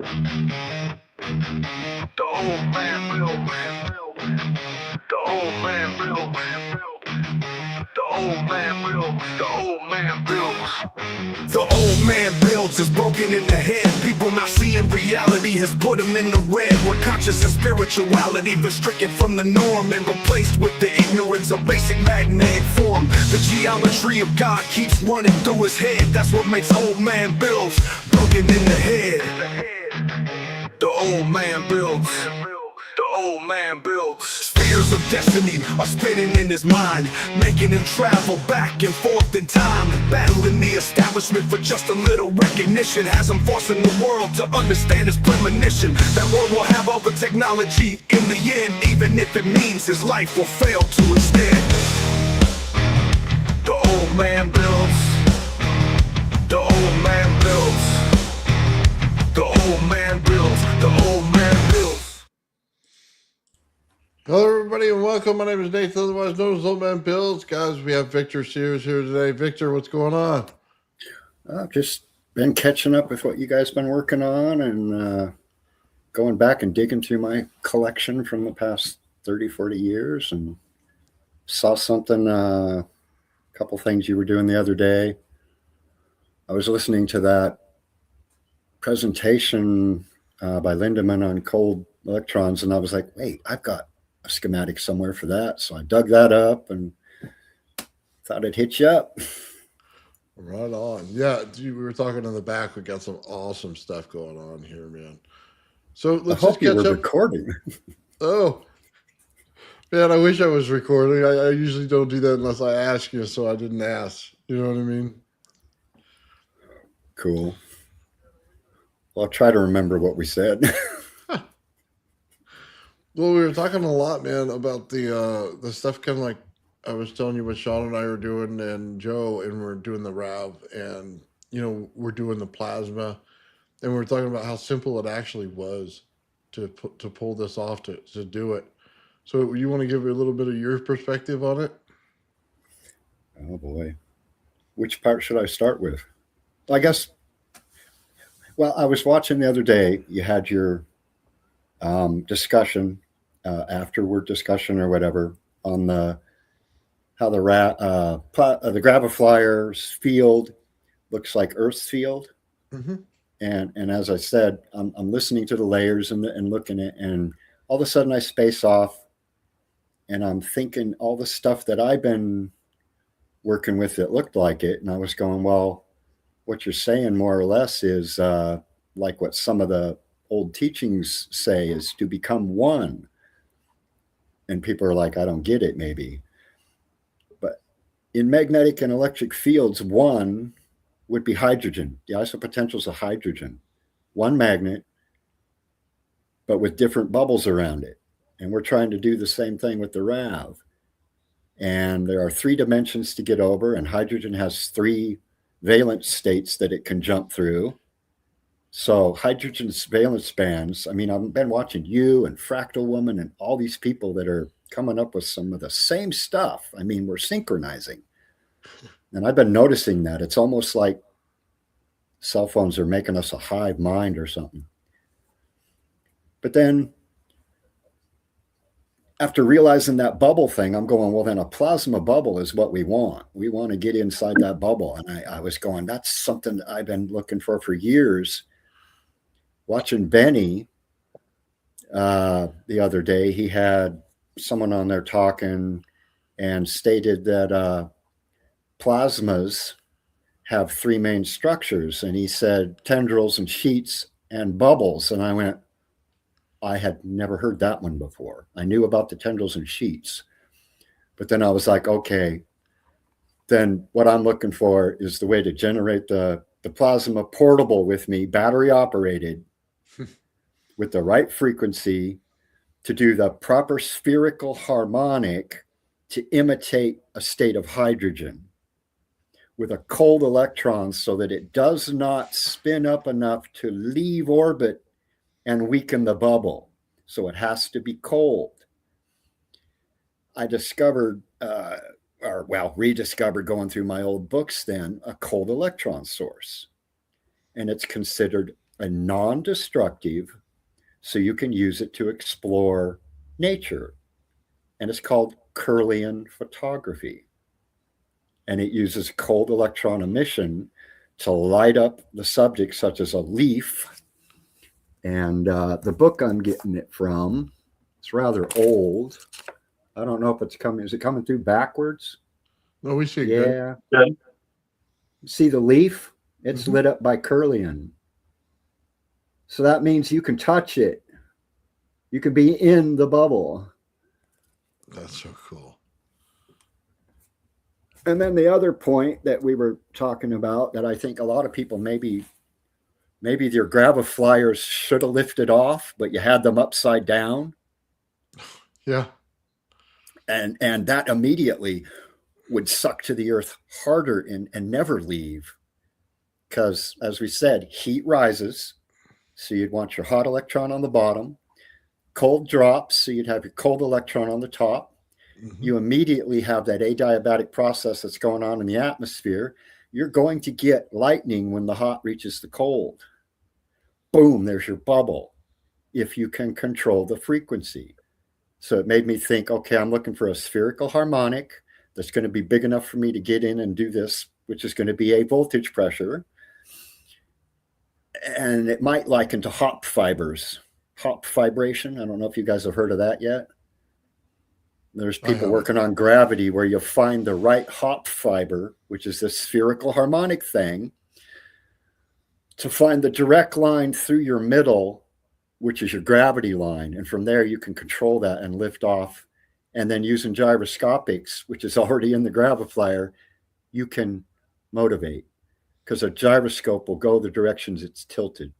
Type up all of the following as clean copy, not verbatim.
The old man built. The old man built. The old man built. The old man builds. The old man builds is broken in the head. People not seeing reality has put them in the red. Where conscious and spirituality restricted from the norm and replaced with the ignorance of basic magnetic form. The geometry of God keeps running through his head. That's what makes old man builds broken in the head. The old man builds. The old man builds. Spheres of destiny are spinning in his mind, making him travel back and forth in time, battling the establishment for just a little recognition. Has him forcing the world to understand his premonition. That world will have all the technology in the end, even if it means his life will fail to instead. The old man builds. The old man builds. The old man builds. The old man builds. Hello, everybody, and welcome. My name is Nathan, otherwise known as Old Man Bills. Guys, we have Victor Sears here today. Victor, what's going on? I've just been catching up with what you guys been working on and going back and digging through my collection from the past 30, 40 years and saw something, a couple things you were doing the other day. I was listening to that presentation by Lindemann on cold electrons, and I was like, wait, I've got a schematic somewhere for that. So I dug that up and thought I'd hit you up. Right on. Yeah, we were talking in the back. We got some awesome stuff going on here, man. So let's just catch up. Recording. Oh, man, I wish I was recording. I usually don't do that unless I ask you, so I didn't ask. You know what I mean? Cool. Well, I'll try to remember what we said. Well, we were talking a lot, man, about the stuff, kind of like I was telling you what Sean and I were doing, and Joe, and we're doing the RAV, and we're doing the plasma, and we're talking about how simple it actually was to pull this off, to do it. So, you want to give me a little bit of your perspective on it? Oh boy, which part should I start with? I guess. Well, I was watching the other day. You had your discussion, afterward discussion or whatever, on how the graviflyer's field looks like Earth's field. Mm-hmm. And as I said, I'm listening to the layers and looking at, and all of a sudden I space off, and I'm thinking all the stuff that I've been working with that looked like it, and I was going, well, what you're saying more or less is like what some of the old teachings say, is to become one. And people are like, I don't get it, maybe. But in magnetic and electric fields, one would be hydrogen. The isopotentials of hydrogen. One magnet, but with different bubbles around it. And we're trying to do the same thing with the RAV. And there are 3 dimensions to get over, and hydrogen has 3 valence states that it can jump through. So hydrogen's valence bands, I mean, I've been watching you and Fractal Woman and all these people that are coming up with some of the same stuff. I mean, we're synchronizing. And I've been noticing that. It's almost like cell phones are making us a hive mind or something. But then after realizing that bubble thing, I'm going, well, then a plasma bubble is what we want. We want to get inside that bubble. And I was going, that's something that I've been looking for years. Watching Benny the other day, he had someone on there talking and stated that plasmas have 3 main structures. And he said tendrils and sheets and bubbles. And I went, I had never heard that one before. I knew about the tendrils and sheets. But then I was like, okay, then what I'm looking for is the way to generate the plasma portable with me, battery operated, with the right frequency to do the proper spherical harmonic to imitate a state of hydrogen with a cold electron, so that it does not spin up enough to leave orbit and weaken the bubble. So it has to be cold. I discovered, rediscovered, going through my old books then, a cold electron source. And it's considered and non-destructive, so you can use it to explore nature. And it's called Kirlian photography. And it uses cold electron emission to light up the subject, such as a leaf. And the book I'm getting it from, it's rather old. I don't know if it's coming. Is it coming through backwards? No, we see it Yeah. Good. See the leaf? It's lit up by Kirlian. So that means you can touch it. You can be in the bubble. That's so cool. And then the other point that we were talking about that I think a lot of people maybe your graviflyers should have lifted off, but you had them upside down. Yeah. And that immediately would suck to the earth harder and never leave. Because as we said, heat rises. So you'd want your hot electron on the bottom. Cold drops, so you'd have your cold electron on the top. You immediately have that adiabatic process that's going on in the atmosphere. You're going to get lightning when the hot reaches the cold. Boom, there's your bubble, if you can control the frequency. So it made me think, okay, I'm looking for a spherical harmonic that's going to be big enough for me to get in and do this, which is going to be a voltage pressure. And it might liken to hop fibers, hop vibration. I don't know if you guys have heard of that yet. There's people working on gravity where you find the right hop fiber, which is this spherical harmonic thing, to find the direct line through your middle, which is your gravity line. And from there, you can control that and lift off. And then using gyroscopics, which is already in the graviflyer, you can motivate, because a gyroscope will go the directions it's tilted.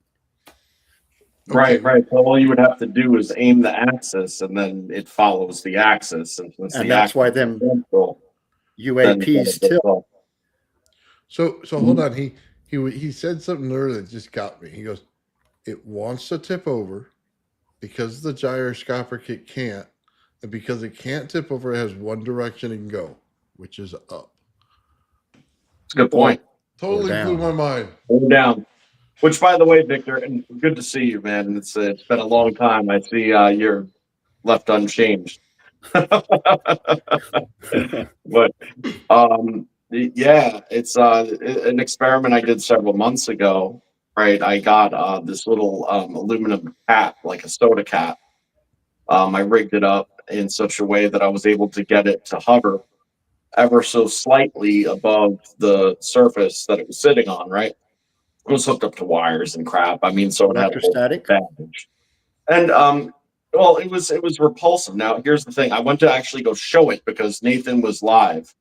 Right. So all you would have to do is aim the axis, and then it follows the axis. And that's why them UAPs tilt. So hold on. He said something earlier that just got me. He goes, it wants to tip over because the gyroscopic it can't, and because it can't tip over, it has one direction it can go, which is up. It's a good point. Totally blew my mind. Go down. Which, by the way, Victor, and good to see you, man. It's been a long time. I see you're left unchanged. But yeah, it's an experiment I did several months ago. Right, I got this little aluminum cap, like a soda cap. I rigged it up in such a way that I was able to get it to hover ever so slightly above the surface that it was sitting on. Right. It was hooked up to wires and crap. I mean, so it had electrostatic damage. And well, it was repulsive. Now, here's the thing: I went to actually go show it because Nathan was live,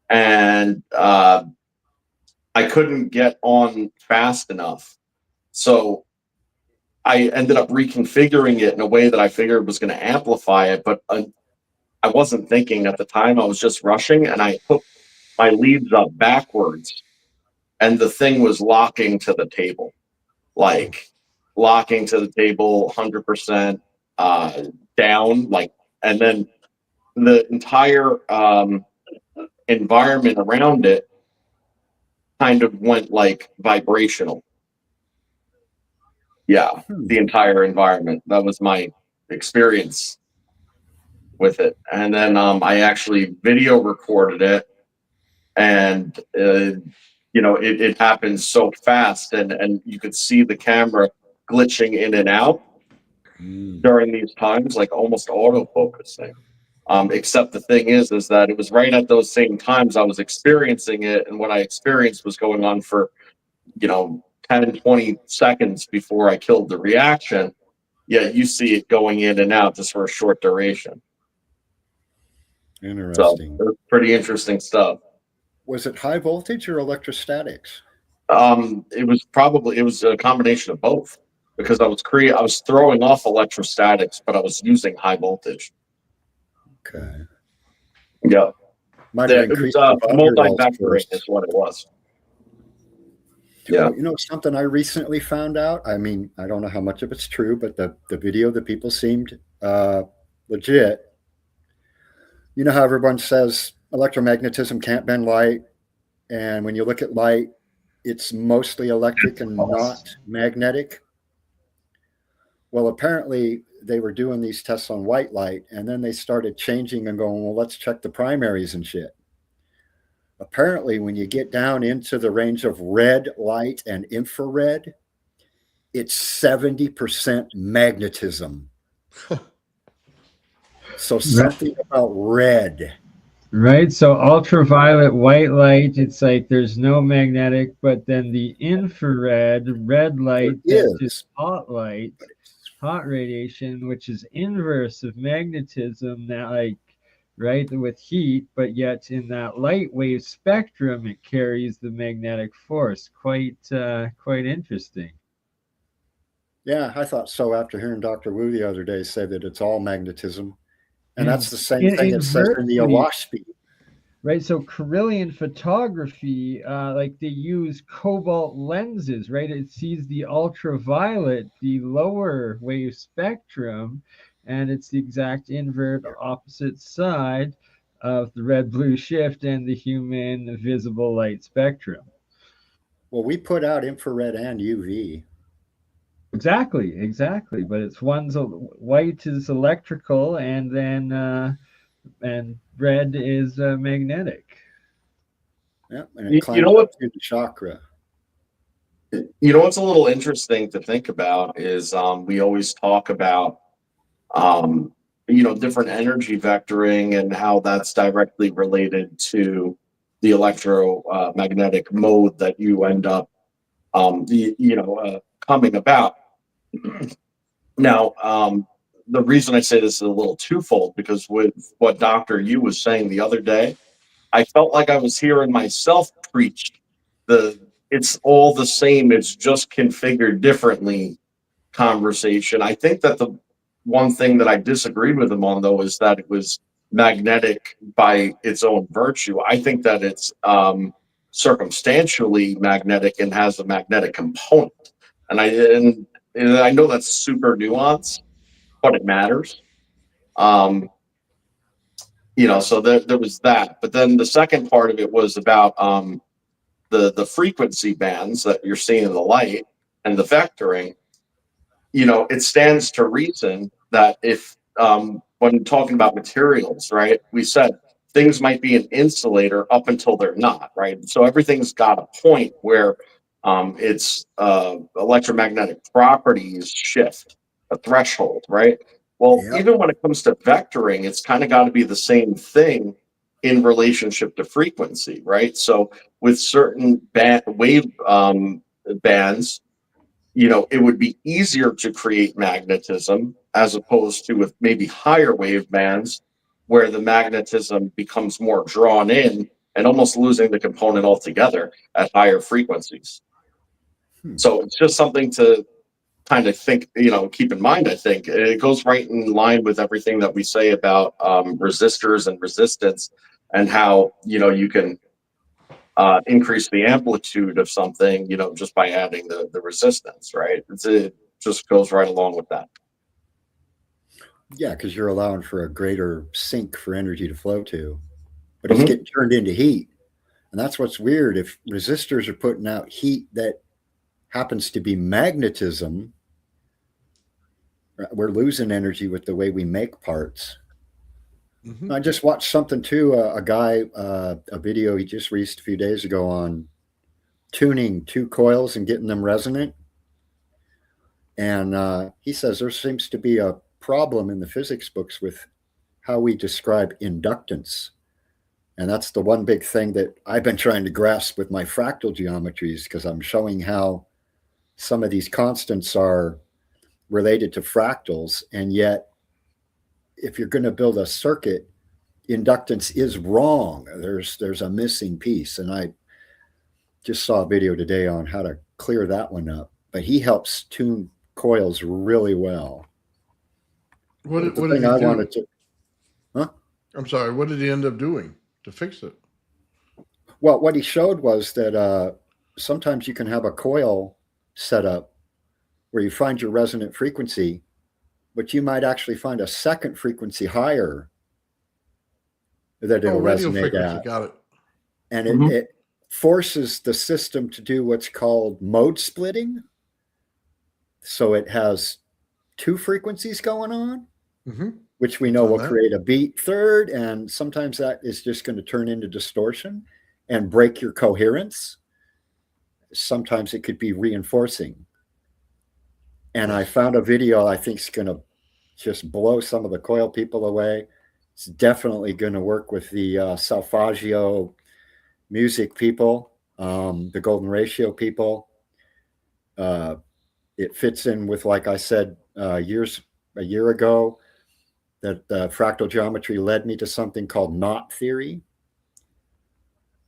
and I couldn't get on fast enough, so I ended up reconfiguring it in a way that I figured was going to amplify it. But I wasn't thinking at the time; I was just rushing, and I hooked my leads up backwards. And the thing was locking to the table, like locking to the table 100% down, like, and then the entire environment around it kind of went like vibrational. Yeah, the entire environment. That was my experience with it. And then I actually video recorded it, and it happened so fast, and you could see the camera glitching in and out during these times, like almost autofocusing. Except the thing is that it was right at those same times I was experiencing it, and what I experienced was going on for 10, 20 seconds before I killed the reaction. Yet you see it going in and out just for a short duration. Interesting. So, pretty interesting stuff. Was it high voltage or electrostatics? It was a combination of both, because I was throwing off electrostatics, but I was using high voltage. Okay. Yeah. It was multi-vectoring is what it was. Yeah. Well, something I recently found out. I mean, I don't know how much of it's true, but the video that people seemed legit. You know how everyone says electromagnetism can't bend light, and when you look at light, it's mostly electric and not magnetic. Well, apparently they were doing these tests on white light, and then they started changing and going, well, let's check the primaries and shit. Apparently, when you get down into the range of red light and infrared, it's 70% magnetism. So something about red. Right. So ultraviolet white light, it's like there's no magnetic, but then the infrared red light, that's just hot light, hot radiation, which is inverse of magnetism, that like right with heat, but yet in that light wave spectrum it carries the magnetic force. Quite interesting. Yeah, I thought so after hearing Dr. Wu the other day say that it's all magnetism. And Yeah. that's the same thing it says in the awash speed. Right, so Carillion photography, like they use cobalt lenses, right? It sees the ultraviolet, the lower wave spectrum, and it's the exact invert opposite side of the red-blue shift and the human visible light spectrum. Well, we put out infrared and UV. Exactly. But it's one's white is electrical, and then and red is magnetic. Yeah, and it climbs up through the chakra. You know what's a little interesting to think about is we always talk about different energy vectoring and how that's directly related to the electromagnetic mode that you end up coming about. Now, the reason I say this is a little twofold, because with what Dr. Yu was saying the other day, I felt like I was hearing myself preach it's all the same, it's just configured differently conversation. I think that the one thing that I disagreed with him on, though, is that it was magnetic by its own virtue. I think that it's circumstantially magnetic and has a magnetic component. And I know that's super nuanced, but it matters. So there was that. But then the second part of it was about the frequency bands that you're seeing in the light and the vectoring. It stands to reason that if when talking about materials, right, we said things might be an insulator up until they're not, right? So everything's got a point where its electromagnetic properties shift, a threshold, right? Well, even when it comes to vectoring, it's kind of got to be the same thing in relationship to frequency, right? So with certain wave bands, it would be easier to create magnetism as opposed to with maybe higher wave bands where the magnetism becomes more drawn in and almost losing the component altogether at higher frequencies. So it's just something to kind of think, keep in mind. I think it goes right in line with everything that we say about resistors and resistance, and how you can increase the amplitude of something, just by adding the resistance, right? It just goes right along with that. Yeah, because you're allowing for a greater sink for energy to flow to, but it's getting turned into heat. And that's what's weird. If resistors are putting out heat that happens to be magnetism, we're losing energy with the way we make parts. I just watched something too, a guy, a video he just released a few days ago on tuning two coils and getting them resonant. And he says there seems to be a problem in the physics books with how we describe inductance. And that's the one big thing that I've been trying to grasp with my fractal geometries, because I'm showing how some of these constants are related to fractals. And yet, if you're going to build a circuit, inductance is wrong. There's a missing piece. And I just saw a video today on how to clear that one up. But he helps tune coils really well. What did he do? I'm sorry. What did he end up doing to fix it? Well, what he showed was that sometimes you can have a coil set up where you find your resonant frequency, but you might actually find a second frequency higher that it'll resonate at. Got it. And forces the system to do what's called mode splitting. So it has two frequencies going on, which we know will create a beat third. And sometimes that is just going to turn into distortion and break your coherence. Sometimes it could be reinforcing. And I found a video I think is going to just blow some of the coil people away. It's definitely going to work with the solfeggio music people, the golden ratio people. It fits in with, like I said, a year ago, that fractal geometry led me to something called knot theory.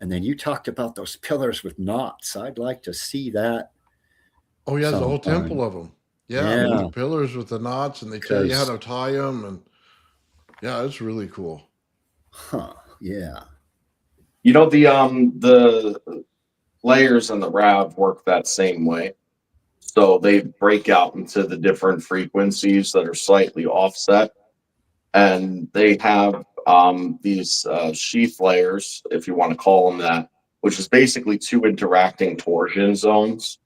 And then you talked about those pillars with knots. I'd like to see that. Oh, yeah, there's a whole temple of them. Yeah, with the pillars with the knots, and they tell you how to tie them. And yeah, it's really cool. Huh, yeah. You know, the layers and the RAV work that same way. So they break out into the different frequencies that are slightly offset. And they have these sheath layers, if you want to call them that, which is basically two interacting torsion zones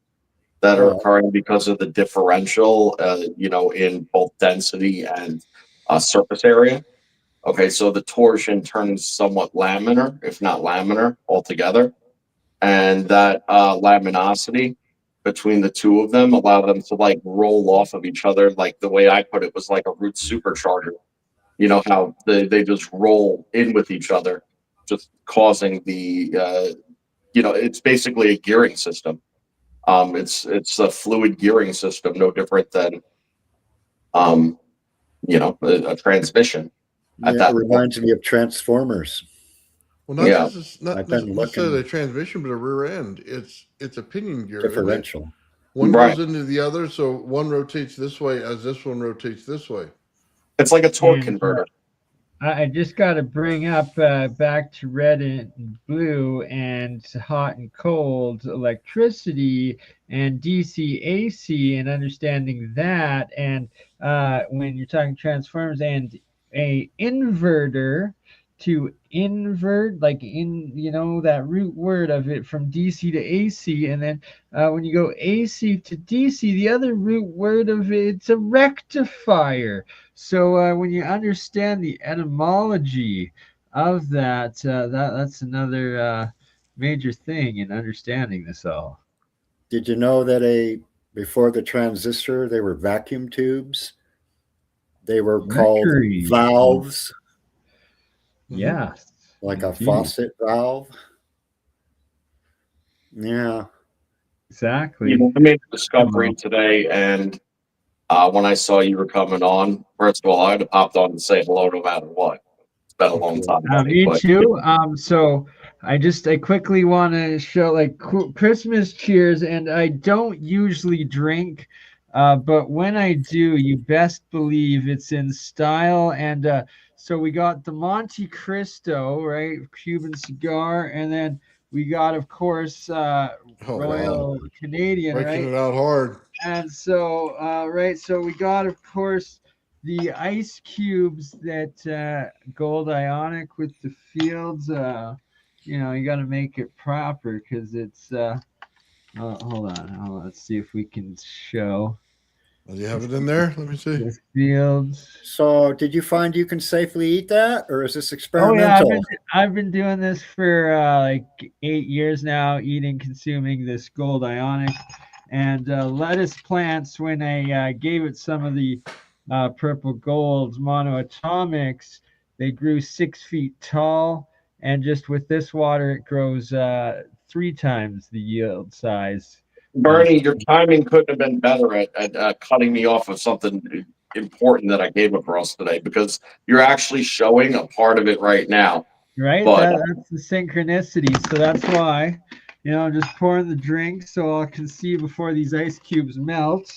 that are occurring because of the differential, in both density and surface area. Okay, so the torsion turns somewhat laminar, if not laminar altogether. And that laminosity between the two of them allow them to like roll off of each other. Like the way I put it was like a root supercharger. You know how they just roll in with each other, just causing the it's basically a gearing system. It's a fluid gearing system, no different than a transmission. Yeah, it reminds me of Transformers. Well, not necessarily a transmission, but a rear end. It's a pinion gear. Differential. One goes into the other, so one rotates this way as this one rotates this way. It's like a torque converter. I just got to bring up back to red and blue and hot and cold electricity and DC AC and understanding that. And when you're talking transformers and a inverter to invert, like that root word of it from DC to AC, and then when you go AC to DC, the other root word of it's a rectifier. So when you understand the etymology of that's another major thing in understanding this all. Did you know that before the transistor, they were vacuum tubes? They were called valves. Yeah. Like a faucet valve. Yeah. Exactly. I made a discovery today, and when I saw you were coming on, first of all, I'd have popped on and say hello no matter what. It's been a long time. Me too. So I quickly want to show like Christmas cheers, and I don't usually drink, but when I do, you best believe it's in style. And so we got the Monte Cristo, right, Cuban cigar, and then we got, of course, Royal Canadian, breaking it out hard. And so, so we got, of course, the ice cubes that gold ionic with the fields. You got to make it proper because it's. Hold on. Let's see if we can show. Do you have it in there? Let me see. The fields. So, did you find you can safely eat that, or is this experimental? Oh yeah, I've been doing this for like 8 years now, consuming this gold ionic. And lettuce plants, when I gave it some of the purple golds monoatomics, they grew 6 feet tall. And just with this water, it grows 3 times the yield size. Bernie, your timing couldn't have been better at cutting me off of something important that I came across today, because you're actually showing a part of it right now. Right? That's the synchronicity. So that's why. I'm just pouring the drink so I can see before these ice cubes melt,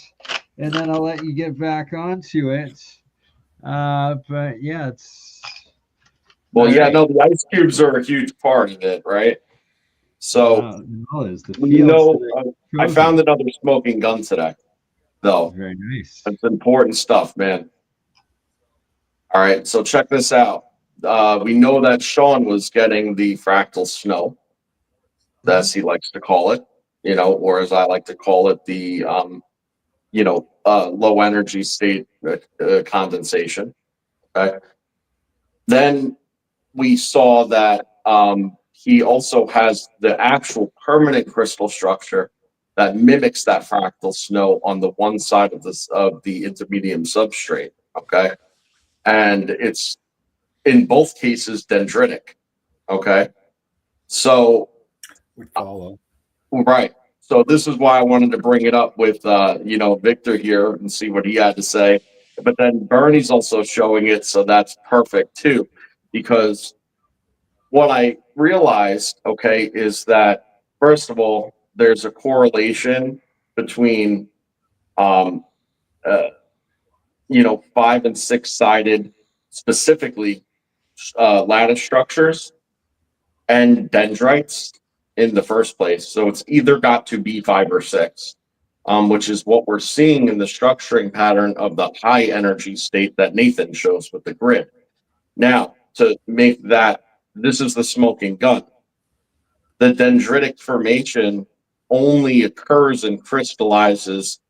and then I'll let you get back onto it. But yeah, it's. Well, yeah, no, the ice cubes are a huge part of it, right? So, I found another smoking gun today, though. Very nice. It's important stuff, man. All right, so check this out. We know that Sean was getting the fractal snow. as he likes to call it, or as I like to call it, the low energy state condensation. Okay. Then we saw that he also has the actual permanent crystal structure that mimics that fractal snow on the one side of the intermediate substrate. Okay, and it's in both cases dendritic. Okay, so Would follow. right. So this is why I wanted to bring it up with Victor here and see what he had to say. But then Bernie's also showing it, so that's perfect too, because what I realized, okay, is that first of all, there's a correlation between, um, uh, 5 and 6 sided, specifically lattice structures and dendrites in the first place. So it's either got to be 5 or 6, which is what we're seeing in the structuring pattern of the high energy state that Nathan shows with the grid. Now, to make that, this is the smoking gun. The dendritic formation only occurs and crystallizes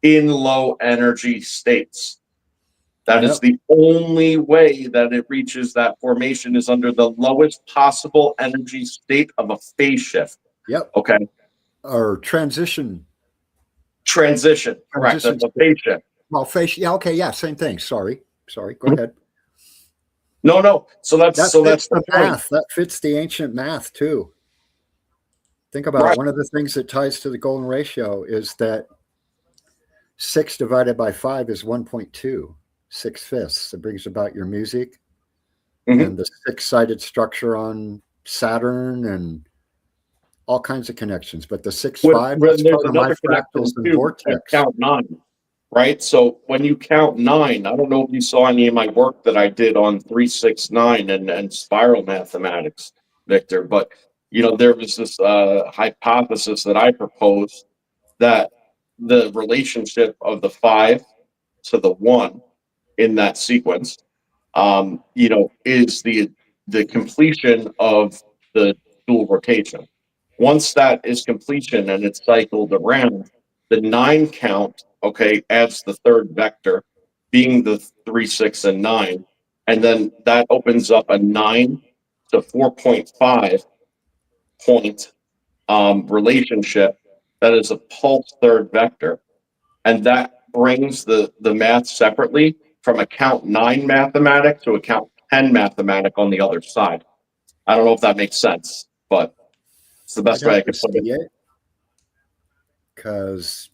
in low energy states. That is the only way that it reaches that formation is under the lowest possible energy state of a phase shift. Yep. Okay. Or transition. Transition. Correct. That's a phase shift. Well, phase. Yeah. Okay. Yeah. Same thing. Sorry. Go ahead. No. So that's the math. That fits the ancient math too. Think about it. One of the things that ties to the golden ratio is that 6 divided by 5 is 1.2, 6/5. It brings about your music and the 6-sided structure on Saturn and all kinds of connections. But the 6/5, that's part of my fractals and vortex. Count 9, right? So when you count 9, I don't know if you saw any of my work that I did on 3, 6, 9 and spiral mathematics, Victor, but there was this hypothesis that I proposed that the relationship of the 5 to the 1 in that sequence, is the completion of the dual rotation. Once that is completion and it's cycled around, the 9 count, okay, adds the third vector, being the 3, 6, and 9, and then that opens up a 9 to 4.5 point relationship that is a pulse third vector, and that brings the math separately from a count 9 mathematic to a count 10 mathematic on the other side. I don't know if that makes sense, but it's the best way I could put it. Because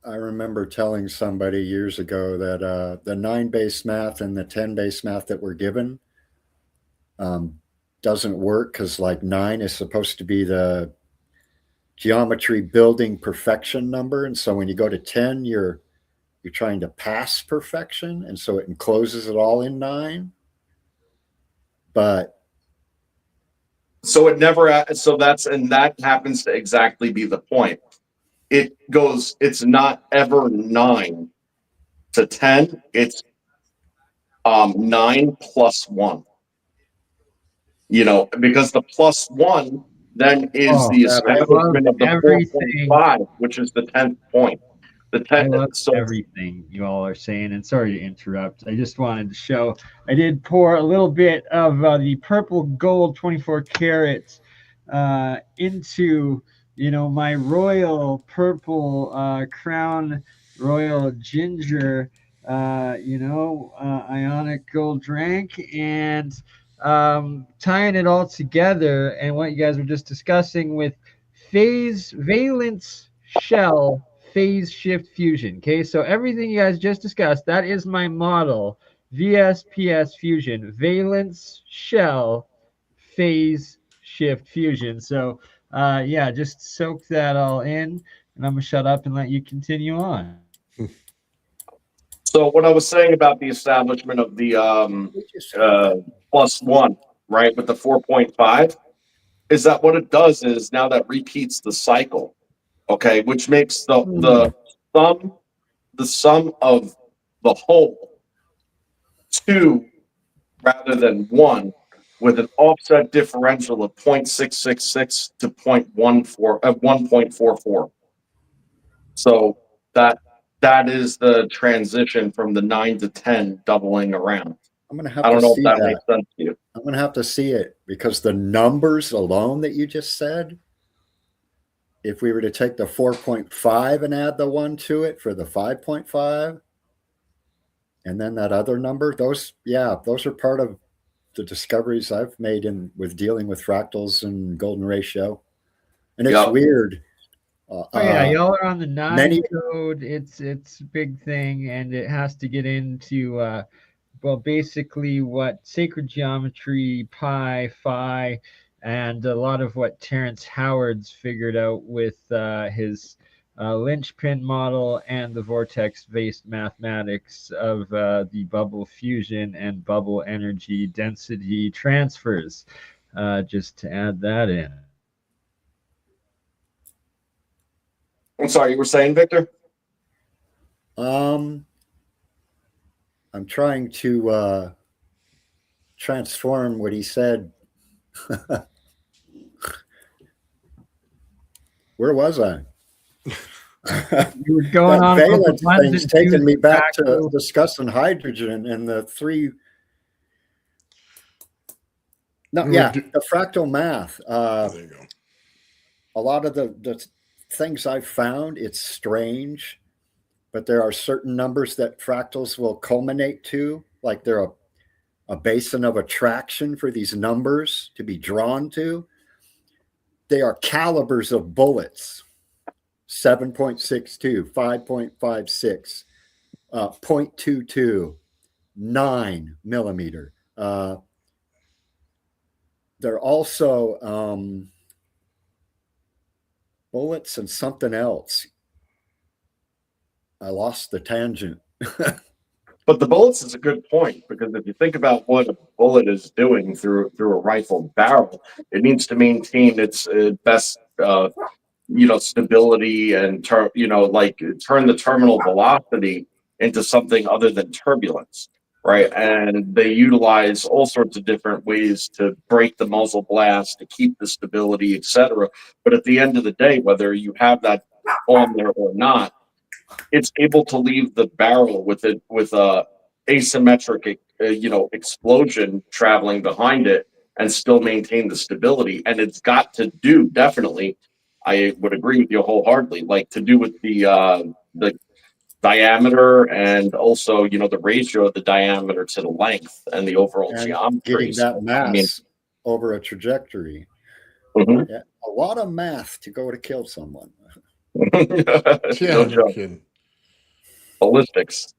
I remember telling somebody years ago that the 9 base math and the 10 base math that we're given doesn't work, because like 9 is supposed to be the geometry building perfection number, and so when you go to 10, you're trying to pass perfection, and so it encloses it all in 9. But so it never, so that happens to exactly be the point. It's not ever 9 to 10, it's 9 plus 1. Because the plus 1 then is the establishment of the 4.5, which is the 10th point. I love everything you all are saying, and sorry to interrupt. I just wanted to show. I did pour a little bit of the purple gold 24 carats into my royal purple crown royal ginger ionic gold drink, and tying it all together and what you guys were just discussing with valence shell phase shift fusion. Okay, so everything you guys just discussed, that is my model. VSPS fusion, valence shell phase shift fusion. So yeah, just soak that all in, and I'm gonna shut up and let you continue on. So what I was saying about the establishment of the plus 1, right, with the 4.5, is that what it does is now that repeats the cycle, okay, which makes the sum of the whole 2 rather than 1, with an offset differential of 0.666 to 1.44. So that is the transition from the 9 to 10 doubling around. I'm going to have I don't to know see if that that. makes sense to you. I'm going to have to see it because the numbers alone that you just said, if we were to take the 4.5 and add the 1 to it for the 5.5, and then that other number, those are part of the discoveries I've made with dealing with fractals and golden ratio. And it's weird. Oh yeah, y'all are on the 9 many- code. It's a big thing, and it has to get into well, basically what sacred geometry, pi, phi, and a lot of what Terence Howard's figured out with his linchpin model and the vortex-based mathematics of the bubble fusion and bubble energy density transfers. Just to add that in. I'm sorry, you were saying, Victor? I'm trying to transform what he said. Where was I? You were going on valence thing's taking me back to fractal. discussing hydrogen and the three. No, yeah, the fractal math. There you go. A lot of the things I've found, it's strange, but there are certain numbers that fractals will culminate to, like they're a basin of attraction for these numbers to be drawn to. They are calibers of bullets. 7.62, 5.56, 0.22, 9 millimeter. They're also bullets and something else. I lost the tangent. But the bullets is a good point, because if you think about what a bullet is doing through a rifle barrel, it needs to maintain its best stability and turn the terminal velocity into something other than turbulence, right? And they utilize all sorts of different ways to break the muzzle blast, to keep the stability, etc. But at the end of the day, whether you have that on there or not, it's able to leave the barrel with a asymmetric explosion traveling behind it and still maintain the stability. And it's got to do, definitely, I would agree with you wholeheartedly, like to do with the diameter, and also the ratio of the diameter to the length and the overall and geometry. getting that mass over a trajectory. Mhm. Yeah, a lot of math to go to kill someone. Yeah, no kidding. Ballistics.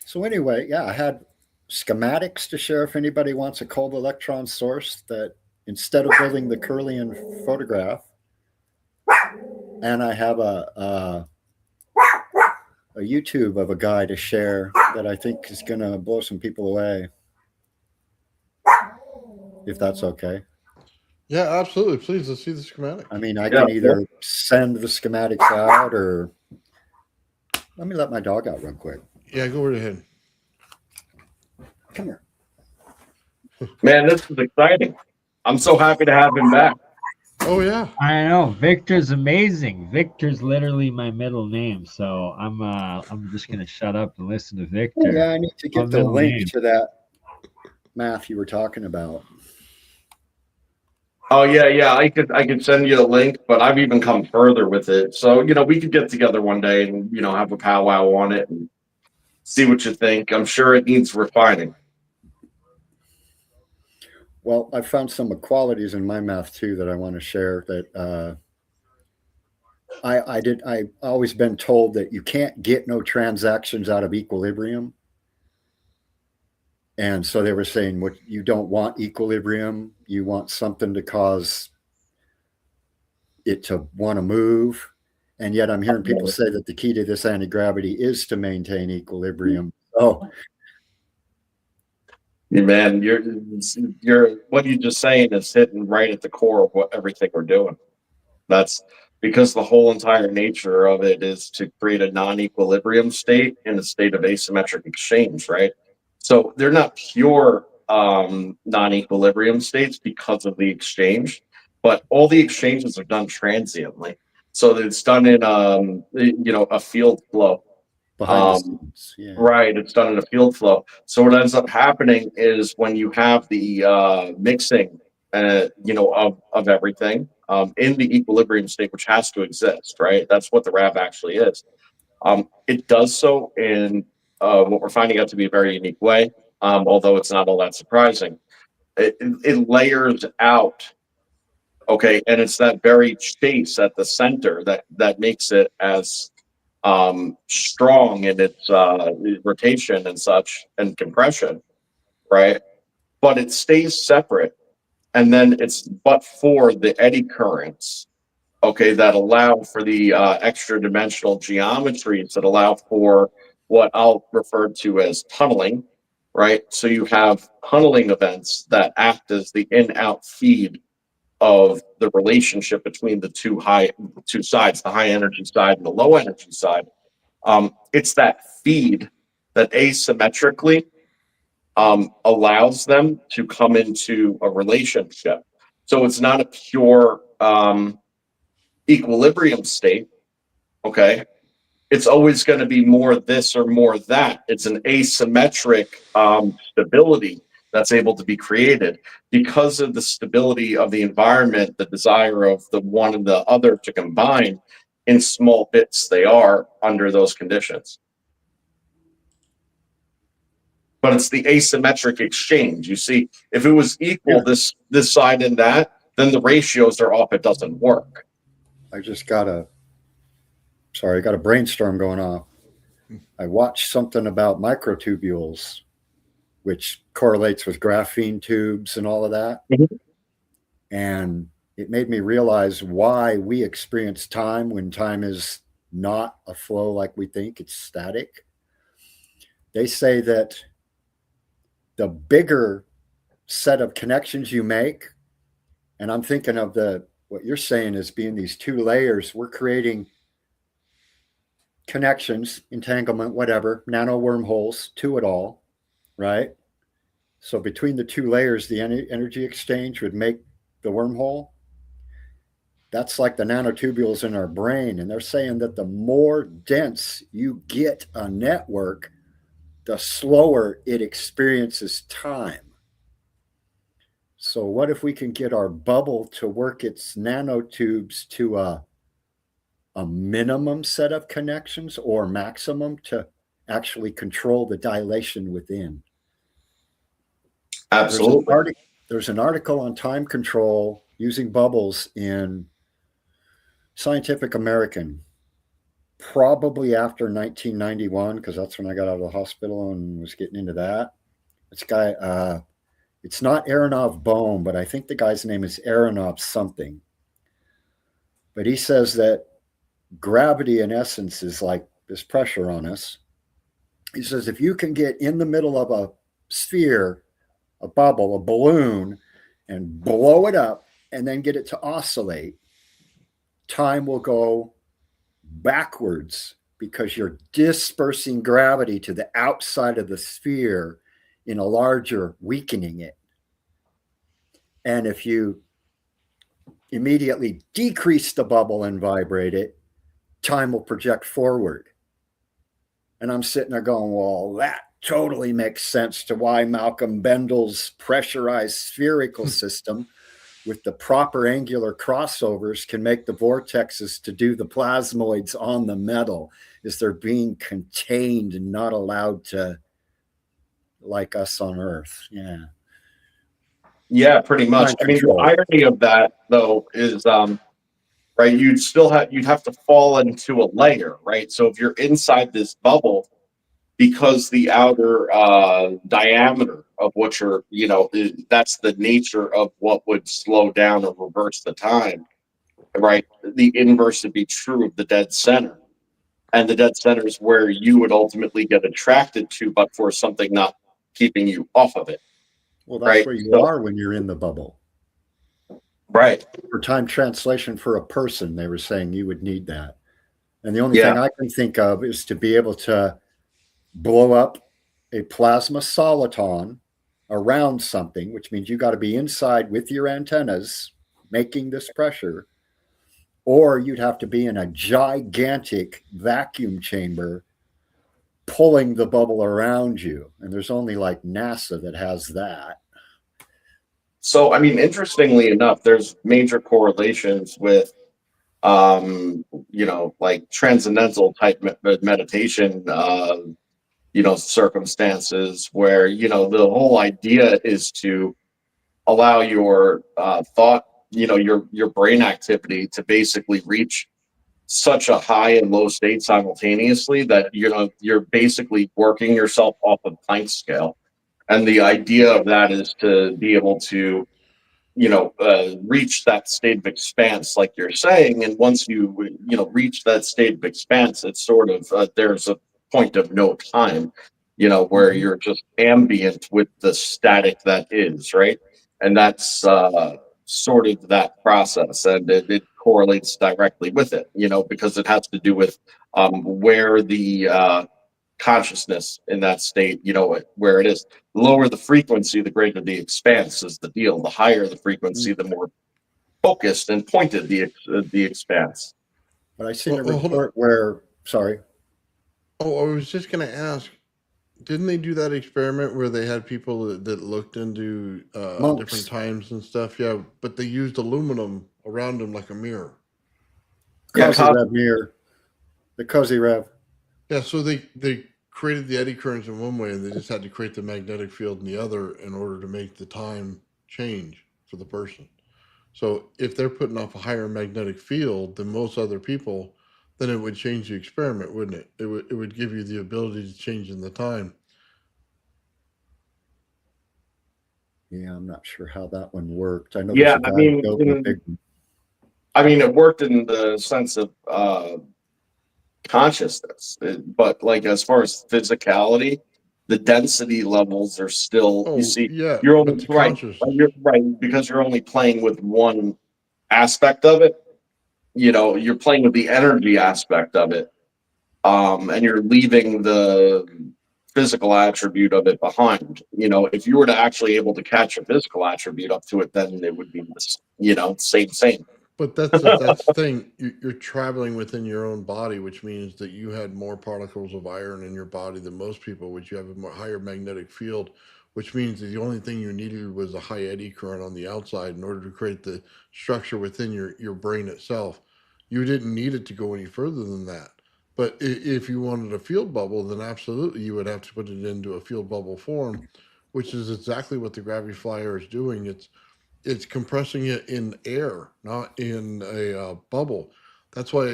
So anyway, yeah, I had schematics to share if anybody wants a cold electron source that instead of building the Kirlian photograph, and I have a YouTube of a guy to share that I think is going to blow some people away, if that's okay. Yeah, absolutely. Please, let's see the schematic. I mean, I can either send the schematics out, or let me let my dog out real quick. Yeah, go right ahead. Come here. Man, this is exciting. I'm so happy to have him back. Oh yeah, I know Victor's amazing. Victor's literally my middle name, so I'm just gonna shut up and listen to Victor. Yeah, I need to get the link to that math you were talking about. Oh yeah. I could send you a link, but I've even come further with it. So we could get together one day and have a powwow on it and see what you think. I'm sure it needs refining. Well, I found some equalities in my math too that I want to share. That I've always been told that you can't get no transactions out of equilibrium. And so they were saying, what you don't want equilibrium, you want something to cause it to want to move. And yet I'm hearing people say that the key to this anti-gravity is to maintain equilibrium. Oh, Man, you're what you're just saying is hitting right at the core of what everything we're doing. That's because the whole entire nature of it is to create a non-equilibrium state in a state of asymmetric exchange, right? So they're not pure non-equilibrium states because of the exchange, but all the exchanges are done transiently. So it's done in a field flow. Behind the scenes. Yeah. Right, it's done in a field flow. So what ends up happening is when you have the mixing, of everything in the equilibrium state, which has to exist, right? That's what the RAV actually is. It does so in what we're finding out to be a very unique way, although it's not all that surprising. It layers out, okay, and it's that very chase at the center that makes it as strong in its rotation and such and compression, right? But it stays separate, and then it's but for the eddy currents, okay, that allow for the extra dimensional geometries that allow for what I'll refer to as tunneling, right? So you have tunneling events that act as the in-out feed of the relationship between the two sides, the high energy side and the low energy side. It's that feed that asymmetrically allows them to come into a relationship. So it's not a pure equilibrium state, okay? It's always going to be more this or more that. It's an asymmetric stability that's able to be created because of the stability of the environment, the desire of the one and the other to combine in small bits they are under those conditions. But it's the asymmetric exchange. You see, if it was equal, this side and that, then the ratios are off. It doesn't work. I got a brainstorm going on. I watched something about microtubules, which correlates with graphene tubes and all of that. Mm-hmm. And it made me realize why we experience time when time is not a flow like we think, it's static. They say that the bigger set of connections you make, and I'm thinking of what you're saying is being these two layers, we're creating connections, entanglement, whatever, nano wormholes to it all, right? So between the two layers, the energy exchange would make the wormhole. That's like the nanotubules in our brain. And they're saying that the more dense you get a network, the slower it experiences time. So what if we can get our bubble to work its nanotubes to a minimum set of connections or maximum to actually control the dilation within? Absolutely. There's an article on time control using bubbles in Scientific American, probably after 1991, because that's when I got out of the hospital and was getting into that. This guy, it's not Aronov Bohm, but I think the guy's name is Aronov something. But he says that gravity in essence is like this pressure on us. He says if you can get in the middle of a sphere, a bubble, a balloon, and blow it up and then get it to oscillate, time will go backwards because you're dispersing gravity to the outside of the sphere in a larger, weakening it. And if you immediately decrease the bubble and vibrate it, time will project forward. And I'm sitting there going, well, that totally makes sense to why Malcolm Bendel's pressurized spherical system with the proper angular crossovers can make the vortexes to do the plasmoids on the metal, is they're being contained and not allowed to, like us on Earth. Yeah. Yeah, pretty much. I mean, the irony of that though is right, you'd have to fall into a layer, right? So if you're inside this bubble, because the outer diameter of what that's the nature of what would slow down or reverse the time, right? The inverse would be true of the dead center. And the dead center is where you would ultimately get attracted to, but for something not keeping you off of it. Well, that's where you are when you're in the bubble. Right. For time translation for a person, they were saying you would need that. And the only thing I can think of is to be able to blow up a plasma soliton around something, which means you got to be inside with your antennas making this pressure, or you'd have to be in a gigantic vacuum chamber pulling the bubble around you. And there's only like NASA that has that. So, I mean, interestingly enough, there's major correlations with, like transcendental type meditation, circumstances where, the whole idea is to allow your thought, your brain activity to basically reach such a high and low state simultaneously that, you're basically working yourself off of Planck's scale. And the idea of that is to be able to reach that state of expanse, like you're saying. And once you, reach that state of expanse, it's sort of, there's a point of no time, where you're just ambient with the static that is, right? And that's sort of that process. And it correlates directly with it, because it has to do with where the consciousness in that state, where it is. Lower the frequency, the greater the expanse is the deal. The higher the frequency, the more focused and pointed the expanse. But I seen a report where, sorry. Oh, I was just going to ask, didn't they do that experiment where they had people that looked into different times and stuff? Yeah, but they used aluminum around them like a mirror. Rev mirror. The Cozy Rev. Yeah, so they created the eddy currents in one way, and they just had to create the magnetic field in the other in order to make the time change for the person. So if they're putting off a higher magnetic field than most other people, then it would change the experiment, wouldn't it? It would give you the ability to change in the time. Yeah, I'm not sure how that one worked. I know Yeah, there's a guy it worked in the sense of consciousness, but like as far as physicality, the density levels are still, you're only right, because you're only playing with one aspect of it. You're playing with the energy aspect of it, and you're leaving the physical attribute of it behind. If you were to actually able to catch a physical attribute up to it, then it would be same. But that's the thing. You're traveling within your own body, which means that you had more particles of iron in your body than most people, which you have a higher magnetic field, which means that the only thing you needed was a high eddy current on the outside in order to create the structure within your brain itself. You didn't need it to go any further than that. But if you wanted a field bubble, then absolutely you would have to put it into a field bubble form, which is exactly what the Gravity Flyer is doing. It's compressing it in air, not in a bubble. That's why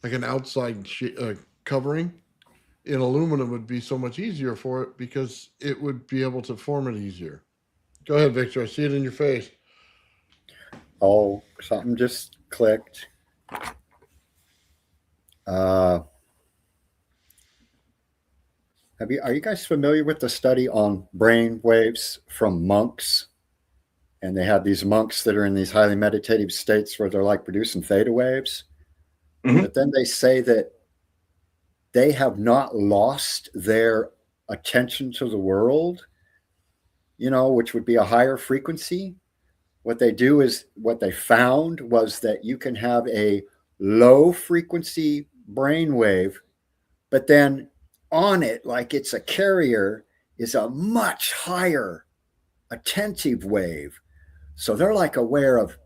like an outside covering in aluminum would be so much easier for it, because it would be able to form it easier. Go ahead, Victor. I see it in your face. Oh, something just clicked. Are you guys familiar with the study on brain waves from monks? And they have these monks that are in these highly meditative states where they're like producing theta waves. Mm-hmm. But then they say that they have not lost their attention to the world, which would be a higher frequency. What they do is, what they found was that you can have a low frequency brainwave, but then on it, like it's a carrier, is a much higher attentive wave. So they're like aware of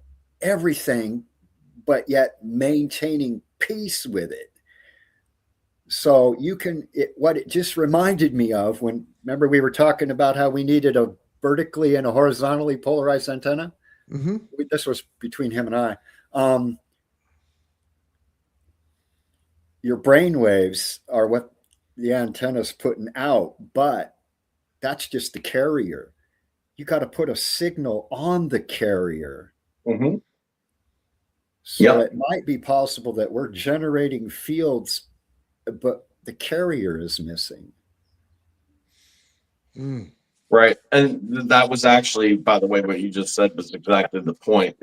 everything, but yet maintaining peace with it. So what it just reminded me of, remember we were talking about how we needed a vertically and a horizontally polarized antenna? Mm-hmm. This was between him and I. Your brain waves are what the antenna's putting out, but that's just the carrier. You got to put a signal on the carrier. Mm-hmm. So it might be possible that we're generating fields, but the carrier is missing. Mm. Right. And that was actually, by the way, what you just said was exactly the point.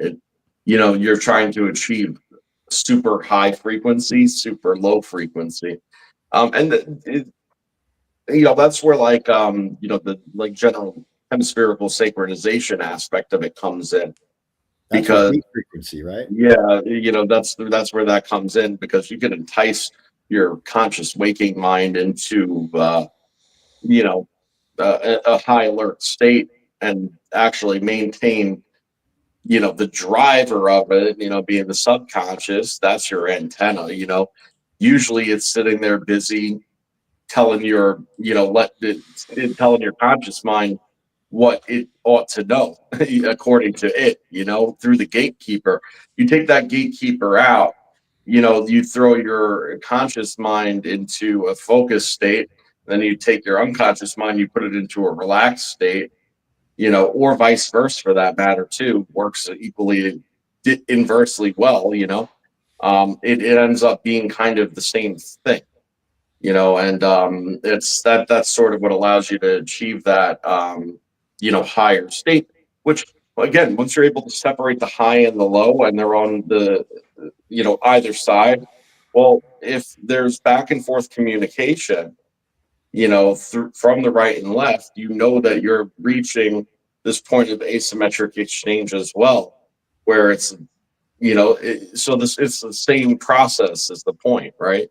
You're trying to achieve super high frequency, super low frequency. And that's where like the like general hemispherical synchronization aspect of it comes in. That's with Because deep frequency, right? yeah, that's where that comes in, because you can entice your conscious waking mind into a high alert state, and actually maintain the driver of it, being the subconscious. That's your antenna. Usually it's sitting there busy telling your telling your conscious mind what it ought to know according to it, through the gatekeeper. You take that gatekeeper out, you throw your conscious mind into a focused state, then you take your unconscious mind, you put it into a relaxed state, or vice versa for that matter too, works equally inversely well. It ends up being kind of the same thing, and it's that's sort of what allows you to achieve that higher state, which again, once you're able to separate the high and the low, and they're on the either side, well, if there's back and forth communication, from the right and left, that you're reaching this point of asymmetric exchange as well, where it's it's the same process as the point, right?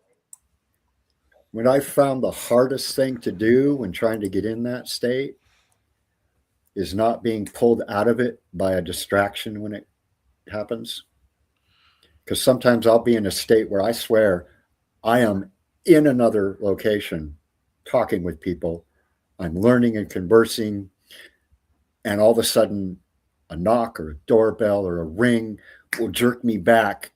What I found the hardest thing to do when trying to get in that state is not being pulled out of it by a distraction when it happens. Because sometimes I'll be in a state where I swear I am in another location talking with people. I'm learning and conversing. And all of a sudden, a knock or a doorbell or a ring will jerk me back.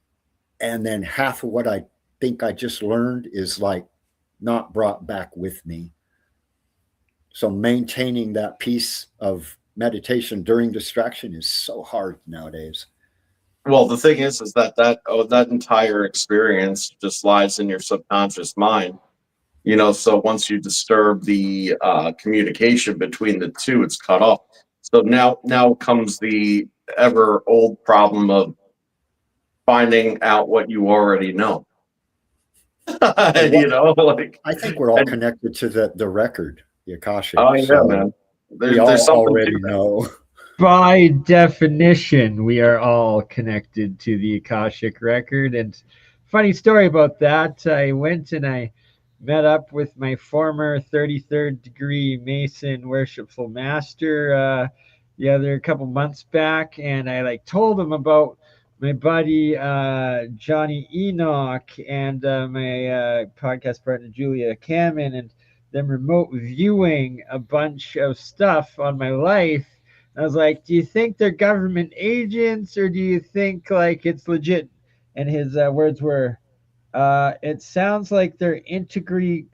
And then half of what I think I just learned is like not brought back with me. So maintaining that piece of meditation during distraction is so hard nowadays. Well, the thing is that entire experience just lies in your subconscious mind. So once you disturb the communication between the two, it's cut off. So now comes the ever old problem of finding out what you already know. Like, I think we're all connected to the record, the Akashic. Oh yeah, so man. we all There's something already to that. know. By definition, we are all connected to the Akashic record. And funny story about that, I went and I met up with my former 33rd degree Mason worshipful master the other couple months back, and I told him about my buddy Johnny Enoch and my podcast partner Julia Kamen, and them remote viewing a bunch of stuff on my life. I was like, do you think they're government agents, or do you think it's legit? And his words were, it sounds like they're intricately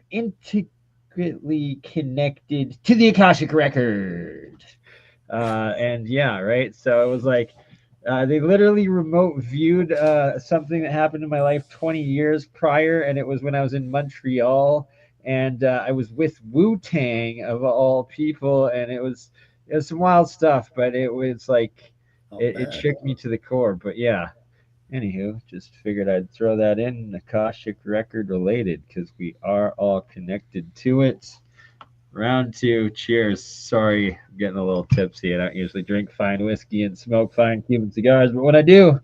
connected to the Akashic record. And yeah, right. So it was like they literally remote viewed something that happened in my life 20 years prior, and it was when I was in Montreal, and I was with Wu-Tang of all people, and it was some wild stuff, but it was like it shook me to the core. But yeah, anywho, just figured I'd throw that in, Akashic record related, because we are all connected to it. Round two, cheers. Sorry, I'm getting a little tipsy. I don't usually drink fine whiskey and smoke fine Cuban cigars, but when I do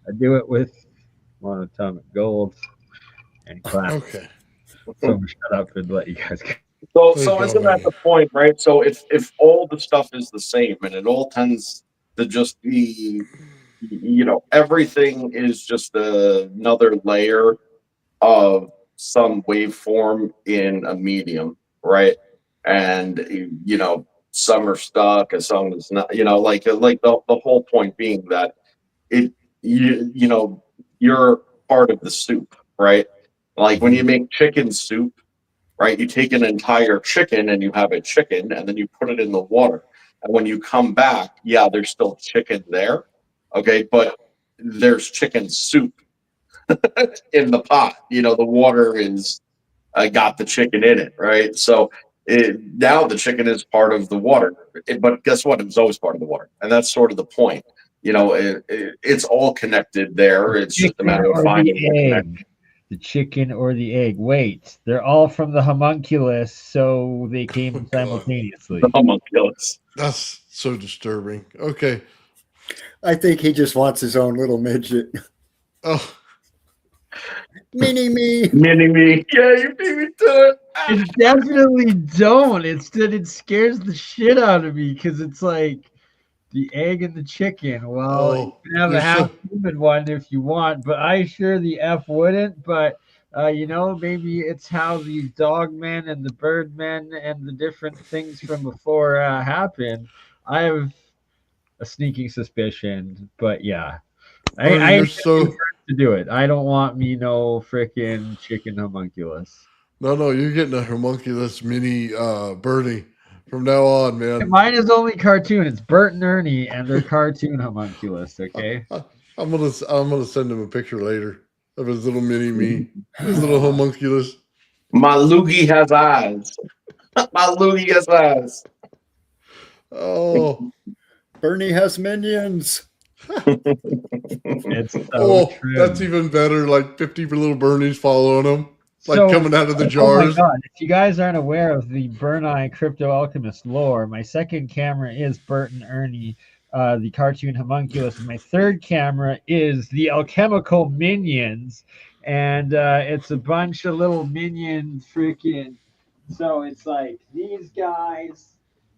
it with monatomic gold and class. Okay. So I'm shut up and let you guys go. So isn't that the point, right? So if all the stuff is the same, and it all tends to just be, everything is just another layer of some waveform in a medium, right? And some are stuck and some is not, like the whole point being that you're part of the soup, right? Like when you make chicken soup, right? You take an entire chicken and you have a chicken, and then you put it in the water. And when you come back, yeah, there's still chicken there. Okay, but there's chicken soup in the pot. The water is got the chicken in it, right? So now the chicken is part of the water. But guess what? It was always part of the water, and that's sort of the point. It's all connected there. It's just a matter of finding the connection. the chicken or the egg? Wait, they're all from the homunculus, so they Oh, came God. simultaneously. The homunculus. That's so disturbing. Okay. I think he just wants his own little midget. Oh, Mini me. Mini me. Yeah, you beat me to it. It definitely don't. It's that it scares the shit out of me because it's like the egg and the chicken. Well, you oh, can have a you're half so. human one if you want, but I sure the F wouldn't. But maybe it's how the dog men and the bird men and the different things from before happen. I have a sneaking suspicion, but yeah, Bernie, I you're intend so. to do it. I don't want me no freaking chicken homunculus. No, you're getting a homunculus mini Bernie from now on, man. Mine is only cartoon. It's Bert and Ernie, and they're cartoon homunculus. Okay. I'm gonna send him a picture later of his little mini me, his little homunculus. My loogie has eyes. My loogie has eyes. Oh, Bernie has minions. It's so oh, true. that's even better. Like 50 little Bernies following him, like So, coming out of the oh my jars. god! If you guys aren't aware of the Burn-Eye Crypto Alchemist lore, my second camera is Bert and Ernie, the cartoon homunculus, and my third camera is the alchemical minions, and it's a bunch of little minion freaking. So it's like these guys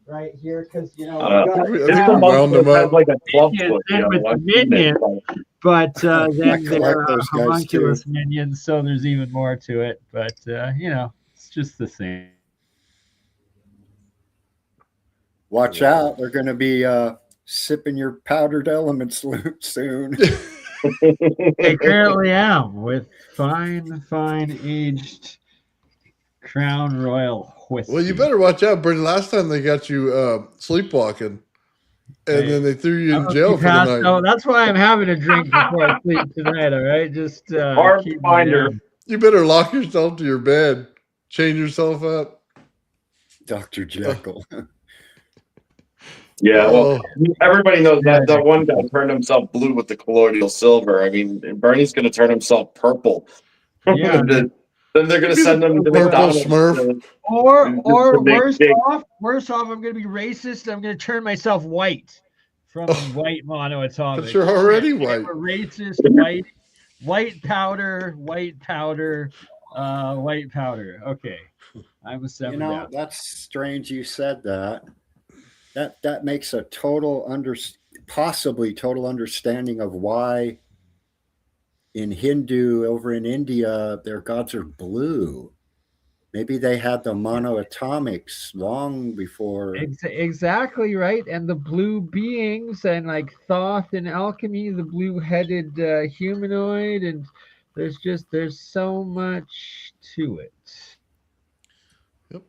right here, because you I got think we, I This think we have wound homunculus him has up. like a club minions foot. and with the I've seen it. minions. But I then there collect are those guys homunculus too. minions, so there's even more to it. But it's just the same. Watch out. They're going to be sipping your powdered elements soon. I currently am with fine aged Crown Royal whiskey. Well, you better watch out, Bernie. Last time they got you sleepwalking, and then they threw you in jail for the night. Oh, that's why I'm having a drink before I sleep tonight. All right, just Hard keep me finder. down. You better lock yourself to your bed, chain yourself up. Dr. Jekyll. Yeah, well, Oh, everybody knows that one guy turned himself blue with the colloidal silver. I mean, Bernie's going to turn himself purple. Yeah. then they're going to Be send the him to purple McDonald's. Smurf. Or to make worse big- off, I'm going to be racist. I'm going to turn myself white from white monoatomic. But you're already I'm white. a racist white powder. Okay, I'm a seven. You know, that's strange you said that. That makes a possibly total understanding of why in Hindu over in India their gods are blue. Maybe they had the monoatomics long before. Exactly right. And the blue beings and like Thoth in alchemy, the blue-headed humanoid, and there's so much to it. Yep.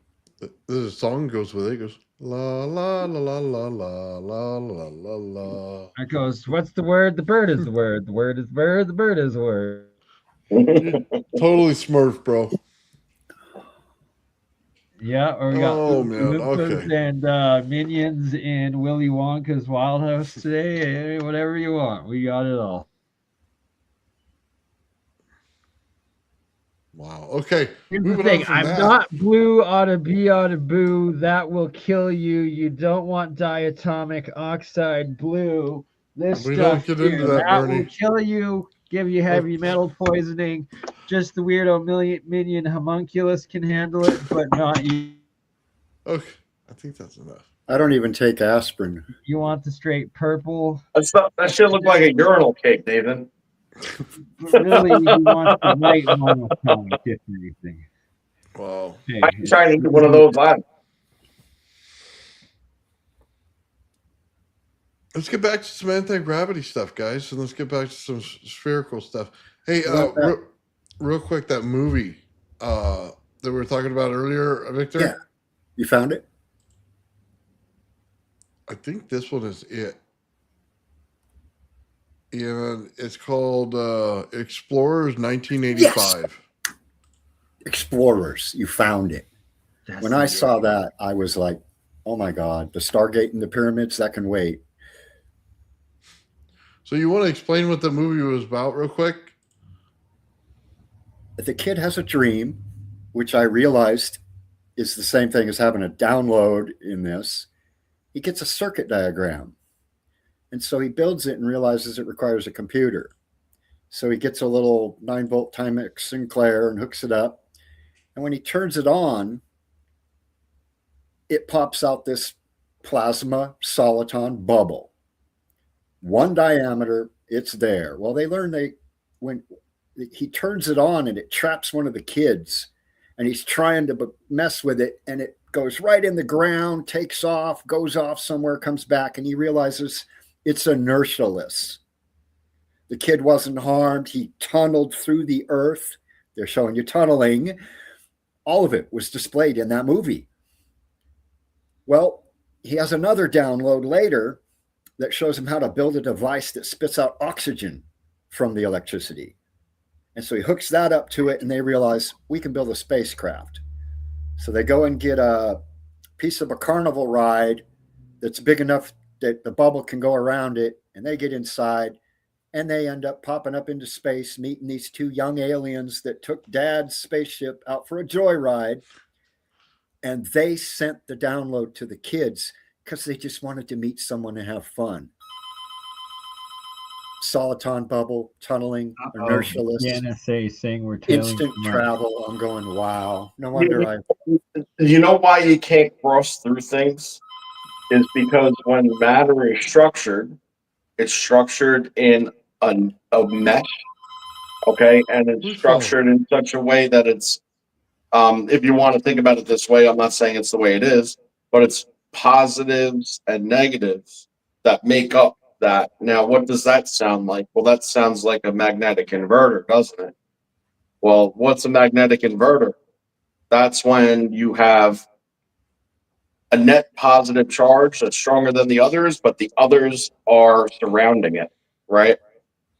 The song goes with it. It goes la la la la la la la la la la. It goes, what's the word? The bird is the word. The word is bird. The bird is a word. Totally Smurf, bro. Yeah, or we got Okay. and minions in Willy Wonka's Wild House today. Whatever you want, we got it all. Wow. Okay. Here's the Moving thing: on from I'm that. not blue, ought to be, ought to boo. That will kill you. You don't want diatomic oxide blue. This We don't stuff get into here, that, will Bernie. kill you. Give you heavy metal poisoning. Just the weirdo minion homunculus can handle it, but not you. Okay. I think that's enough. I don't even take aspirin. You want the straight purple. That shit look like a urinal cake, Nathan. But really, you want the white monochrome, if anything. Wow. Hey, I'm trying to get one of those live. Let's get back to some anti-gravity stuff, guys, and let's get back to some spherical stuff. Hey, Well, real quick, that movie that we were talking about earlier, Victor. Yeah. You found it? I think this one is it. And it's called Explorers 1985. Explorers. You found it. When I saw that, I was like, oh my God, the Stargate and the pyramids, that can wait. So you want to explain what the movie was about real quick? the kid has a dream, which I realized is the same thing as having a download in this. He gets a circuit diagram. And so he builds it and realizes it requires a computer. So he gets a little 9-volt Timex Sinclair and hooks it up. And when he turns it on, it pops out this plasma soliton bubble. 1 diameter, it's there. Well, they learn when he turns it on and it traps one of the kids, and he's trying to mess with it, and it goes right in the ground, takes off, goes off somewhere, comes back, and he realizes it's inertialess. The kid wasn't harmed. He tunneled through the earth. They're showing you tunneling. All of it was displayed in that movie. Well, he has another download later that shows him how to build a device that spits out oxygen from the electricity. And so he hooks that up to it, and they realize we can build a spacecraft. So they go and get a piece of a carnival ride that's big enough that the bubble can go around it, and they get inside, and they end up popping up into space, meeting these 2 young aliens that took Dad's spaceship out for a joyride. And they sent the download to the kids because they just wanted to meet someone and have fun. Soliton bubble, tunneling, inertialess. The NSA saying we're tailing instant too much. travel. I'm going, wow. No wonder You know why you can't cross through things? Is because when matter is structured, it's structured in a mesh, okay? And it's structured in such a way that it's, if you want to think about it this way, I'm not saying it's the way it is, but it's positives and negatives that make up that. Now, what does that sound like? Well, that sounds like a magnetic inverter, doesn't it? Well, what's a magnetic inverter? That's when you have a net positive charge that's stronger than the others, but the others are surrounding it, right?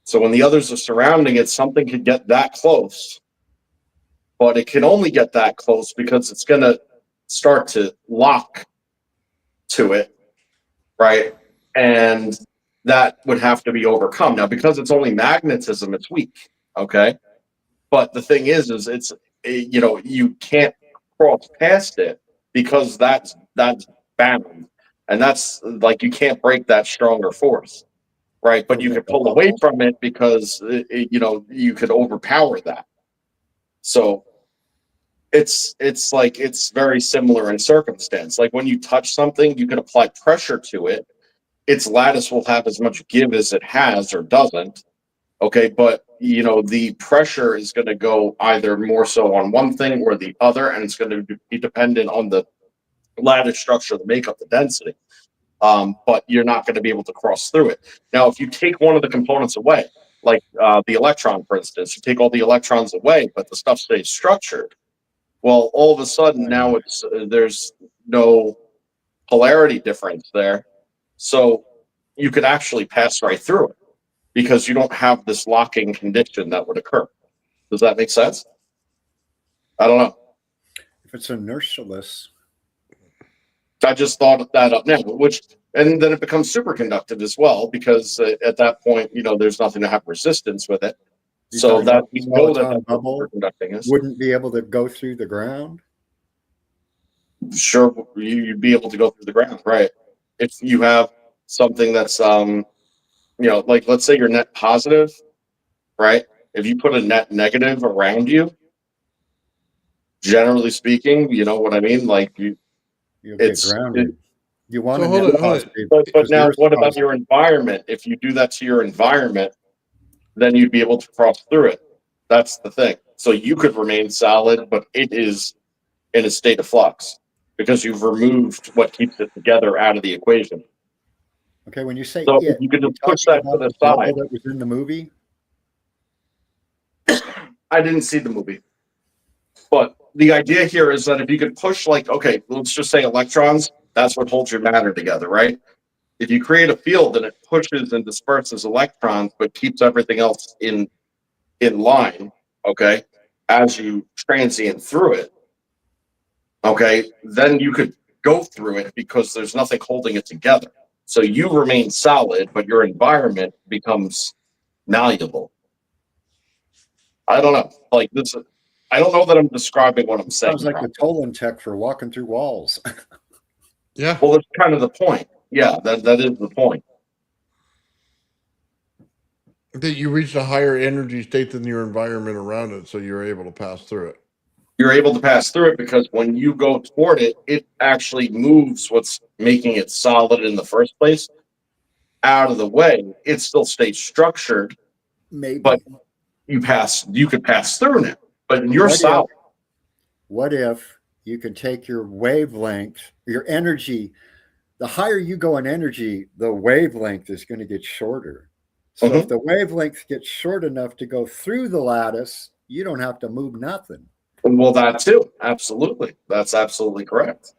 So when the others are surrounding it, something could get that close, but it can only get that close because it's going to start to lock to it, right? And that would have to be overcome. Now, because it's only magnetism, it's weak, okay? But the thing is it's, you can't cross past it because that's bound. And that's like, you can't break that stronger force, right? But you could pull away from it because, you could overpower that. So it's like, it's very similar in circumstance. Like when you touch something, you can apply pressure to it. Its lattice will have as much give as it has or doesn't. Okay, but the pressure is going to go either more so on one thing or the other, and it's going to be dependent on the lattice structure to make up the density. But you're not going to be able to cross through it. Now, if you take one of the components away, like the electron, for instance, you take all the electrons away, but the stuff stays structured. Well, all of a sudden now there's no polarity difference there. So you could actually pass right through it because you don't have this locking condition that would occur. Does that make sense? I don't know. if it's inertialess. I just thought of that up now, and then it becomes superconductive as well, because at that point, there's nothing to have resistance with it. So that we know that bubble superconducting is. wouldn't be able to go through the ground. Sure, you'd be able to go through the ground, right? If you have something that's, like let's say you're net positive, right? If you put a net negative around you, generally speaking, you know what I mean? Like You'll get grounded. You want So to hold net it. positive. but now what about positive. your environment? If you do that to your environment, then you'd be able to cross through it. That's the thing. So you could remain solid, but it is in a state of flux because you've removed what keeps it together out of the equation. Okay, when you say So it, you could just push talking that to about the bubble side. that was in the movie. I didn't see the movie. But the idea here is that if you could push, like, okay, let's just say electrons, that's what holds your matter together, right? If you create a field and it pushes and disperses electrons, but keeps everything else in line, okay, as you transient through it, okay, then you could go through it because there's nothing holding it together. So you remain solid, but your environment becomes malleable. I don't know. Like this, I don't know that I'm describing what I'm saying. Sounds like the Tolan tech for walking through walls. Yeah. Well, that's kind of the point. Yeah, that is the point. That you reached a higher energy state than your environment around it, so you're able to pass through it. You're able to pass through it because when you go toward it, it actually moves what's making it solid in the first place out of the way. It still stays structured, Maybe. but you could pass through it, but you're solid. What if you can take your wavelength, your energy, the higher you go in energy, the wavelength is going to get shorter. So if the wavelength gets short enough to go through the lattice, you don't have to move nothing. Well, that too. Absolutely. That's absolutely correct.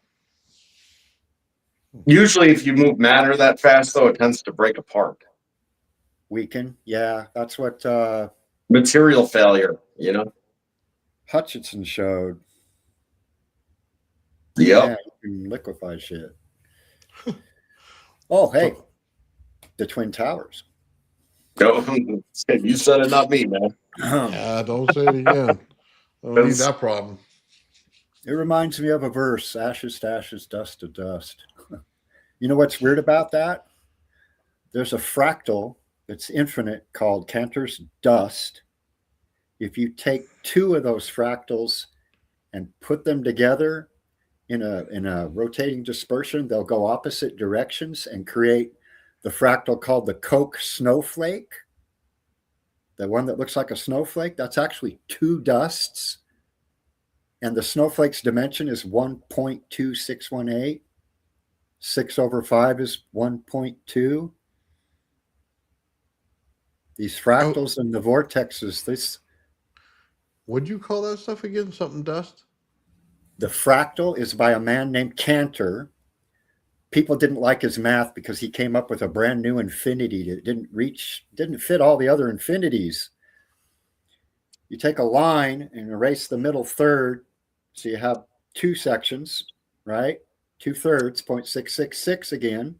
Usually, if you move matter that fast, though, it tends to break apart. Weaken. Yeah, that's what Material failure, you know? Hutchinson showed. Yep. Yeah, you can liquefy shit. Oh, hey, the Twin Towers. No, you said it, not me, man. Don't say it again. I don't need that problem. It reminds me of a verse, ashes to ashes, dust to dust. You know what's weird about that? There's a fractal that's infinite called Cantor's dust. If you take two of those fractals and put them together in a rotating dispersion, they'll go opposite directions and create the fractal called the Koch snowflake. The one that looks like a snowflake, that's actually two dusts. And the snowflake's dimension is 1.2618. 6/5 is 1.2. These fractals and the vortexes, this. What'd you call that stuff again? Something dust? The fractal is by a man named Cantor. People didn't like his math because he came up with a brand new infinity that didn't fit all the other infinities. You take a line and erase the middle third, so you have two sections, right? 2/3, 0.666 again.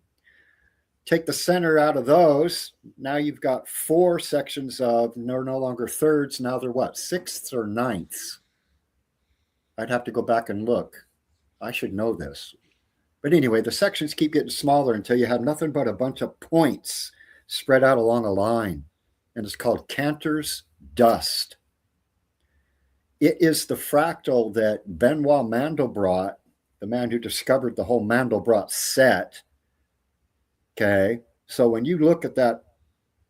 Take the center out of those. Now you've got four sections of, they're no longer thirds. Now they're what? Sixths or ninths? I'd have to go back and look. I should know this. But anyway, the sections keep getting smaller until you have nothing but a bunch of points spread out along a line. And it's called Cantor's dust. It is the fractal that Benoit Mandelbrot, the man who discovered the whole Mandelbrot set. Okay. So when you look at that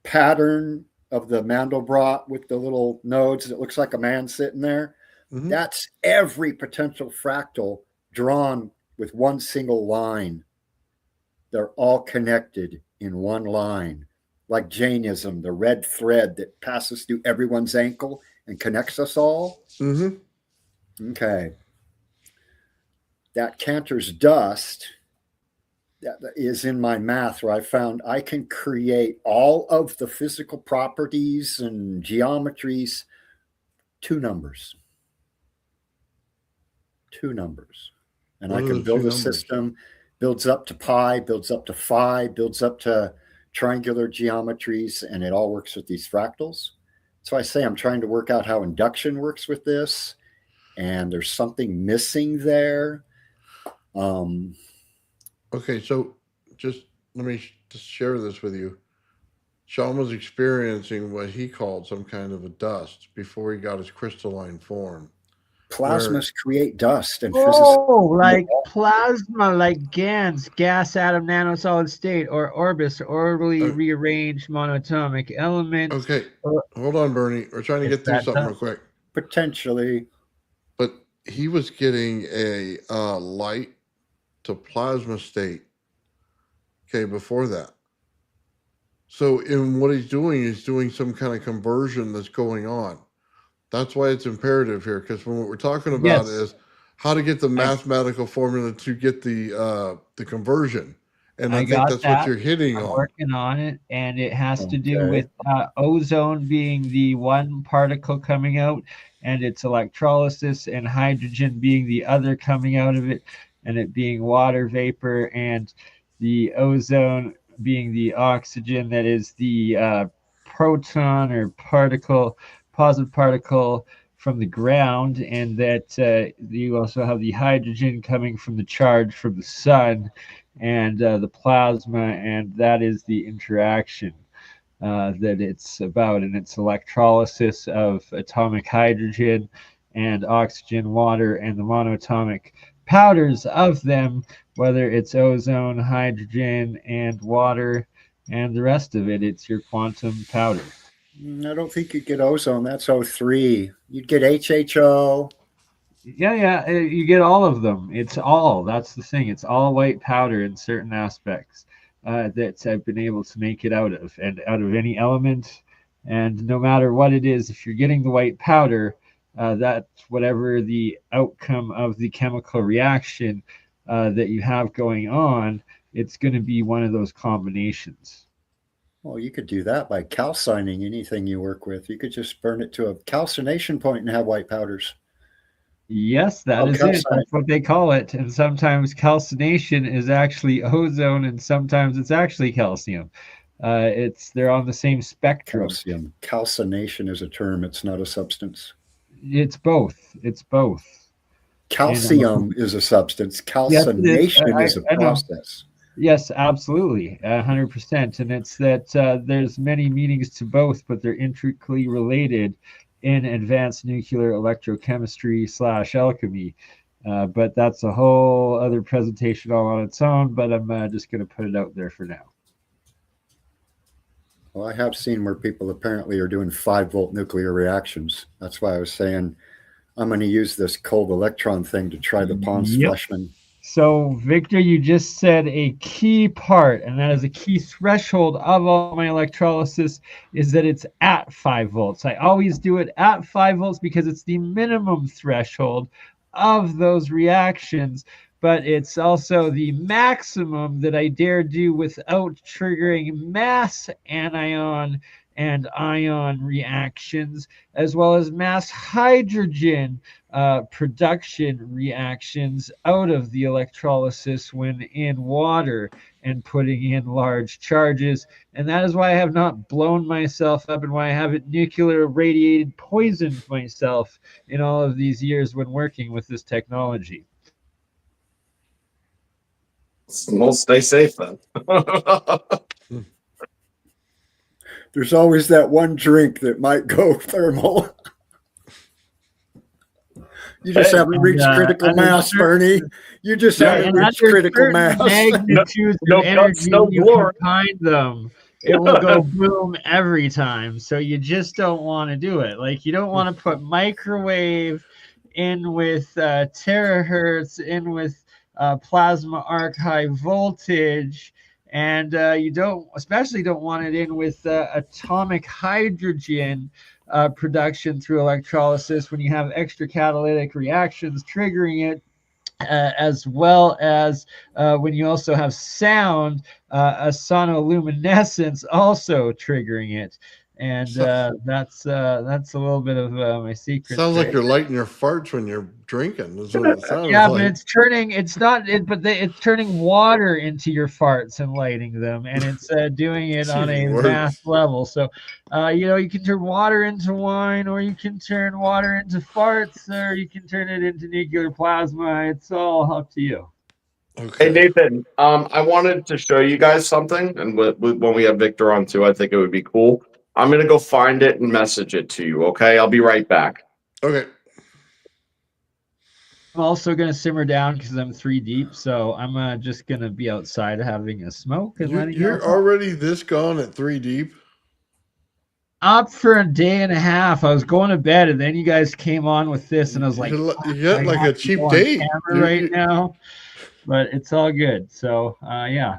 pattern of the Mandelbrot with the little nodes, it looks like a man sitting there. Mm-hmm. That's every potential fractal drawn with one single line. They're all connected in one line. Like Jainism, the red thread that passes through everyone's ankle and connects us all. Mm-hmm. Okay. That Cantor's dust that is in my math where I found I can create all of the physical properties and geometries, two numbers. And I can build a system, builds up to pi, builds up to phi, builds up to triangular geometries, and it all works with these fractals. So I say I'm trying to work out how induction works with this, and there's something missing there. Okay, so let me just share this with you. Sean was experiencing what he called some kind of a dust before he got his crystalline form. Plasmas create dust and like plasma, like GANs, gas, atom, nanosolid state, or orbis, orbitally rearranged monatomic elements. Okay, hold on, Bernie. We're trying to get through something real quick. Potentially. But he was getting a light to plasma state, okay, before that. So in what he's doing some kind of conversion that's going on. That's why it's imperative here, because what we're talking about is how to get the mathematical formula to get the conversion. And I think that's what you're hitting on. I'm working on it, and it has to do with ozone being the one particle coming out, and its electrolysis, and hydrogen being the other coming out of it, and it being water vapor, and the ozone being the oxygen that is the proton or particle positive particle from the ground, and that you also have the hydrogen coming from the charge from the sun, and the plasma, and that is the interaction that it's about, and it's electrolysis of atomic hydrogen and oxygen, water, and the monatomic powders of them, whether it's ozone, hydrogen, and water, and the rest of it. It's your quantum powder. I don't think you'd get ozone. That's O3. You'd get HHO. Yeah, you get all of them. It's all. That's the thing. It's all white powder in certain aspects that I've been able to make it out of, and out of any element. And no matter what it is, if you're getting the white powder, that's whatever the outcome of the chemical reaction that you have going on, it's going to be one of those combinations. Well, you could do that by calcining anything you work with. You could just burn it to a calcination point and have white powders. Yes, that is it. That's what they call it. And sometimes calcination is actually ozone, and sometimes it's actually calcium. They're on the same spectrum. Calcium. Calcination is a term. It's not a substance. It's both. It's both. Calcium is a substance. Calcination is a process. Yes, absolutely, 100%. And it's that there's many meanings to both, but they're intricately related in advanced nuclear electrochemistry / alchemy. But that's a whole other presentation all on its own, but I'm just going to put it out there for now. Well, I have seen where people apparently are doing 5-volt nuclear reactions. That's why I was saying I'm going to use this cold electron thing to try the Pons-Fleischmann. So, Victor, you just said a key part, and that is a key threshold of all my electrolysis, is that it's at 5 volts. I always do it at 5 volts because it's the minimum threshold of those reactions, but it's also the maximum that I dare do without triggering mass anion and ion reactions, as well as mass hydrogen production reactions out of the electrolysis when in water and putting in large charges. And that is why I have not blown myself up and why I haven't nuclear radiated poisoned myself in all of these years when working with this technology. We'll stay safe then. There's always that one drink that might go thermal. You just haven't reached critical mass, Bernie. You just haven't reached critical mass. Magnitudes of energy, you combine them, it will go boom every time. So you just don't want to do it. Like, you don't want to put microwave in with terahertz, in with plasma arc high voltage, and you especially don't want it in with atomic hydrogen production through electrolysis when you have extra catalytic reactions triggering it, as well as when you also have sound, a sonoluminescence also triggering it. And that's a little bit of my secret. Sounds like you're lighting your farts when you're drinking. Is what it sounds yeah, like. but it's turning. It's not. It's turning water into your farts and lighting them, and it's doing it on a mass level. So, you can turn water into wine, or you can turn water into farts, or you can turn it into nuclear plasma. It's all up to you. Okay. Hey Nathan, I wanted to show you guys something, and when we have Victor on too, I think it would be cool. I'm gonna go find it and message it to you. Okay, I'll be right back. Okay. I'm also gonna simmer down because I'm 3 deep, so I'm just gonna be outside having a smoke and letting you. You're already this gone at 3 deep. Up for a day and a half. I was going to bed, and then you guys came on with this, and I was like, you got like a cheap date right now, but it's all good. So, yeah.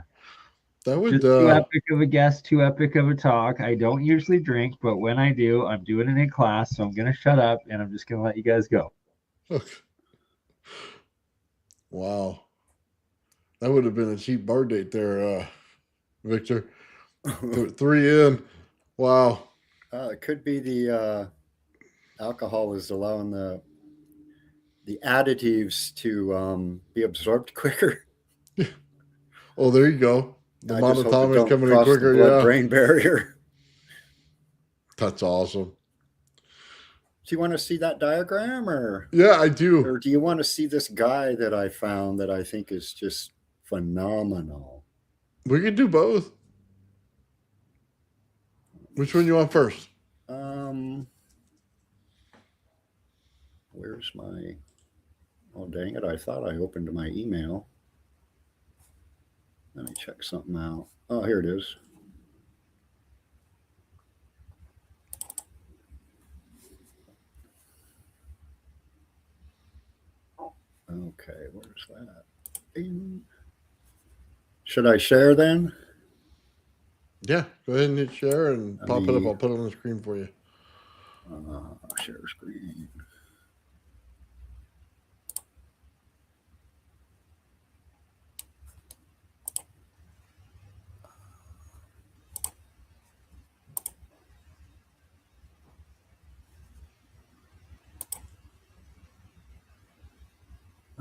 That would just too epic of a guest, too epic of a talk. I don't usually drink, but when I do, I'm doing it in class, so I'm gonna shut up and I'm just gonna let you guys go. Okay. Wow, that would have been a cheap bar date there, Victor. 3 in. Wow. It could be the alcohol is allowing the additives to be absorbed quicker. Oh, there you go. The monatomic coming in quicker, the blood-brain barrier. That's awesome. you want to see that diagram, or Yeah, I do. do you want to see this guy that I found that I think is just phenomenal? We could do both. Which one you want first? Where's my? Oh, dang it! I thought I opened my email. Let me check something out. Oh, here it is. Okay, where's that? Bing. Should I share then? Yeah, go ahead and hit share and pop it up. I'll put it on the screen for you. Share screen.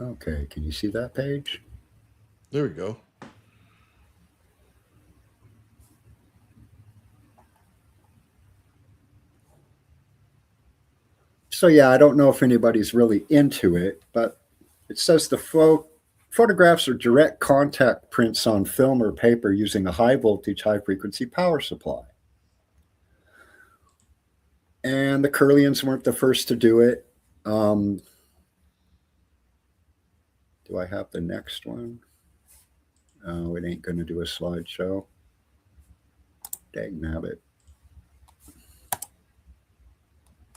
Okay, can you see that page? There we go. So yeah, I don't know if anybody's really into it, but it says the photographs are direct contact prints on film or paper using a high voltage, high frequency power supply. And the Curlians weren't the first to do it. Do I have the next one? Oh, it ain't going to do a slideshow. Dang nabbit.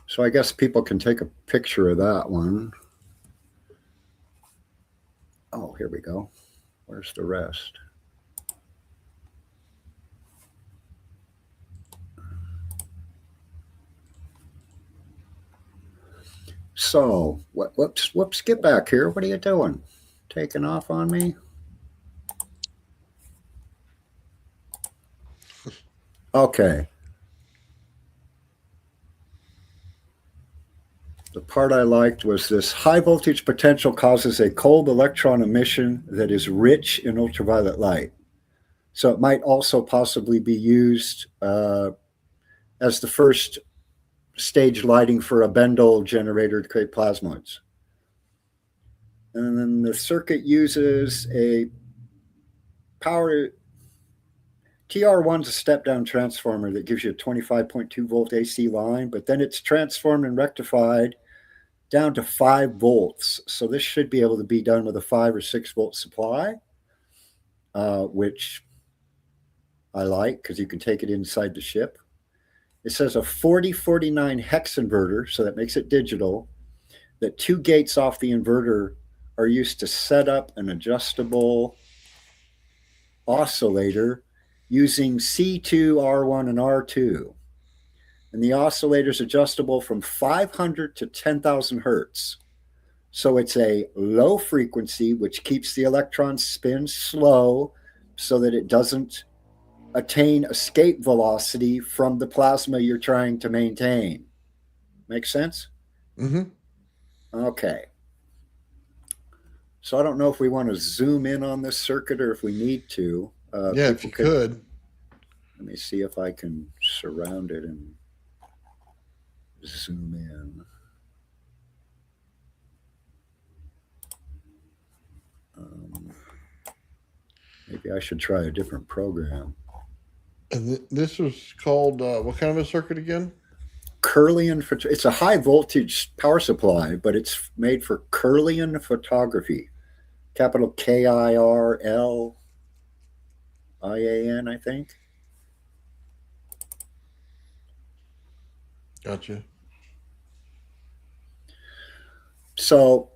So I guess people can take a picture of that one. Oh, here we go. Where's the rest? So, whoops, get back here. What are you doing? Taking off on me? Okay. The part I liked was this: high voltage potential causes a cold electron emission that is rich in ultraviolet light. So it might also possibly be used as the first stage lighting for a Bendel generator to create plasmoids. And then the circuit uses a power. TR1's a step-down transformer that gives you a 25.2 volt AC line, but then it's transformed and rectified down to 5 volts. So this should be able to be done with a 5 or 6 volt supply, which I like because you can take it inside the ship. It says a 4049 hex inverter, so that makes it digital, that 2 gates off the inverter are used to set up an adjustable oscillator using C2, R1, and R2. And the oscillator is adjustable from 500 to 10,000 hertz. So it's a low frequency, which keeps the electron spin slow so that it doesn't attain escape velocity from the plasma you're trying to maintain. Make sense? Mm-hmm. Okay. So I don't know if we want to zoom in on this circuit or if we need to. Yeah, if you could. Let me see if I can surround it and zoom in. Maybe I should try a different program. And this was called what kind of a circuit again? Kirlian. It's a high voltage power supply, but it's made for Kirlian photography. Capital KIRLIAN, I think. Gotcha. So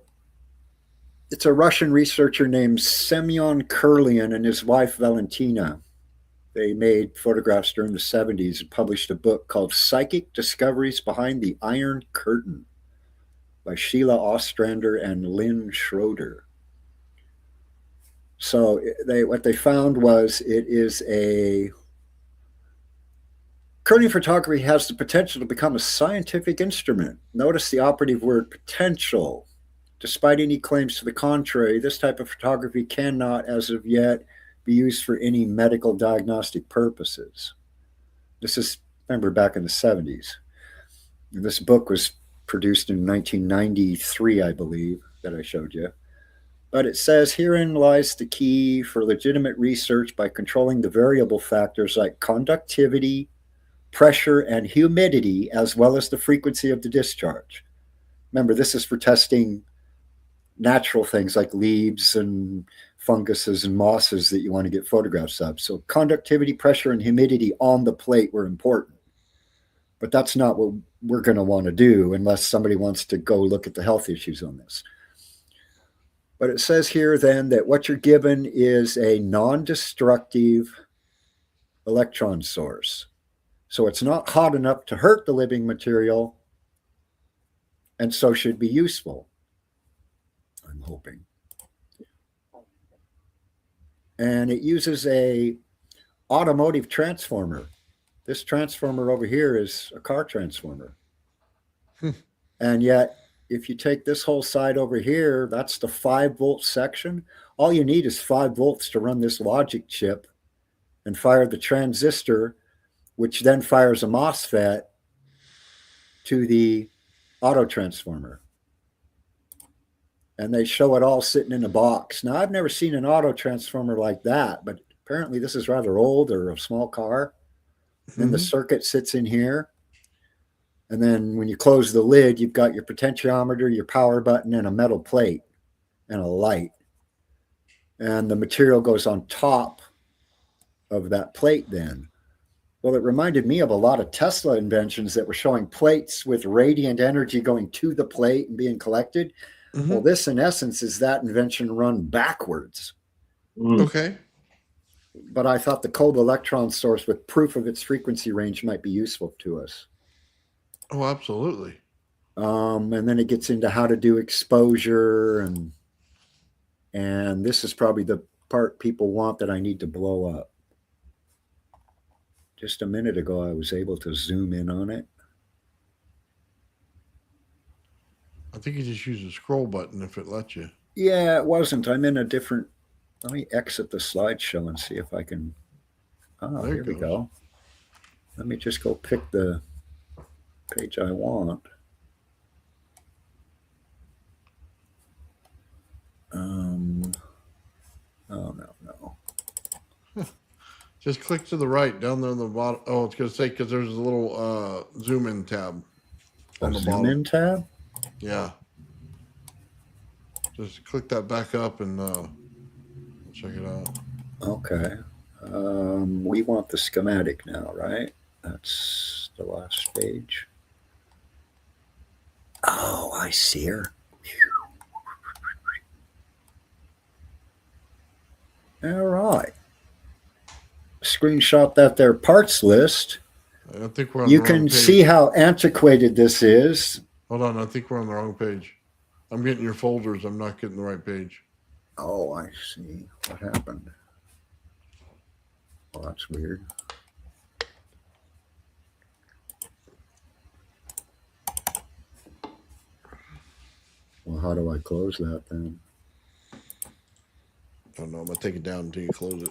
it's a Russian researcher named Semyon Kirlian and his wife Valentina. They made photographs during the 70s and published a book called Psychic Discoveries Behind the Iron Curtain by Sheila Ostrander and Lynn Schroeder. So what they found was it is a Kirlian photography has the potential to become a scientific instrument. Notice the operative word potential. Despite any claims to the contrary, this type of photography cannot, as of yet, be used for any medical diagnostic purposes. This is, remember, back in the 70s. And this book was produced in 1993, I believe, that I showed you. But it says, herein lies the key for legitimate research by controlling the variable factors like conductivity, pressure, and humidity, as well as the frequency of the discharge. Remember, this is for testing natural things like leaves and funguses and mosses that you want to get photographs of. So conductivity, pressure, and humidity on the plate were important. But that's not what we're going to want to do unless somebody wants to go look at the health issues on this. But it says here then that what you're given is a non-destructive electron source. So it's not hot enough to hurt the living material, and so should be useful, I'm hoping. And it uses a automotive transformer. This transformer over here is a car transformer. And yet, if you take this whole side over here, that's the 5-volt section. All you need is 5 volts to run this logic chip and fire the transistor, which then fires a MOSFET to the auto transformer. And they show it all sitting in a box. Now, I've never seen an auto transformer like that, but apparently this is rather old or a small car. Then the circuit sits in here. And then when you close the lid, you've got your potentiometer, your power button, and a metal plate and a light. And the material goes on top of that plate then. Well, it reminded me of a lot of Tesla inventions that were showing plates with radiant energy going to the plate and being collected. Well, this in essence is that invention run backwards. Okay. But I thought the cold electron source with proof of its frequency range might be useful to us. Oh, absolutely. And then it gets into how to do exposure, and this is probably the part people want that I need to blow up. Just a minute ago, I was able to zoom in on it. I think you just use the scroll button if it lets you. Yeah, it wasn't. I'm in a different. Let me exit the slideshow and see if I can. Oh, There it here we goes. go. Let me just go pick the page I want. Oh, no. Just click to the right down there on the bottom. Oh, it's going to say because there's a little zoom in tab on the Zoom bottom. in tab? Yeah. Just click that back up and check it out. Okay. We want the schematic now, right? That's the last page. Oh, I see her. All right. Screenshot that there parts list. I think we're on You the wrong can page. see how antiquated this is. Hold on, I think we're on the wrong page. I'm getting your folders. I'm not getting the right page. Oh, I see. What happened? Oh, that's weird. Well, how do I close that then? Oh no, I'm gonna take it down until you close it,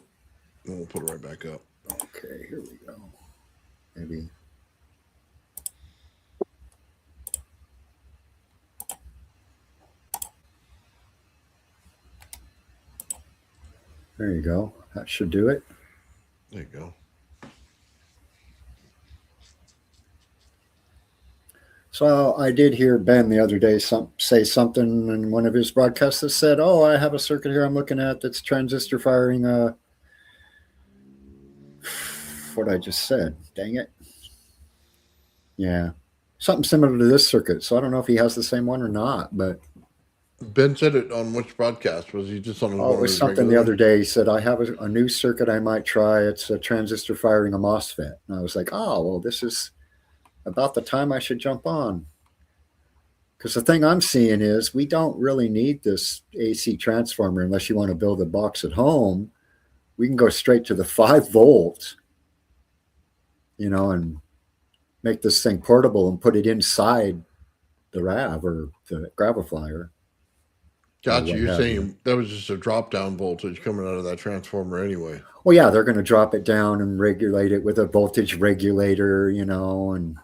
and we'll put it right back up. Okay, here we go. Maybe. There you go. That should do it. There you go. So I did hear Ben the other day say something in one of his broadcasts that said, "Oh, I have a circuit here I'm looking at that's transistor firing what I just said. Dang it. Yeah. Something similar to this circuit. So I don't know if he has the same one or not, but Ben said it on which broadcast? Was he just on his oh, it was something the other day. He said, I have a new circuit I might try. It's a transistor firing a MOSFET. And I was like, oh, well, this is about the time I should jump on. Because the thing I'm seeing is we don't really need this AC transformer unless you want to build a box at home. We can go straight to the 5 volts, and make this thing portable and put it inside the RAV or the Graviflyer. Gotcha. You're saying that was just a drop down voltage coming out of that transformer anyway. Well, yeah, they're going to drop it down and regulate it with a voltage regulator, and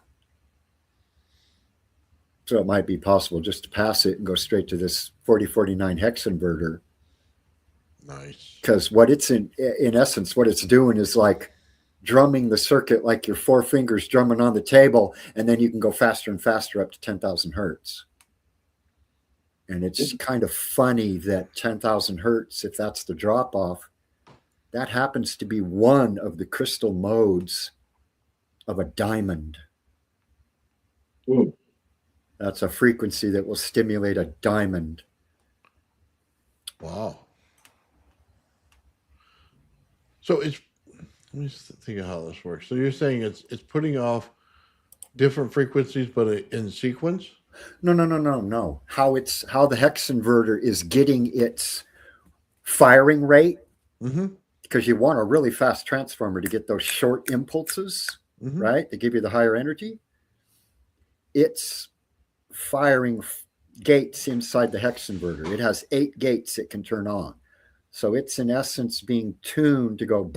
So it might be possible just to pass it and go straight to this 4049 hex inverter. Nice. Because what it's in essence, what it's doing is like drumming the circuit like your 4 fingers drumming on the table, and then you can go faster and faster up to 10,000 hertz. And it's kind of funny that 10,000 hertz, if that's the drop off, that happens to be one of the crystal modes of a diamond. Ooh. That's a frequency that will stimulate a diamond. Wow. So let me think of how this works. So you're saying it's putting off different frequencies, but in sequence? No. How the hex inverter is getting its firing rate, because you want a really fast transformer to get those short impulses, right? They give you the higher energy. It's firing gates inside the hex inverter. It has 8 gates it can turn on. So it's in essence being tuned to go.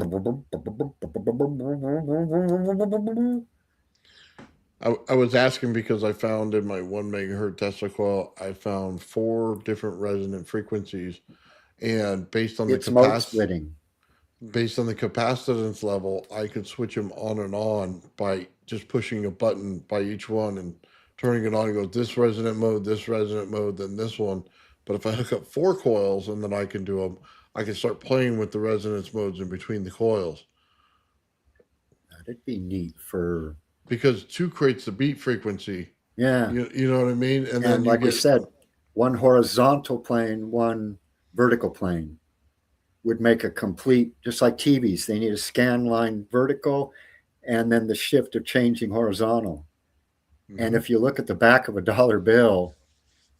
I was asking because I found in my 1 megahertz Tesla coil, I found 4 different resonant frequencies, and based on the capacity, based on the capacitance level, I could switch them on and on by just pushing a button by each one and turning it on and go this resonant mode, then this one. But if I hook up 4 coils and then I can do them, I can start playing with the resonance modes in between the coils. That'd be neat for, because 2 creates the beat frequency. Yeah. You know what I mean? And then like we said, 1 horizontal plane, 1 vertical plane would make a complete, just like TVs, they need a scan line vertical and then the shift of changing horizontal. And if you look at the back of a dollar bill,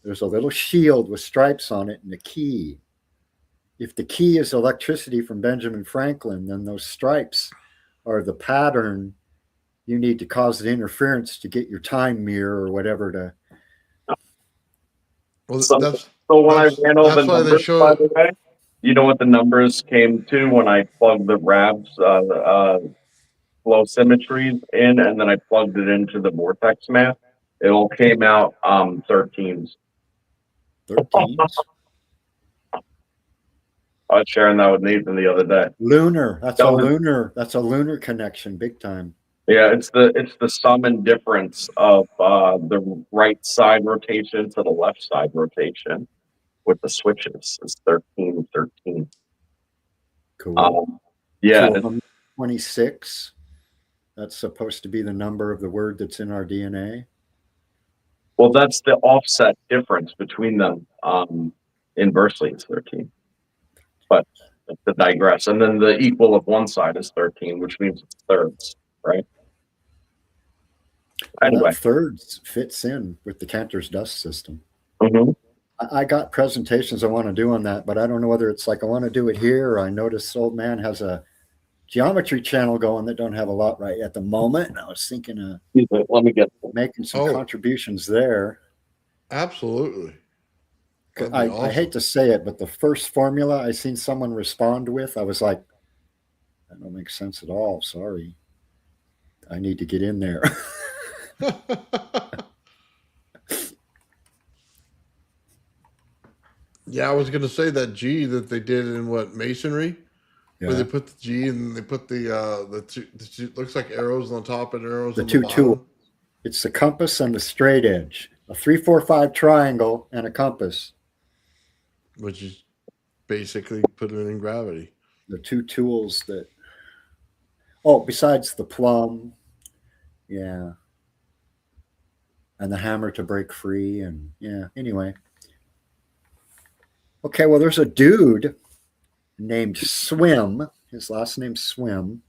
there's a little shield with stripes on it and a key. If the key is electricity from Benjamin Franklin, then those stripes are the pattern you need to cause the interference to get your time mirror or whatever to. Well, so when I ran all the numbers, by the way, you know what the numbers came to when I plugged the RAVs flow symmetries in, and then I plugged it into the vortex math. It all came out 13s. 13s? I was sharing that with Nathan the other day. Lunar. That's a lunar connection, big time. Yeah, it's the sum and difference of the right side rotation to the left side rotation with the switches. It's 13. Cool. Yeah. 26. That's supposed to be the number of the word that's in our DNA. Well, that's the offset difference between them. Inversely, it's 13. But to digress, and then the equal of one side is 13, which means it's thirds, right? Anyway, that thirds fits in with the Cantor's dust system. I got presentations I want to do on that, but I don't know whether it's like I want to do it here or I notice Old Man has a geometry channel going that don't have a lot right at the moment. And I was thinking of making some contributions there. Absolutely. I hate to say it, but the first formula I seen someone respond with, I was like, that don't make sense at all. Sorry. I need to get in there. Yeah, I was going to say that G that they did in masonry, where they put the G and they put the two, looks like arrows on the top and arrows on the bottom. Tools. It's the compass and the straight edge, a 3-4-5 triangle and a compass, which is basically putting it in gravity. The 2 tools that. Besides the plumb, yeah, and the hammer to break free, and anyway. Okay, well, there's a dude named Swim. His last name's Swim.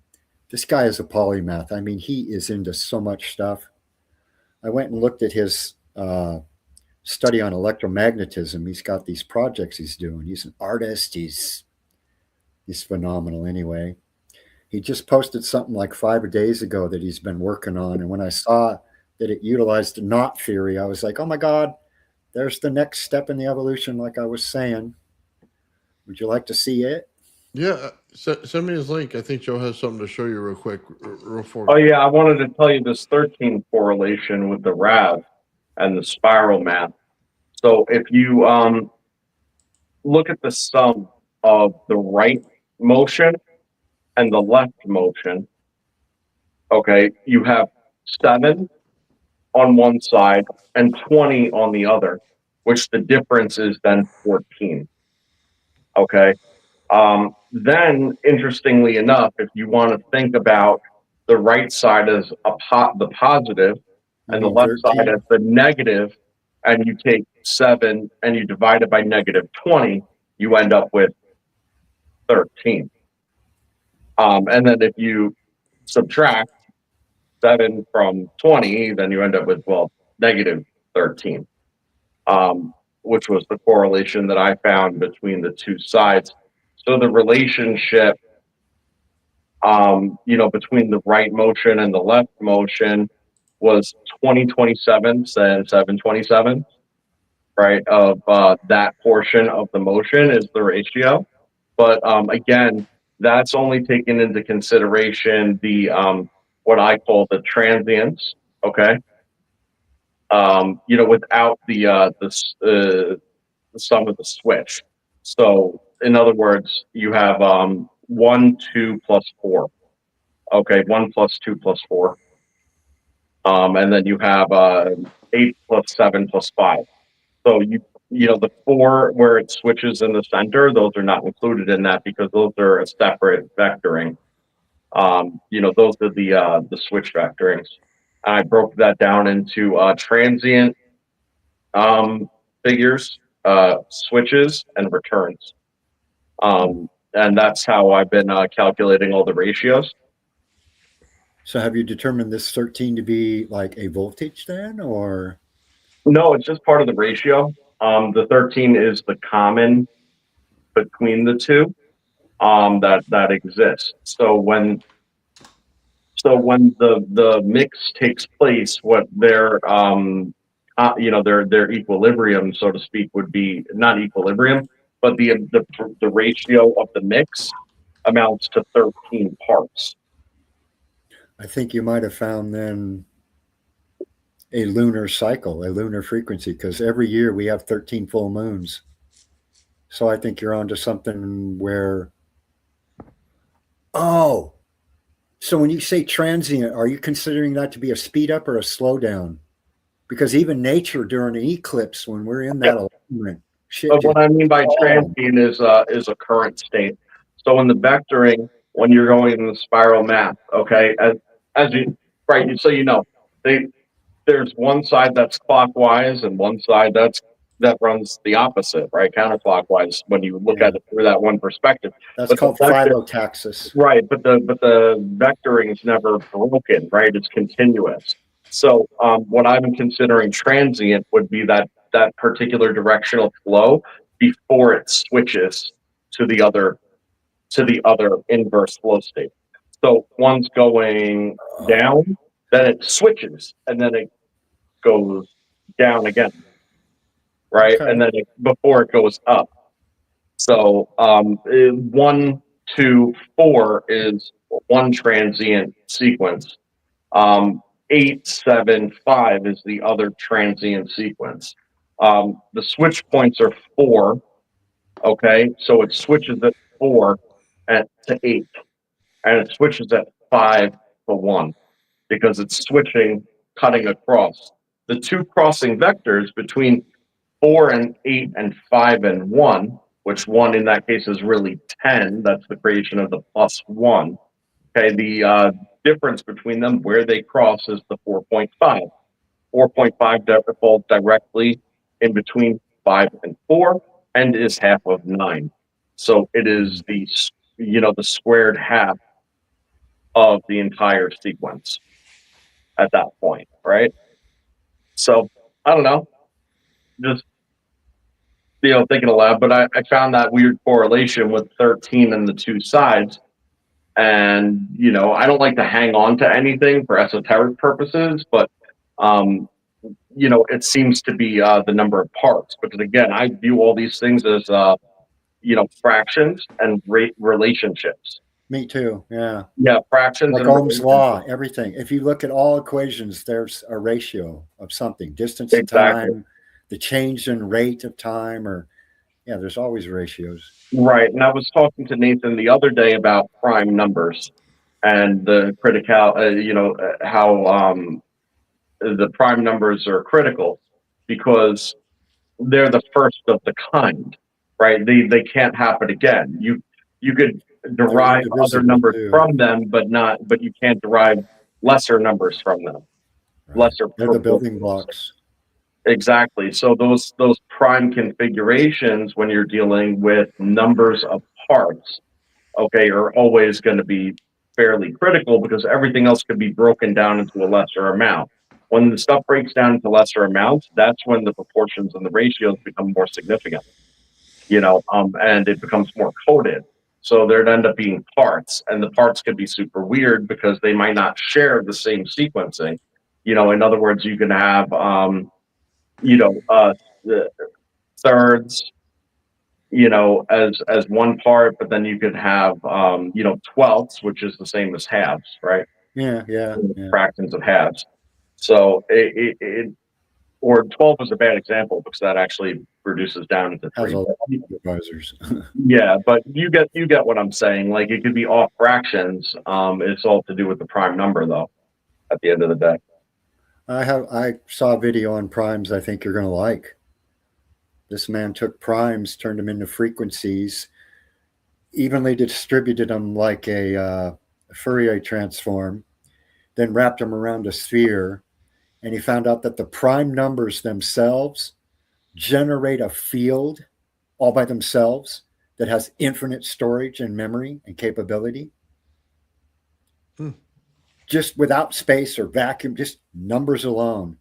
This guy is a polymath. I mean, he is into so much stuff. I went and looked at his study on electromagnetism. He's got these projects he's doing. He's an artist. He's phenomenal anyway. He just posted something like 5 days ago that he's been working on. And when I saw that it utilized knot theory, I was like, oh my God, there's the next step in the evolution, like I was saying. Would you like to see it? Yeah, send me his link. I think Joe has something to show you real quick, real fast. Oh yeah, I wanted to tell you this 13 correlation with the RAV, and the spiral math. So if you look at the sum of the right motion and the left motion, okay, you have 7 on one side and 20 on the other, which the difference is then 14. Okay. Then, interestingly enough, if you want to think about the right side as the positive You and the mean left side 13? as the negative, and you take 7 and you divide it by -20, you end up with 13. And then if you subtract 7 from 20, then you end up with, well, -13, which was the correlation that I found between the two sides. So the relationship, between the right motion and the left motion was 20/27 and 7/27, right? Of that portion of the motion is the ratio. But again, that's only taken into consideration the what I call the transients. Okay, without the sum of the switch. So, in other words, you have 1, 2 plus 4. Okay, 1 plus 2 plus 4. And then you have 8 plus 7 plus 5. So the 4 where it switches in the center, those are not included in that because those are a separate vectoring. Those are the switch vectorings. I broke that down into transient figures, switches, and returns. And that's how I've been calculating all the ratios. So have you determined this 13 to be like a voltage then, or? No, it's just part of the ratio. The 13 is the common between the two that exists. So when the mix takes place, what their their equilibrium, so to speak, would be not equilibrium, but the ratio of the mix amounts to 13 parts. I think you might have found then a lunar cycle, a lunar frequency, because every year we have 13 full moons. So I think you're onto something where, oh, so when you say transient, are you considering that to be a speed up or a slowdown? Because even nature during an eclipse, when we're in that alignment, shit. But what I mean by transient is a current state. So in the vectoring, when you're going in the spiral math, okay, as you right, so there's one side that's clockwise and one side that runs the opposite, right, counterclockwise. When you look at it through that one perspective, that's called phyllotaxis, right? But the vectoring is never broken, right? It's continuous. So what I'm considering transient would be that particular directional flow before it switches to the other inverse flow state. So one's going down, then it switches, and then it goes down again, right? Okay. And then before it goes up. So 1, 2, 4 is one transient sequence. 8, 7, 5 is the other transient sequence. The switch points are 4. Okay, so it switches at 4 to 8, and it switches at 5 to 1 because it's switching, cutting across. The two crossing vectors between 4 and 8 and 5 and 1, which 1 in that case is really 10. That's the creation of the +1. Okay, the difference between them, where they cross, is the 4.5. 4.5 falls directly in between 5 and 4 and is half of 9. So it is the squared half of the entire sequence at that point, right? So I don't know, just thinking aloud, but I found that weird correlation with 13 and the two sides. And I don't like to hang on to anything for esoteric purposes, but it seems to be the number of parts. Because again, I view all these things as fractions and relationships. Me too. Yeah. Yeah, fractions Like and Ohm's relations. law, everything. If you look at all equations, there's a ratio of something, distance to Exactly. time, the change in rate of time, or yeah, there's always ratios. Right. And I was talking to Nathan the other day about prime numbers and the critical, how the prime numbers are critical because they're the first of the kind, right? They can't happen again. You could They're derive other indivisible numbers too. from them, but you can't derive lesser numbers from them, Right. lesser They're the building proportions. blocks. Exactly. So those prime configurations when you're dealing with numbers of parts, okay, are always going to be fairly critical because everything else could be broken down into a lesser amount. When the stuff breaks down into lesser amounts, that's when the proportions and the ratios become more significant, and it becomes more coded. So there'd end up being parts, and the parts could be super weird because they might not share the same sequencing. In other words, you can have, you know, uh, the thirds, as one part, but then you could have, twelfths, which is the same as halves, right? Yeah, yeah, yeah. Fractions of halves. So or 12 is a bad example because that actually reduces down into Has a three. lot of advisors. Yeah, but you get what I'm saying. Like it could be off fractions. It's all to do with the prime number, though. At the end of the day. I saw a video on primes I think you're gonna like. This man took primes, turned them into frequencies, evenly distributed them like a Fourier transform, then wrapped them around a sphere, and he found out that the prime numbers themselves generate a field all by themselves that has infinite storage and memory and capability. Hmm. Just without space or vacuum, just numbers alone.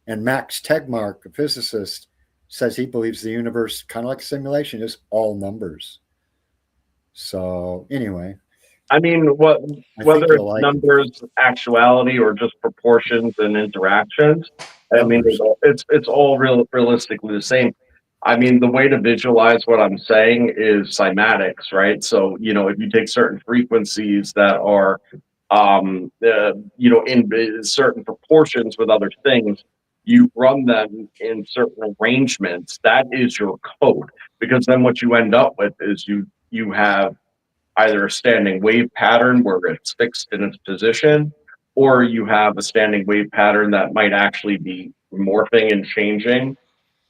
And Max Tegmark, a physicist, says he believes the universe, kind of like a simulation, is all numbers. So anyway, I mean, I think whether you'll it's like it. numbers, actuality, or just proportions and interactions, I mean, Numbers. it's all realistically the same. I mean, the way to visualize what I'm saying is cymatics, right? So, if you take certain frequencies that are, in certain proportions with other things, you run them in certain arrangements. That is your code, because then what you end up with is you have either a standing wave pattern where it's fixed in its position, or you have a standing wave pattern that might actually be morphing and changing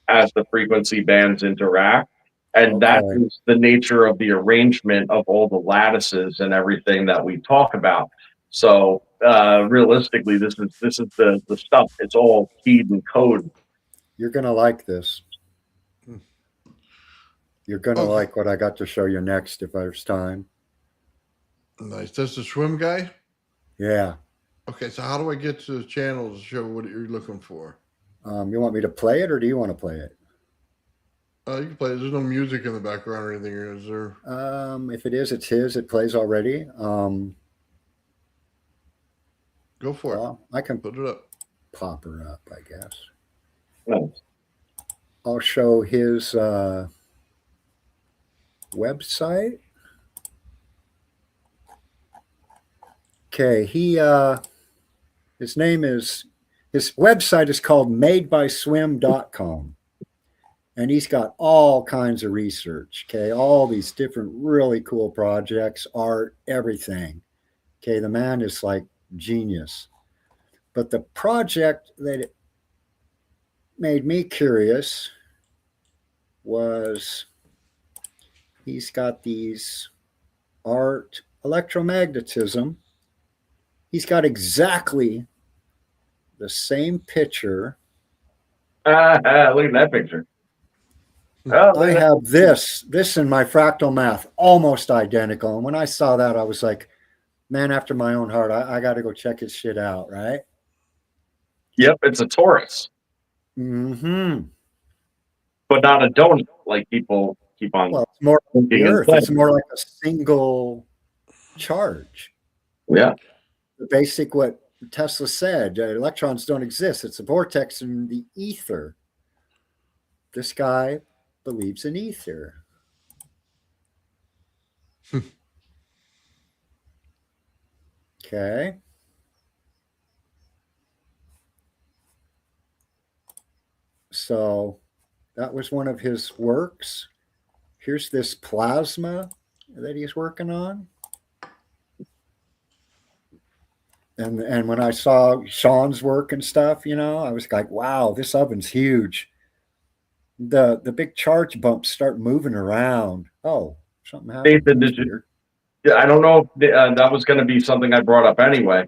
as the frequency bands interact. And that Okay. is the nature of the arrangement of all the lattices and everything that we talk about. So realistically, this is the stuff. It's all keyed and code. You're going to like this. Hmm. You're going to Okay. like what I got to show you next if there's time. Nice. That's the swim guy? Yeah. Okay, so how do I get to the channel to show what you're looking for? You want me to play it or do you want to play it? You can play. There's no music in the background or anything, is there? If it is, it's his. It plays already. Go for it. Well, I can Put it up. pop her up, I guess. Nice. I'll show his website. Okay, his website is called madebyswim.com. And he's got all kinds of research, okay, all these different really cool projects, art, everything. Okay, the man is like genius. But the project that made me curious was he's got these art electromagnetism. He's got exactly the same picture. Look at that picture. Oh, I have this in my fractal math, almost identical. And when I saw that, I was like, man after my own heart, I got to go check his shit out, right? Yep, it's a Taurus, Mm-hmm. but not a donut like people keep on Well, it's more like the thinking and Earth. It's saying. more like a single charge. Yeah. The basic what Tesla said, electrons don't exist. It's a vortex in the ether. This guy believes in ether. Okay. So that was one of his works. Here's this plasma that he's working on. And when I saw Sean's work and stuff, you know, I was like, wow, this oven's huge. The big charge bumps start moving around. Oh, something happened. Nathan, did you? Yeah, I don't know if that was going to be something I brought up anyway,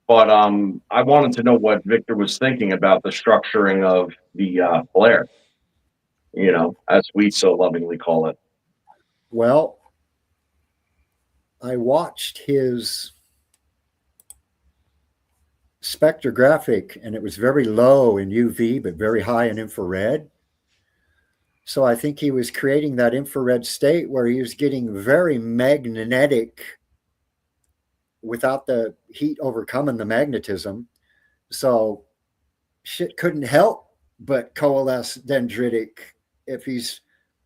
but I wanted to know what Victor was thinking about the structuring of the flare. You know, as we so lovingly call it. Well, I watched his spectrographic, and it was very low in UV, but very high in infrared. So I think he was creating that infrared state where he was getting very magnetic without the heat overcoming the magnetism. So shit couldn't help but coalesce dendritic if he's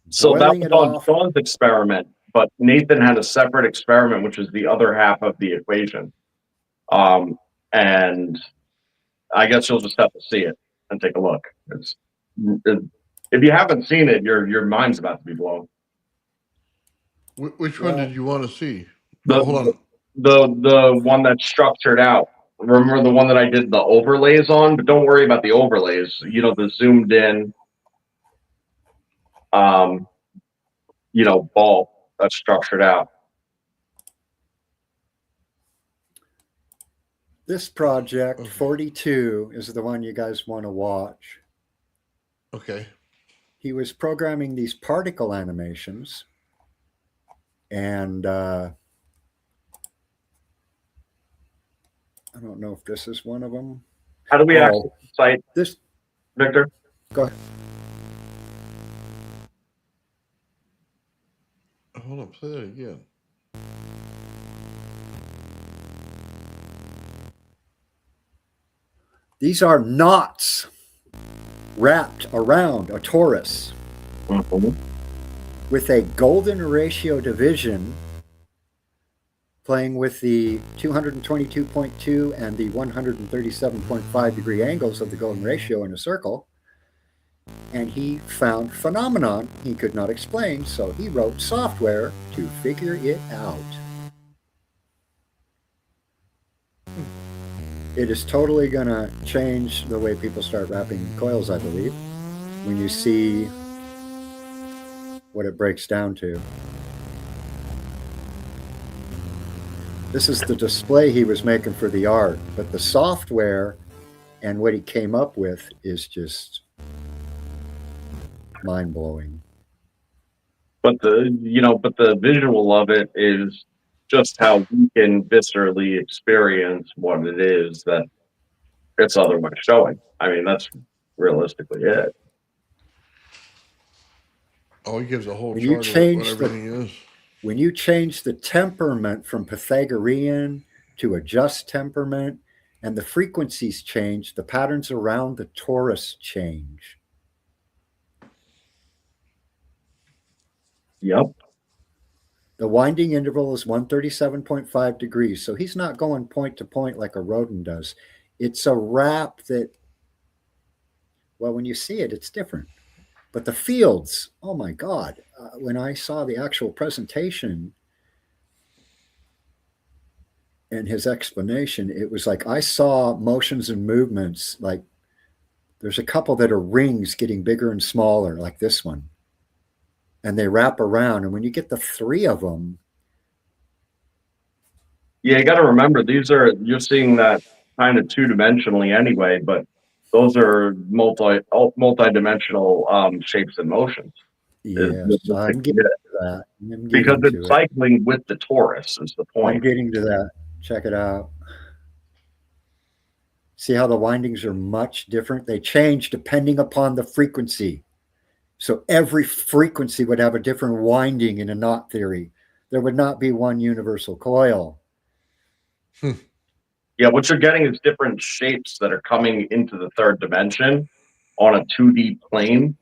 So that boiling was it on off. Sean's experiment, but Nathan had a separate experiment, which is the other half of the equation. And I guess you'll just have to see it and take a look. If you haven't seen it, your mind's about to be blown. Which one did you want to see? The, Oh, hold on. the one that's structured out. Remember the one that I did the overlays on? But don't worry about the overlays. You know, the zoomed in ball that's structured out. This project, 42, is the one you guys want to watch. Okay. He was programming these particle animations, and I don't know if this is one of them. How do we access the site, this? Victor? Go ahead. Hold on, play that again. These are knots wrapped around a torus with a golden ratio division, playing with the 222.2 and the 137.5 degree angles of the golden ratio in a circle. And he found phenomenon he could not explain, so he wrote software to figure it out. It is totally going to change the way people start wrapping coils, I believe, when you see what it breaks down to. This is the display he was making for the art, but the software and what he came up with is just mind-blowing. But the visual of it is just how we can viscerally experience what it is that it's otherwise showing. I mean, that's realistically it. Oh, he gives a whole When chart you of change what everything is. When you change the temperament from Pythagorean to a just temperament, and the frequencies change, the patterns around the torus change. Yep. The winding interval is 137.5 degrees, so he's not going point to point like a rodent does. It's a wrap that, well, when you see it, it's different. But the fields, oh my God, when I saw the actual presentation and his explanation, it was like I saw motions and movements. Like there's a couple that are rings getting bigger and smaller, like this one. And they wrap around. And when you get the three of them. Yeah, you got to remember, you're seeing that kind of two-dimensionally anyway, but those are multi-dimensional shapes and motions. Yes, I'm getting to that. Because it's cycling with the torus is the point. I'm getting to that. Check it out. See how the windings are much different? They change depending upon the frequency. So every frequency would have a different winding in a knot theory. There would not be one universal coil. Yeah, what you're getting is different shapes that are coming into the third dimension on a 2D plane,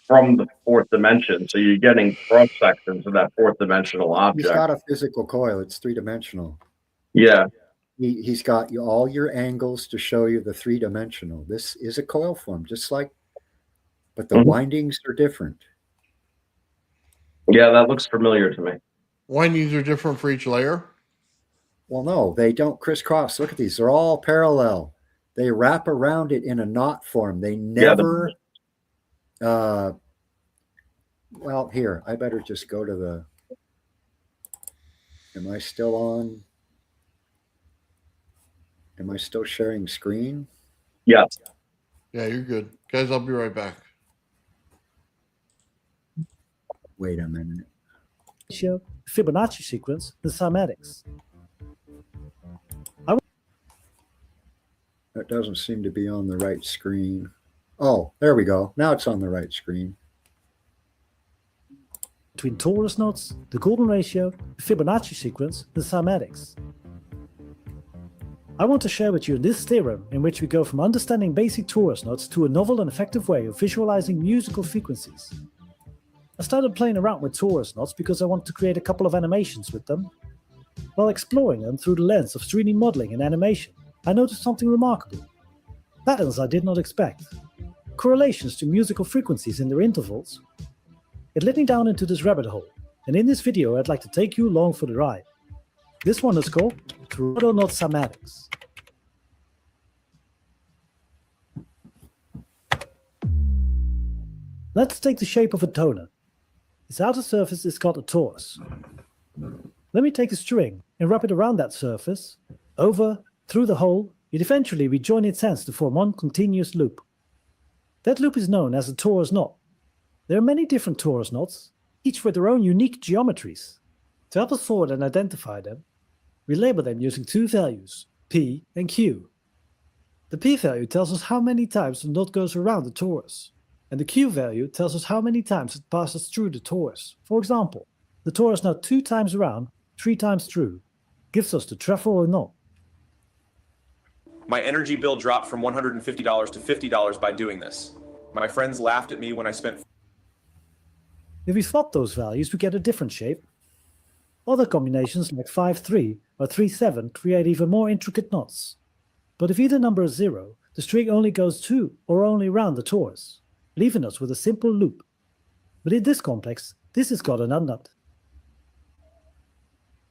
from the fourth dimension. So you're getting cross sections of that fourth dimensional object. It's not a physical coil, it's three-dimensional. Yeah. He's got all your angles to show you the three-dimensional. This is a coil form, just like, but the windings are different. Yeah, that looks familiar to me. Windings are different for each layer? Well, no, they don't crisscross. Look at these. They're all parallel. They wrap around it in a knot form. They never, well, here, I better just go to the, am I still on? Am I still sharing screen? Yeah. Yeah, you're good. Guys, I'll be right back. Wait a minute. Ratio, Fibonacci sequence, and cymatics. That doesn't seem to be on the right screen. Oh, there we go. Now it's on the right screen. Between torus knots, the golden ratio, the Fibonacci sequence, and cymatics. I want to share with you this theorem in which we go from understanding basic torus knots to a novel and effective way of visualizing musical frequencies. I started playing around with torus knots because I want to create a couple of animations with them. While exploring them through the lens of 3D modeling and animation, I noticed something remarkable. Patterns I did not expect. Correlations to musical frequencies in their intervals. It led me down into this rabbit hole, and in this video I'd like to take you along for the ride. This one is called Proto Knot Cymatics. Let's take the shape of a toner. Its outer surface is called a torus. Let me take a string and wrap it around that surface, over, through the hole, yet eventually we join its ends to form one continuous loop. That loop is known as a torus knot. There are many different torus knots, each with their own unique geometries. To help us sort and identify them, we label them using two values, P and Q. The P value tells us how many times the knot goes around the torus, and the Q value tells us how many times it passes through the torus. For example, the torus knot 2 times around, 3 times through, gives us the trefoil or knot. My energy bill dropped from $150 to $50 by doing this. My friends laughed at me when I spent. If we swap those values, we get a different shape. Other combinations like 5-3 or 3-7 create even more intricate knots. But if either number is 0, the string only goes to or only around the torus, leaving us with a simple loop. But in this complex, this is called an unknot.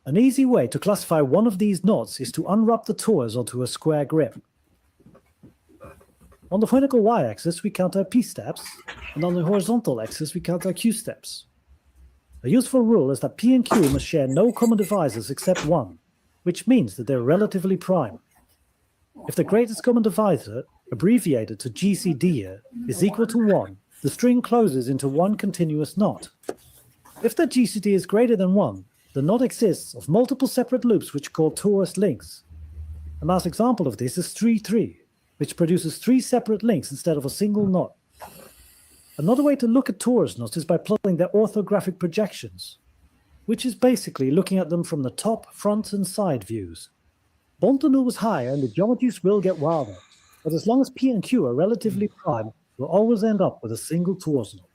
An easy way to classify one of these knots is to unwrap the torus onto a square grip. On the vertical y-axis we count our p steps, and on the horizontal axis we count our q steps. A useful rule is that p and q must share no common divisors except 1, which means that they're relatively prime. If the greatest common divisor, abbreviated to GCD here, is equal to 1, the string closes into one continuous knot. If that GCD is greater than 1, the knot exists of multiple separate loops which are called torus links. A nice example of this is 3-3, which produces 3 separate links instead of a single knot. Another way to look at torus knots is by plotting their orthographic projections, which is basically looking at them from the top, front and side views. Bontenul is higher and the geometries will get wilder, but as long as P and Q are relatively prime, we'll always end up with a single torus knot.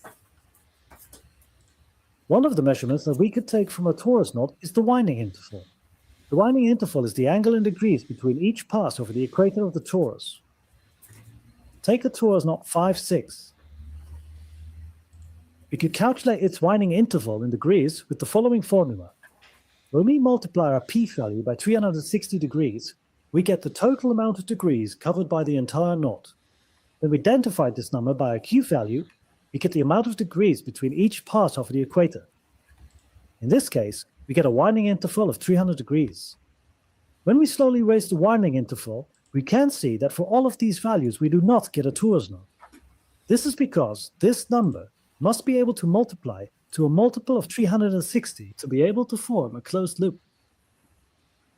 One of the measurements that we could take from a torus knot is the winding interval. The winding interval is the angle in degrees between each pass over the equator of the torus. Take a torus knot 5-6. We could calculate its winding interval in degrees with the following formula. When we multiply our p value by 360 degrees, we get the total amount of degrees covered by the entire knot. When we identify this number by a q value, we get the amount of degrees between each pass over the equator. In this case, we get a winding interval of 300 degrees. When we slowly raise the winding interval, we can see that for all of these values we do not get a torus knot. This is because this number must be able to multiply to a multiple of 360 to be able to form a closed loop.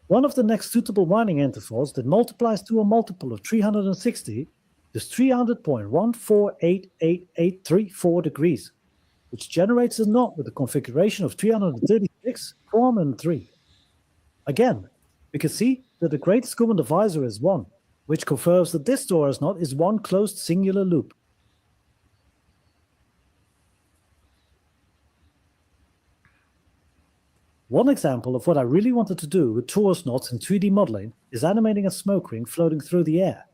One of the next suitable winding intervals that multiplies to a multiple of 360 is 300.148834 degrees, which generates a knot with a configuration of 336, 4, and 3. Again, we can see that the greatest common divisor is 1, which confirms that this torus knot is one closed singular loop. One example of what I really wanted to do with torus knots in 2D modeling is animating a smoke ring floating through the air.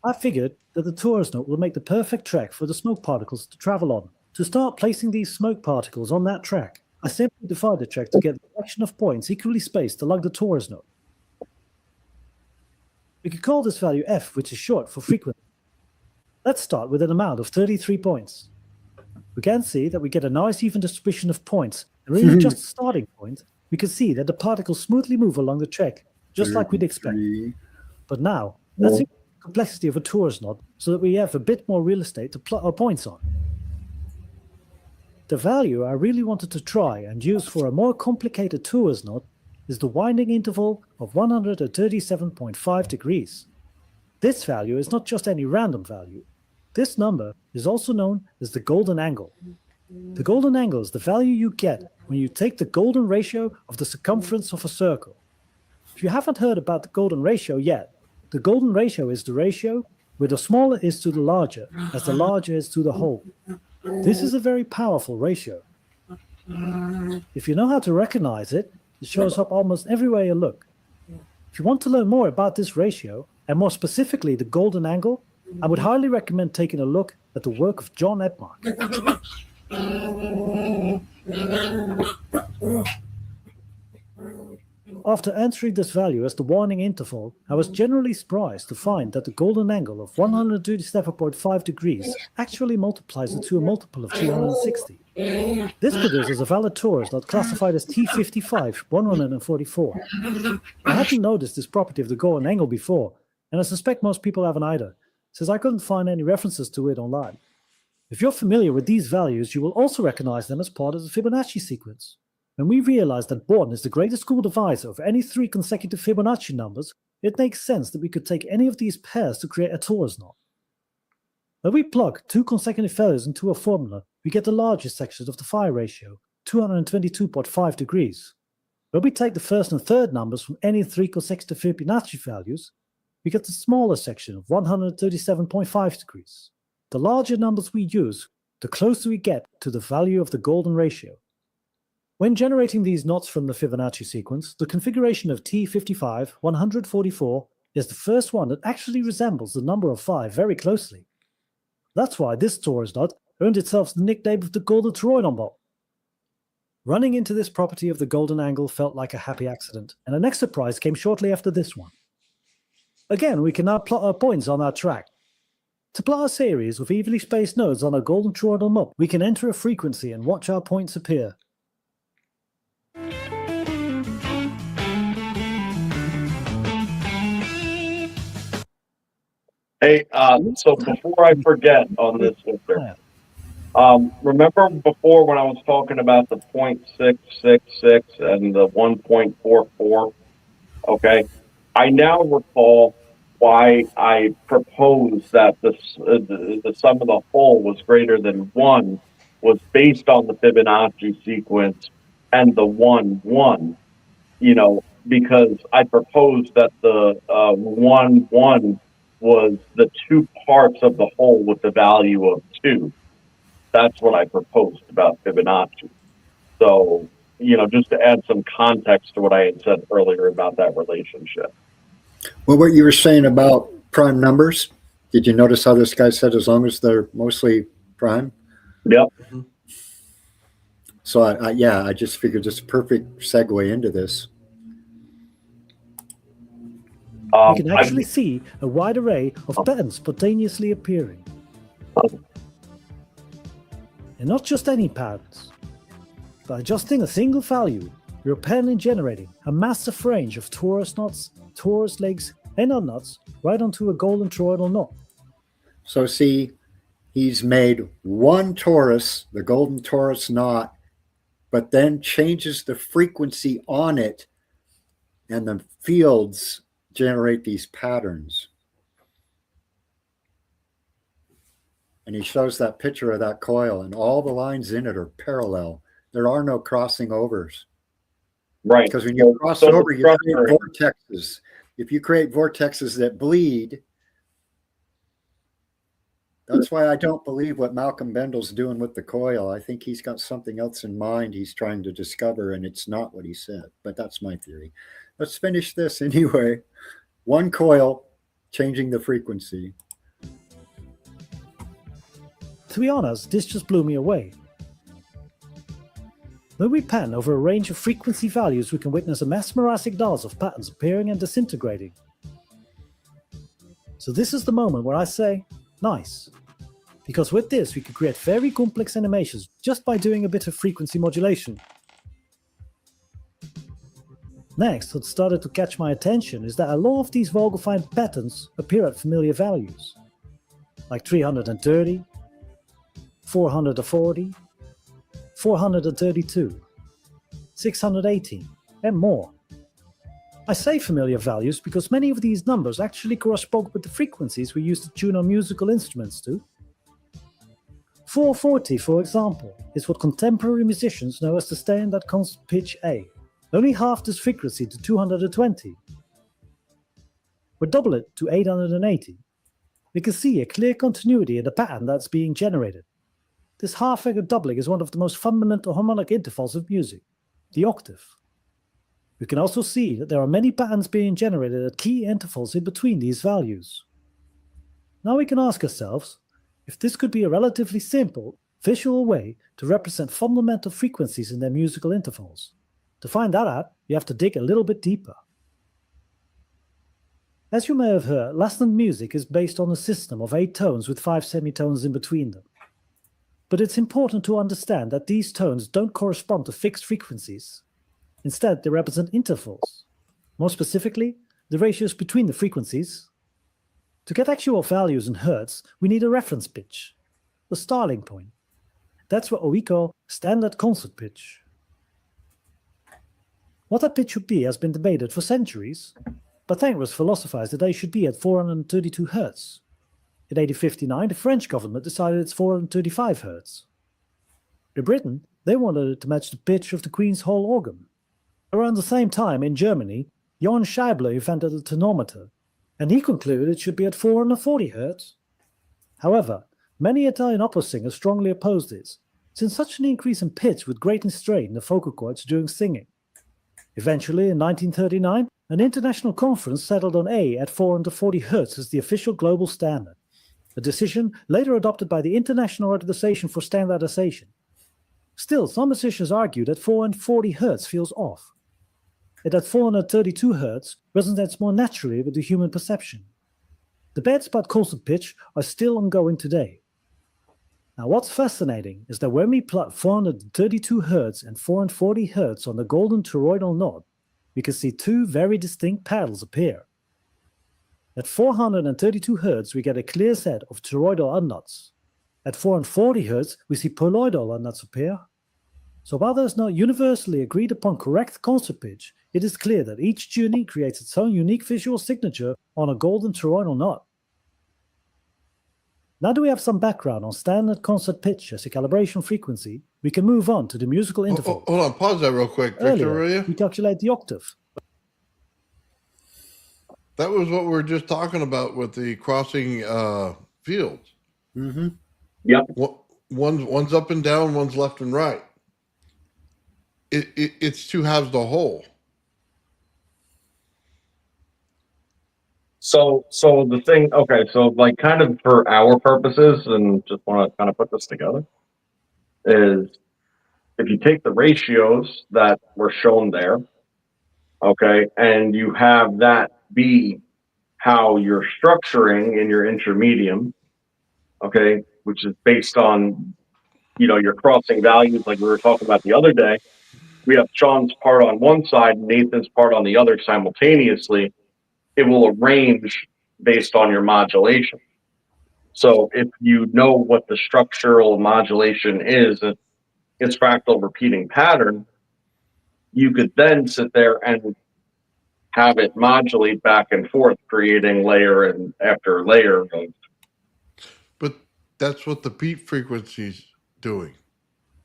I figured that the torus knot will make the perfect track for the smoke particles to travel on. To start placing these smoke particles on that track, I simply divide the track to get the collection of points equally spaced along the torus knot. We could call this value f, which is short for frequency. Let's start with an amount of 33 points. We can see that we get a nice even distribution of points, and really just a starting point, we can see that the particles smoothly move along the track, just like we'd expect. But now, let's increase the complexity of a torus knot so that we have a bit more real estate to plot our points on. The value I really wanted to try and use for a more complicated torus knot is the winding interval of 137.5 degrees. This value is not just any random value. This number is also known as the golden angle. The golden angle is the value you get when you take the golden ratio of the circumference of a circle. If you haven't heard about the golden ratio yet, the golden ratio is the ratio where the smaller is to the larger, as the larger is to the whole. This is a very powerful ratio. If you know how to recognize it, it shows up almost everywhere you look. If you want to learn more about this ratio, and more specifically the golden angle, I would highly recommend taking a look at the work of John Edmark. After entering this value as the warning interval, I was generally surprised to find that the golden angle of 137.5 degrees actually multiplies it to a multiple of 260. This produces a valid torus knot classified as T55 144. I hadn't noticed this property of the golden angle before, and I suspect most people haven't either, since I couldn't find any references to it online. If you're familiar with these values, you will also recognize them as part of the Fibonacci sequence. When we realized that Born is the greatest school divisor of any 3 consecutive Fibonacci numbers, it makes sense that we could take any of these pairs to create a torus knot. When we plug 2 consecutive values into a formula, we get the largest section of the phi ratio, 222.5 degrees. When we take the first and third numbers from any 3 consecutive Fibonacci values, we get the smaller section of 137.5 degrees. The larger numbers we use, the closer we get to the value of the golden ratio. When generating these knots from the Fibonacci sequence, the configuration of T55 144 is the first one that actually resembles the number of 5 very closely. That's why this torus knot earned itself the nickname of the golden toroidal knot. Running into this property of the golden angle felt like a happy accident, and the next surprise came shortly after this one. Again, we can now plot our points on our track. To plot a series of evenly spaced nodes on a golden toroidal knot, we can enter a frequency and watch our points appear. Hey, so before I forget on this, Victor, remember before when I was talking about the 0.666 and the 1.44? Okay, I now recall why I proposed that the sum of the whole was greater than 1 was based on the Fibonacci sequence and the 1, 1, because I proposed that the 1, 1 was the 2 parts of the whole with the value of 2. That's what I proposed about Fibonacci. So, just to add some context to what I had said earlier about that relationship. Well, what you were saying about prime numbers, did you notice how this guy said as long as they're mostly prime? Yep. Mm-hmm. So, I just figured this is a perfect segue into this. We can actually see a wide array of patterns spontaneously appearing. And not just any patterns. By adjusting a single value, you're apparently generating a massive range of torus knots, torus legs, and knots right onto a golden toroidal knot. So see, he's made one torus, the golden torus knot, but then changes the frequency on it, and the fields generate these patterns. And he shows that picture of that coil, and all the lines in it are parallel. There are no crossing overs. Right. Because when you cross over, you create vortexes. If you create vortexes that bleed, That's why I don't believe what Malcolm Bendel's doing with the coil. I think he's got something else in mind he's trying to discover, and it's not what he said. But that's my theory. Let's finish this anyway. One coil, changing the frequency. To be honest, this just blew me away. When we pan over a range of frequency values, we can witness a mesmerizing dance of patterns appearing and disintegrating. So this is the moment where I say, nice. Because with this, we could create very complex animations just by doing a bit of frequency modulation. Next, what started to catch my attention is that a lot of these Vogelfine patterns appear at familiar values, like 330, 440, 432, 618, and more. I say familiar values because many of these numbers actually correspond with the frequencies we use to tune our musical instruments to. 440, for example, is what contemporary musicians know as the standard constant pitch A, only half this frequency to 220. We double it to 880. We can see a clear continuity in the pattern that's being generated. This half-figure doubling is one of the most fundamental harmonic intervals of music, the octave. We can also see that there are many patterns being generated at key intervals in between these values. Now we can ask ourselves if this could be a relatively simple, visual way to represent fundamental frequencies in their musical intervals. To find that out, you have to dig a little bit deeper. As you may have heard, Latin music is based on a system of 8 tones with 5 semitones in between them. But it's important to understand that these tones don't correspond to fixed frequencies. Instead, they represent intervals. More specifically, the ratios between the frequencies. To get actual values in hertz, we need a reference pitch, the starting point. That's what we call standard concert pitch. What that pitch should be has been debated for centuries. Pythagoras philosophized that they should be at 432 Hz. In 1859, the French government decided it's 435 Hz. In Britain, they wanted it to match the pitch of the Queen's Hall organ. Around the same time, in Germany, Johann Scheibler invented the tonometer, and he concluded it should be at 440 Hz. However, many Italian opera singers strongly opposed this, since such an increase in pitch would greatly strain the vocal cords during singing. Eventually, in 1939, an international conference settled on A at 440 Hz as the official global standard, a decision later adopted by the International Organization for Standardization. Still, some musicians argue that 440 Hz feels off, and that 432 Hz resonates more naturally with the human perception. Debates about constant pitch are still ongoing today. Now, what's fascinating is that when we plot 432 Hz and 440 Hz on the golden toroidal knot, we can see two very distinct patterns appear. At 432 Hz, we get a clear set of toroidal unknots. At 440 Hz, we see poloidal unknots appear. So while there is not universally agreed upon correct concert pitch, it is clear that each tuning creates its own unique visual signature on a golden toroidal knot. Now that we have some background on standard concert pitch as a calibration frequency, we can move on to the musical interval. Hold on, pause that real quick, Victor, will you? We calculate the octave. That was what we were just talking about with the crossing fields. Mm-hmm. Yep. One's up and down, one's left and right. It's two halves the whole. So the thing, okay, so like kind of for our purposes, and just want to kind of put this together, is if you take the ratios that were shown there, okay, and you have that be how you're structuring in your intermedium, okay, which is based on, your crossing values like we were talking about the other day. We have Sean's part on one side, Nathan's part on the other simultaneously. It will arrange based on your modulation. So if you know what the structural modulation is, its fractal repeating pattern, you could then sit there and have it modulate back and forth, creating layer and after layer. But that's what the beat frequency's doing.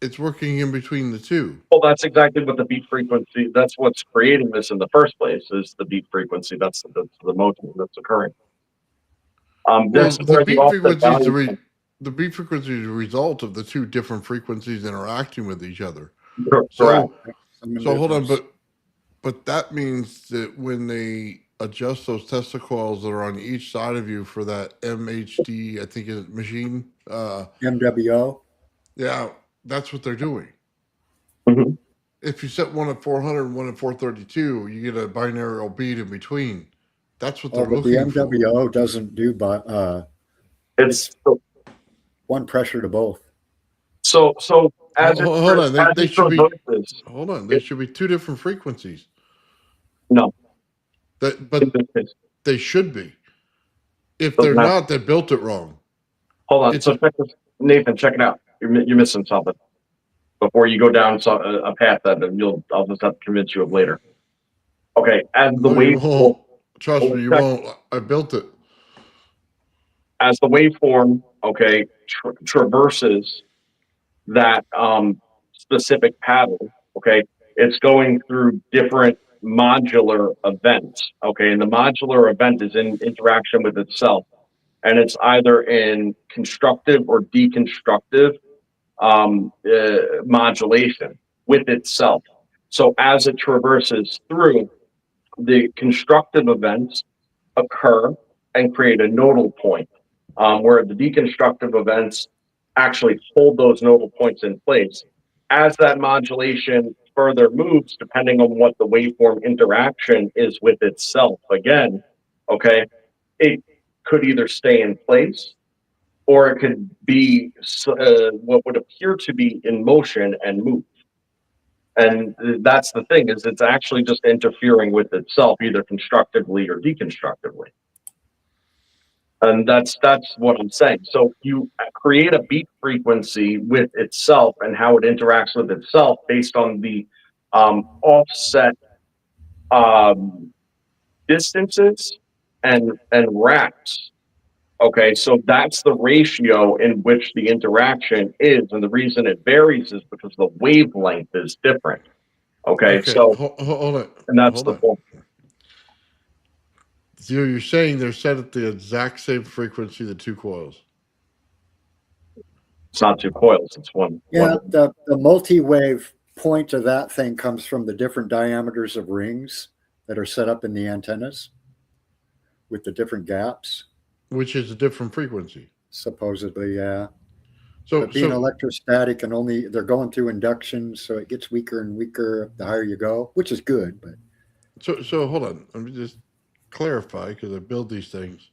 It's working in between the two. Well, that's exactly what the beat frequency, that's what's creating this in the first place, is the beat frequency. That's the motion that's occurring. Well, the beat frequency is the beat frequency is a result of the two different frequencies interacting with each other. Correct. So Some so hold on, difference. but that means that when they adjust those Tesla coils that are on each side of you for that MHD, I think is machine. MWO. Yeah, that's what they're doing. Mhm. If you set one at 400 and one at 432, you get a binaural beat in between. That's what they're Oh, but the looking for. MWO doesn't do It's one pressure to both. so as it Hold on, as they it should be. traverses, Hold on, they should be two different frequencies. no, But in this case, they should be. If they're doesn't have. not, they built it wrong. Hold on. It's So a, check this, Nathan. Check it out. You're missing something before you go down a path that I'll just have to convince you of later. Okay, as the no, you wave won't. Trust me, you check, won't. I built it. as the waveform, okay, traverses that specific pattern, okay, it's going through different modular events, okay, and the modular event is in interaction with itself, and it's either in constructive or deconstructive modulation with itself. So as it traverses through, the constructive events occur and create a nodal point, where the deconstructive events actually hold those nodal points in place. As that modulation further moves, depending on what the waveform interaction is with itself, again, okay, it could either stay in place or it could be what would appear to be in motion and move. And that's the thing, is it's actually just interfering with itself, either constructively or deconstructively. And that's what I'm saying. So you create a beat frequency with itself and how it interacts with itself based on the offset distances and racks. Okay, so that's the ratio in which the interaction is, and the reason it varies is because the wavelength is different. Okay, Okay, so hold on. and that's Hold the on. point. So you're saying they're set at the exact same frequency, the two coils. It's not two coils; it's one. Yeah, one. the multi-wave point of that thing comes from the different diameters of rings that are set up in the antennas with the different gaps. Which is a different frequency. Supposedly, yeah. So, But being so, electrostatic and only they're going through induction, so it gets weaker and weaker the higher you go, which is good. But so hold on. Let me just clarify because I build these things.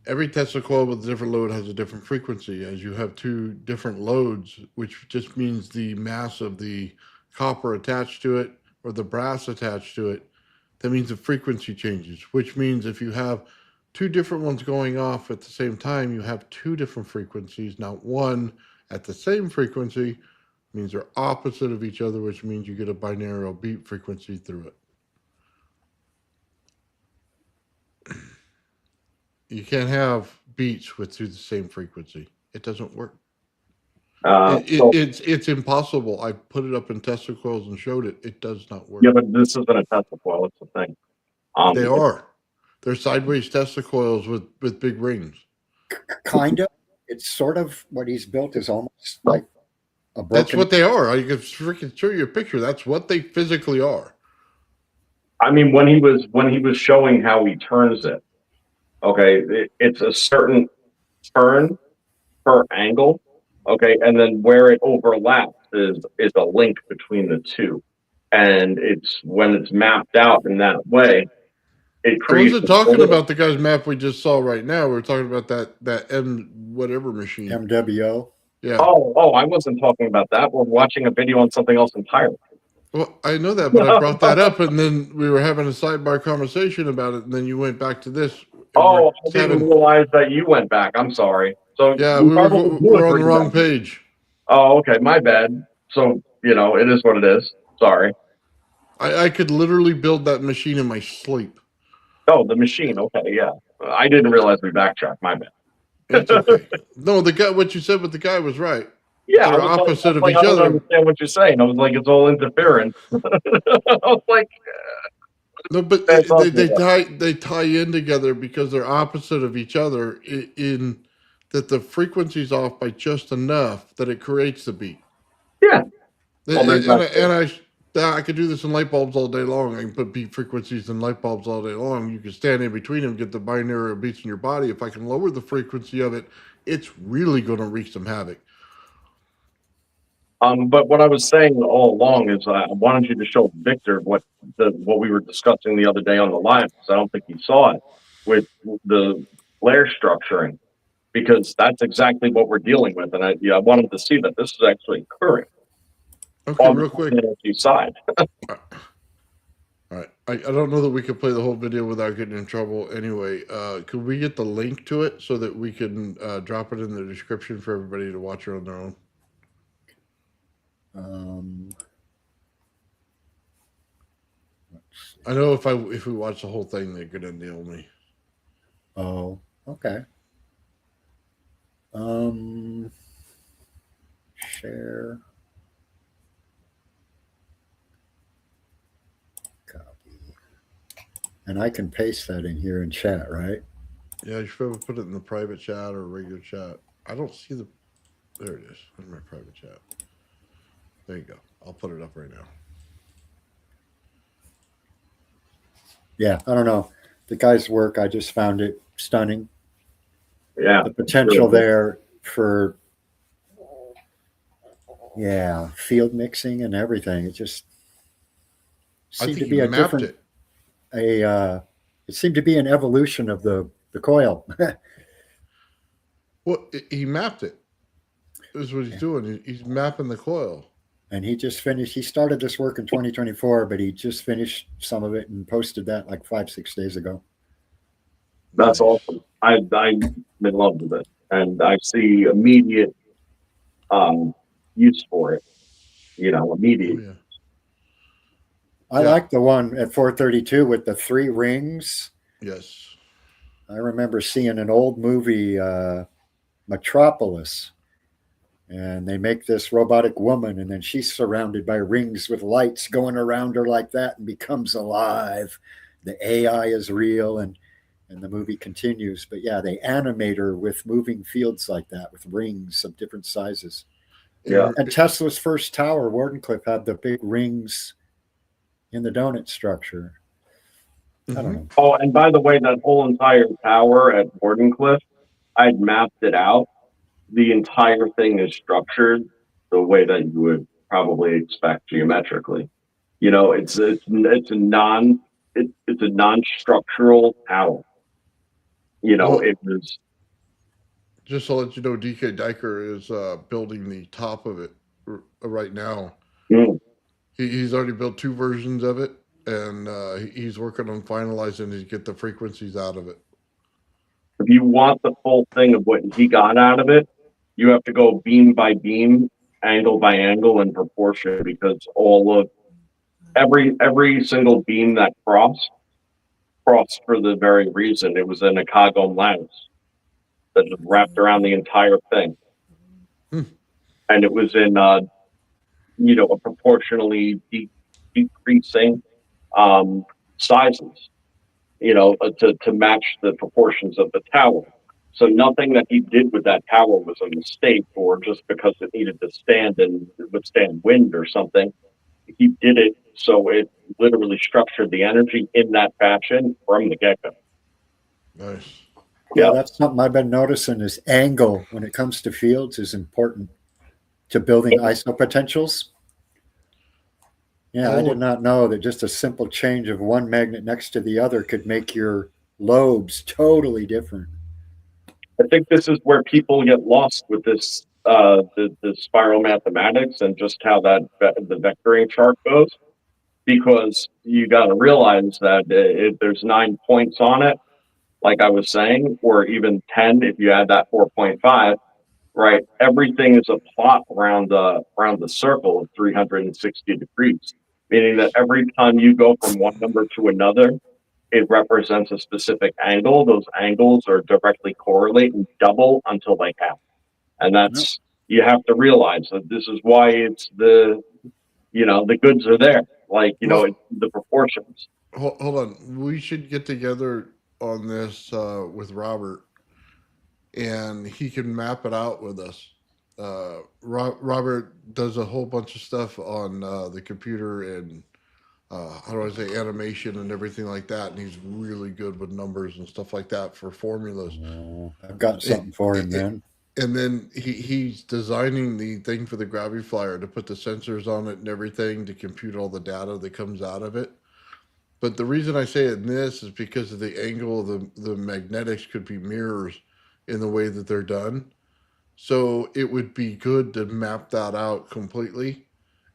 Every Tesla coil with a different load has a different frequency. As you have two different loads, which just means the mass of the copper attached to it or the brass attached to it, that means the frequency changes, which means if you have two different ones going off at the same time, you have two different frequencies, not one at the same frequency. Means they're opposite of each other, which means you get a binaural beat frequency through it. You can't have beats with through the same frequency. It doesn't work. So It's impossible. I put it up in Tesla coils and showed it. It does not work. yeah, but this isn't a Tesla coil. It's the thing. They are. They're sideways Tesla coils with big rings. kind of, it's sort of what he's built is almost like a broken. That's what they are. I can freaking show you a picture. That's what they physically are. I mean, when he was showing how he turns it, okay, it's a certain turn per angle, okay, and then where it overlaps is a link between the two, and it's when it's mapped out in that way, it I creates. wasn't talking about the guy's map we just saw right now. We are talking about that M whatever machine. MWO. Yeah. Oh, I wasn't talking about that. We're watching a video on something else entirely. Well, I know that, but I brought that up, and then we were having a sidebar conversation about it, and then you went back to this. Oh, I didn't realize that you went back. I'm sorry. So yeah, we're on the wrong page. Oh, okay, my bad. So it is what it is. Sorry. I could literally build that machine in my sleep. Oh, the machine. Okay, yeah. I didn't realize we backtracked. My bad. It's okay. No, the guy. What you said with the guy was right. Yeah, they're opposite of each I don't other. understand what you're saying. I was like, it's all interference. I was like, no, but they tie in together because they're opposite of each other in that the frequency's off by just enough that it creates the beat. Yeah. Well, there's I could do this in light bulbs all day long. I can put beat frequencies in light bulbs all day long. You can stand in between them, get the binary beats in your body. If I can lower the frequency of it, it's really going to wreak some havoc. But what I was saying all along is I wanted you to show Victor what we were discussing the other day on the live, because I don't think he saw it, with the layer structuring, because that's exactly what we're dealing with. And I wanted to see that this is actually occurring. Okay, real quick. Energy side. All right. I don't know that we could play the whole video without getting in trouble. Anyway, could we get the link to it so that we can drop it in the description for everybody to watch it on their own? I know if we watch the whole thing, they're gonna nail me. Oh, okay. Share. Copy. And I can paste that in here in chat, right? Yeah, you should put it in the private chat or regular chat. I don't see the. There it is in my private chat. There you go. I'll put it up right now. Yeah, I don't know. The guy's work, I just found it stunning. Yeah. The potential there for, field mixing and everything. It just seemed to be a different, it seemed to be an evolution of the coil. Well, he mapped it. This is what he's doing. He's mapping the coil. And he just finished. He started this work in 2024, but he just finished some of it and posted that like 5-6 days ago. That's awesome. I'm in love with it, and I see immediate use for it. Immediate. Oh, yeah. I like the one at 432 with the 3 rings. Yes. I remember seeing an old movie, Metropolis, and they make this robotic woman, and then she's surrounded by rings with lights going around her like that and becomes alive. The AI is real, and the movie continues. But yeah, they animate her with moving fields like that with rings of different sizes. Yeah. And Tesla's first tower, Wardenclyffe, had the big rings in the donut structure. I don't know. Oh, and by the way, that whole entire tower at Wardenclyffe, I'd mapped it out. The entire thing is structured the way that you would probably expect geometrically. It's a non-structural tower. It was. Just to let you know, DK Diker is building the top of it right now. He's already built 2 versions of it, and he's working on finalizing to get the frequencies out of it. If you want the full thing of what he got out of it, you have to go beam by beam, angle by angle, and proportion, because all of every single beam that crossed for the very reason it was in a cog lens that just wrapped around the entire thing. And it was in a proportionally decreasing sizes, to match the proportions of the tower. So nothing that he did with that tower was a mistake, or just because it needed to stand and withstand wind or something. He did it so it literally structured the energy in that fashion from the get-go. Nice. Yeah, that's something I've been noticing is angle when it comes to fields is important to building isopotentials. Yeah, I did not know that just a simple change of one magnet next to the other could make your lobes totally different. I think this is where people get lost with this, the spiral mathematics and just how the vectoring chart goes, because you got to realize that if there's 9 points on it, like I was saying, or even 10 if you add that 4.5, right? Everything is a plot around the circle of 360 degrees, meaning that every time you go from one number to another, it represents a specific angle. Those angles are directly correlate and double until they half. And that's, you have to realize that this is why it's the goods are there. Like, it's the proportions. Hold on. We should get together on this with Robert and he can map it out with us. Robert does a whole bunch of stuff on the computer and how do I say, animation and everything like that, and he's really good with numbers and stuff like that for formulas. I've got something for him then. And then he's designing the thing for the gravity flyer to put the sensors on it and everything to compute all the data that comes out of it. But the reason I say it in this is because of the angle of the magnetics could be mirrors in the way that they're done. So it would be good to map that out completely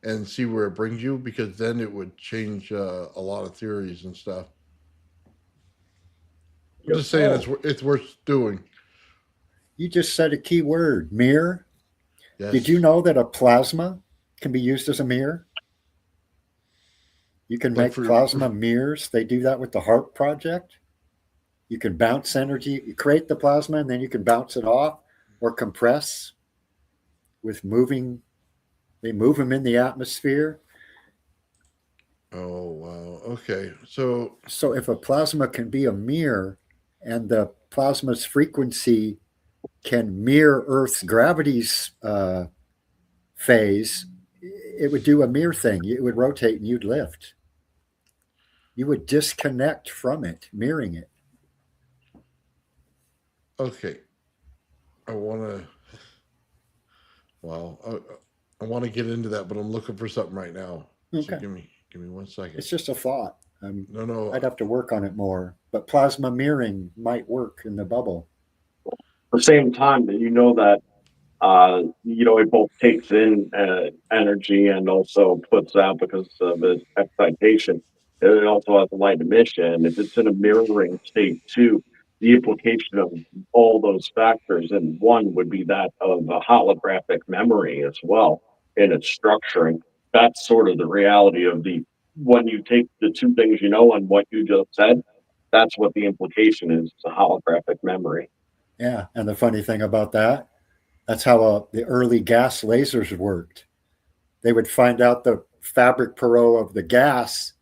and see where it brings you, because then it would change a lot of theories and stuff. I'm just saying it's worth doing. You just said a key word, mirror. Yes. Did you know that a plasma can be used as a mirror? You can Like make for- plasma mirrors. They do that with the HARP project. You can bounce energy. You create the plasma and then you can bounce it off or compress with moving. They move them in the atmosphere. Oh, wow. Okay. So So if a plasma can be a mirror and the plasma's frequency can mirror Earth's gravity's phase, it would do a mirror thing. It would rotate and you'd lift. You would disconnect from it, mirroring it. okay, I want to. Wow, I want to get into that, but I'm looking for something right now. So Okay. give me 1 second. It's just a thought. No. I'd have to work on it more, but plasma mirroring might work in the bubble. At the same time, that you know that it both takes in energy and also puts out because of its excitation. It also has a light emission. If it's in a mirroring state too, the implication of all those factors in one would be that of a holographic memory as well in its structuring. That's sort of the reality of the when you take the two things you know and what you just said, that's what the implication is. It's a holographic memory. Yeah, and the funny thing about that, that's how the early gas lasers worked. They would find out the fabric Perot of the gas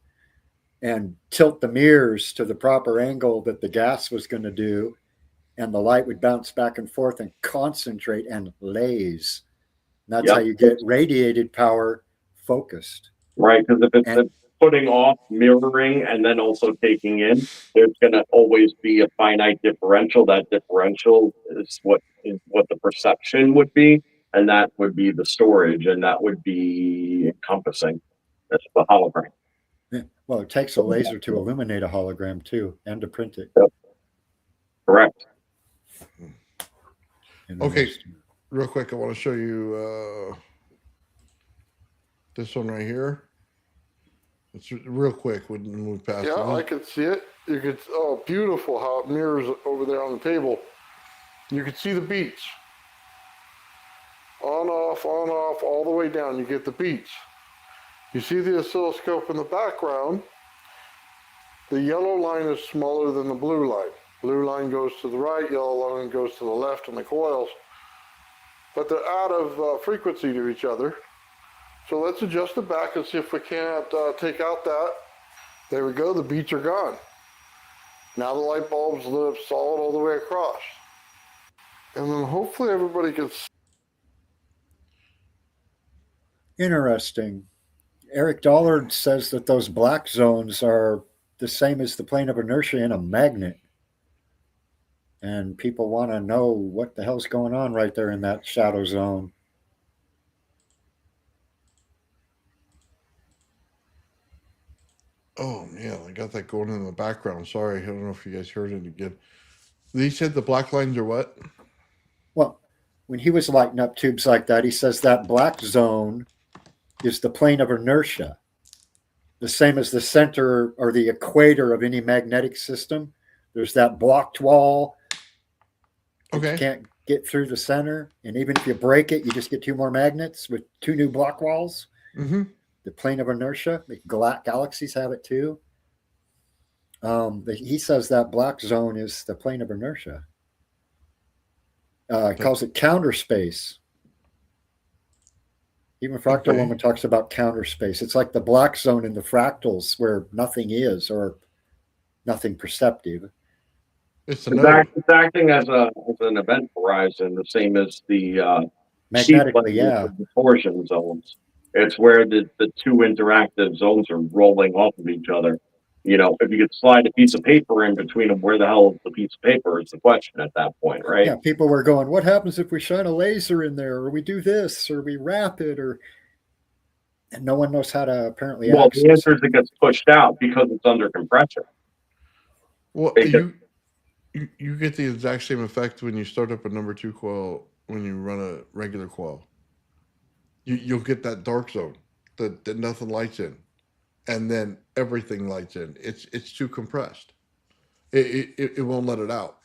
and tilt the mirrors to the proper angle that the gas was going to do, and the light would bounce back and forth and concentrate and laze. And that's how you get radiated power focused. Right, because if it's putting off, mirroring, and then also taking in, there's going to always be a finite differential. That differential is what the perception would be, and that would be the storage, and that would be encompassing. That's the hologram. Yeah. Well, it takes a laser to illuminate a hologram too, and to print it. Yep. Correct. Okay, real quick, I want to show you this one right here. It's real quick. We move past. Yeah, I could see it. You could. Oh, beautiful how it mirrors over there on the table. You could see the beach. On, off, all the way down. You get the beach. You see the oscilloscope in the background. The yellow line is smaller than the blue line. Blue line goes to the right, yellow line goes to the left on the coils. But they're out of frequency to each other. So let's adjust it back and see if we can't take out that. There we go, the beats are gone. Now the light bulbs live solid all the way across. And then hopefully everybody can see. Interesting. Eric Dollard says that those black zones are the same as the plane of inertia in a magnet. And people want to know what the hell's going on right there in that shadow zone. Oh man, I got that going in the background. Sorry, I don't know if you guys heard it again. He said the black lines are what? Well, when he was lighting up tubes like that, he says that black zone is the plane of inertia, the same as the center or the equator of any magnetic system. There's that blocked wall. Okay. You can't get through the center, and even if you break it, you just get two more magnets with two new block walls. Mm-hmm. The plane of inertia, the galaxies have it too. He says that black zone is the plane of inertia. He calls it counter space. Even Fractal Woman talks about counter space. It's like the black zone in the fractals where nothing is or nothing perceptive. It's the node. It's acting as an event horizon, the same as the sheet Magnetically, yeah. the torsion zones. It's where the two interactive zones are rolling off of each other. You know, if you could slide a piece of paper in between them, where the hell is the piece of paper? Is the question at that point, right? Yeah, people were going, what happens if we shine a laser in there, or we do this, or we wrap it, or and no one knows how to apparently Well, the access answer is it gets pushed out because it's under compression. Well, It gets- you get the exact same effect when you start up a number 2 coil when you run a regular coil. You'll get that dark zone that nothing lights in, and then everything lights in. It's too compressed. It won't let it out.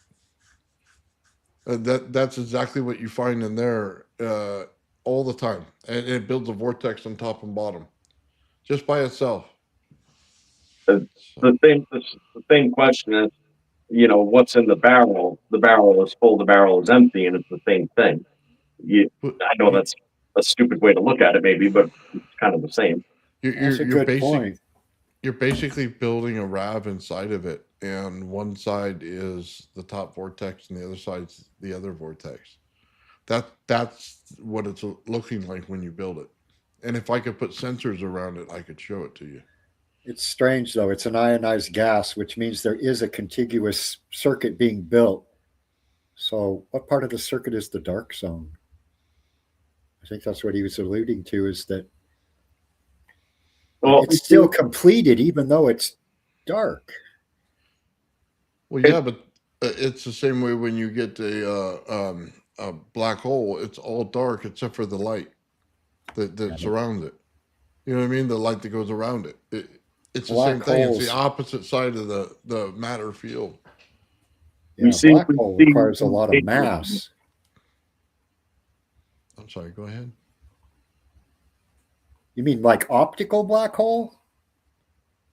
That's exactly what you find in there all the time, and it builds a vortex on top and bottom, just by itself. The same question is, you know, what's in the barrel? The barrel is full, the barrel is empty, and it's the same thing. I know that's a stupid way to look at it, maybe, but it's kind of the same. That's a good point. You're basically building a RAV inside of it, and one side is the top vortex, and the other side's the other vortex. That's what it's looking like when you build it. And if I could put sensors around it, I could show it to you. It's strange, though. It's an ionized gas, which means there is a contiguous circuit being built. So what part of the circuit is the dark zone? I think that's what he was alluding to, is that it's still completed even though it's dark. Well, yeah, but it's the same way when you get a black hole. It's all dark except for the light that surrounds it. You know what I mean? The light that goes around it. It's the same thing. It's the opposite side of the matter field. Yeah, a black hole requires a lot of mass. I'm sorry, go ahead. You mean like optical black hole?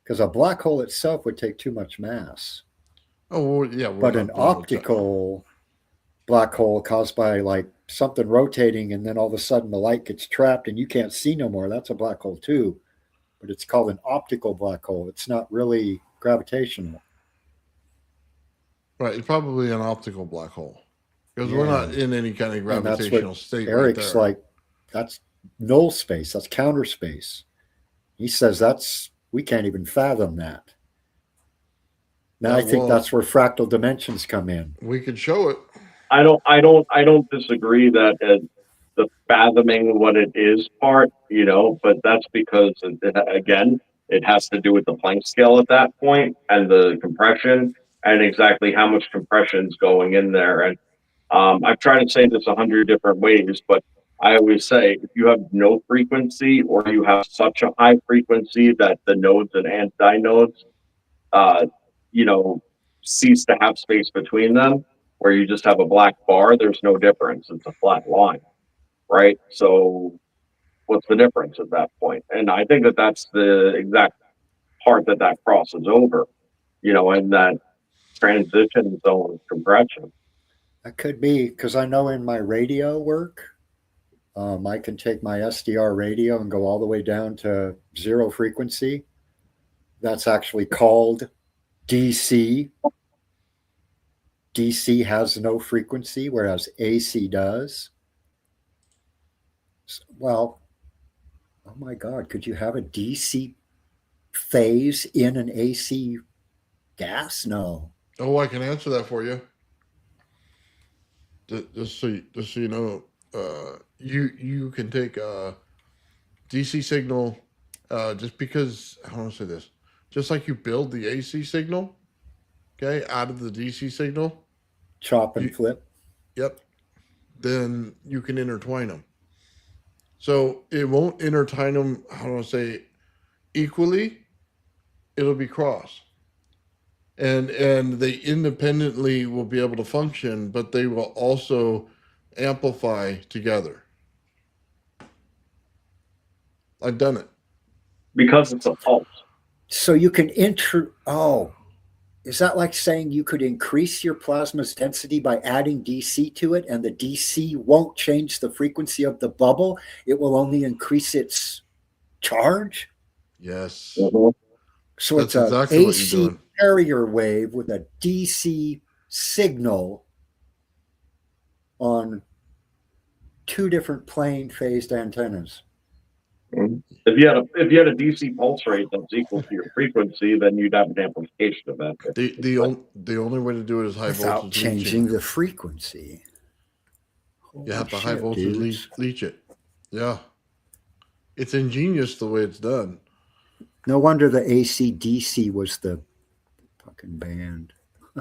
Because a black hole itself would take too much mass. Oh, well, yeah. But an optical black hole caused by like something rotating, and then all of a sudden the light gets trapped and you can't see no more. That's a black hole too. But it's called an optical black hole. It's not really gravitational. Right. It's probably an optical black hole. Because we're not in any kind of gravitational state. Eric's right like, that's null space. That's counter space. He says we can't even fathom that. Now I think that's where fractal dimensions come in. We could show it. I don't disagree that the fathoming what it is part, you know, but that's because again, it has to do with the Planck scale at that point and the compression and exactly how much compression is going in there. And I've tried to say this 100 different ways, but I always say if you have no frequency or you have such a high frequency that the nodes and antinodes, you know, cease to have space between them, where you just have a black bar, there's no difference. It's a flat line, right? So what's the difference at that point? And I think that that's the exact part that crosses over, you know, and that transition zone compression. That could be, because I know in my radio work, I can take my SDR radio and go all the way down to 0 frequency. That's actually called DC. DC has no frequency, whereas AC does. Well, oh my God, could you have a DC phase in an AC gas? No. Oh, I can answer that for you. Just so you know, you can take a DC signal, just because, I don't want to say this, just like you build the AC signal, okay, out of the DC signal. Chop and flip. Yep. Then you can intertwine them. So it won't intertwine them, how do I say, equally. It'll be cross. And they independently will be able to function, but they will also amplify together. I've done it. Because it's a pulse. So you can is that like saying you could increase your plasma's density by adding DC to it, and the DC won't change the frequency of the bubble? It will only increase its charge? Yes. So That's it's an exactly AC carrier wave with a DC signal on two different plane phased antennas. If you had a DC pulse rate that's equal to your frequency, then you'd have an amplification of that. The only way to do it is high Without voltage changing leaching. the frequency. You have to Holy high shit, voltage dudes. leach it. Yeah. It's ingenious the way it's done. No wonder the AC/DC was the fucking band.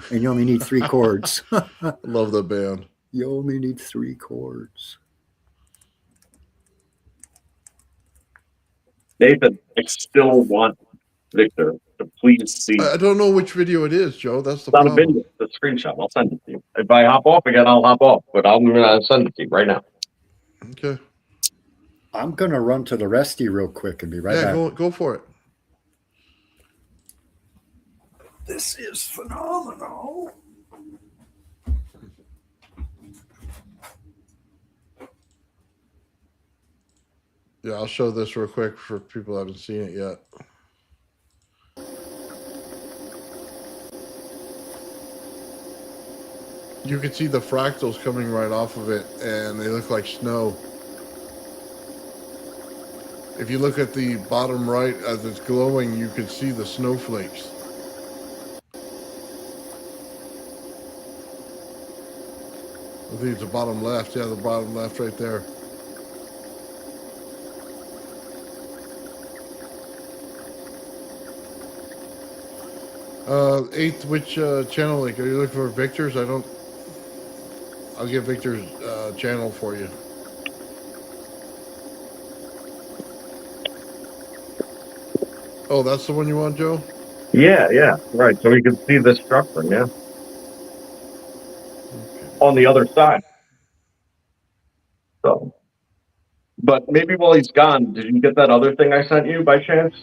And you only need 3 chords. Love the band. You only need 3 chords. Nathan, I still want Victor to please see. I don't know which video it is, Joe. That's the It's not a problem. video, it's a screenshot. I'll send it to you. If I hop off again, I'll hop off, but I'm going to send it to you right now. Okay. I'm going to run to the resty real quick and be right Yeah, back. go for it. This is phenomenal. Yeah, I'll show this real quick for people who haven't seen it yet. You can see the fractals coming right off of it, and they look like snow. If you look at the bottom right as it's glowing, you can see the snowflakes. I think it's the bottom left. Yeah, the bottom left right there. Eighth, which channel link? Are you looking for Victor's? I'll get Victor's channel for you. Oh, that's the one you want, Joe? Yeah, right. So we can see this structure, yeah. Okay. On the other side. So, but maybe while he's gone, did you get that other thing I sent you by chance?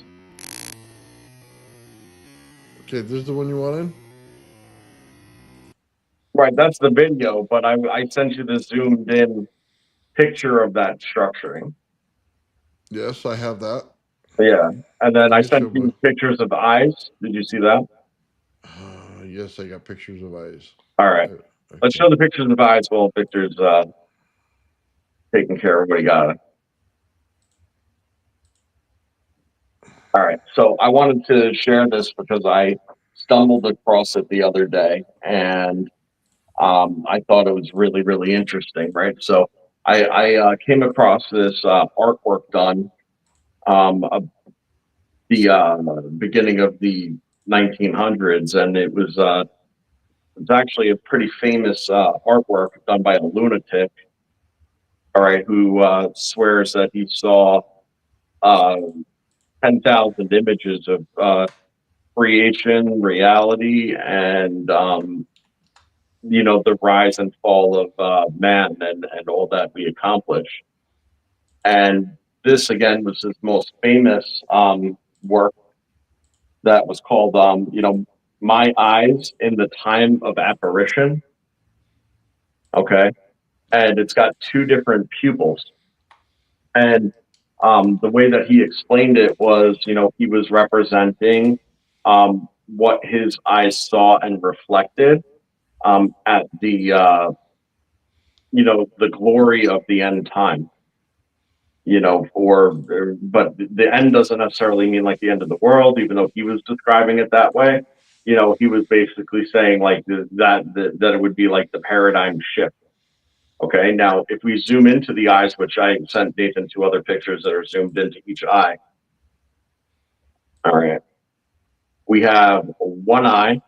Okay, this is the one you wanted? Right, that's the video, but I sent you the zoomed in picture of that structuring. Yes, I have that. Yeah, and then I Okay, sent sure, you bud. pictures of eyes. Did you see that? Yes, I got pictures of eyes. All right, Okay. let's show the pictures of eyes while Victor's taking care of what he got. All right, so I wanted to share this because I stumbled across it the other day, and I thought it was really, really interesting, right? So I came across this artwork done of the beginning of the 1900s, and it's actually a pretty famous artwork done by a lunatic, all right, who swears that he saw 10,000 images of creation, reality, and the rise and fall of man and all that we accomplish. And this again was his most famous work that was called My Eyes in the Time of Apparition. Okay. And it's got 2 different pupils. And the way that he explained it was, he was representing what his eyes saw and reflected at the the glory of the end time. But the end doesn't necessarily mean like the end of the world, even though he was describing it that way. He was basically saying like that it would be like the paradigm shift. Okay, now if we zoom into the eyes, which I sent Nathan 2 other pictures that are zoomed into each eye. All right, we have one eye,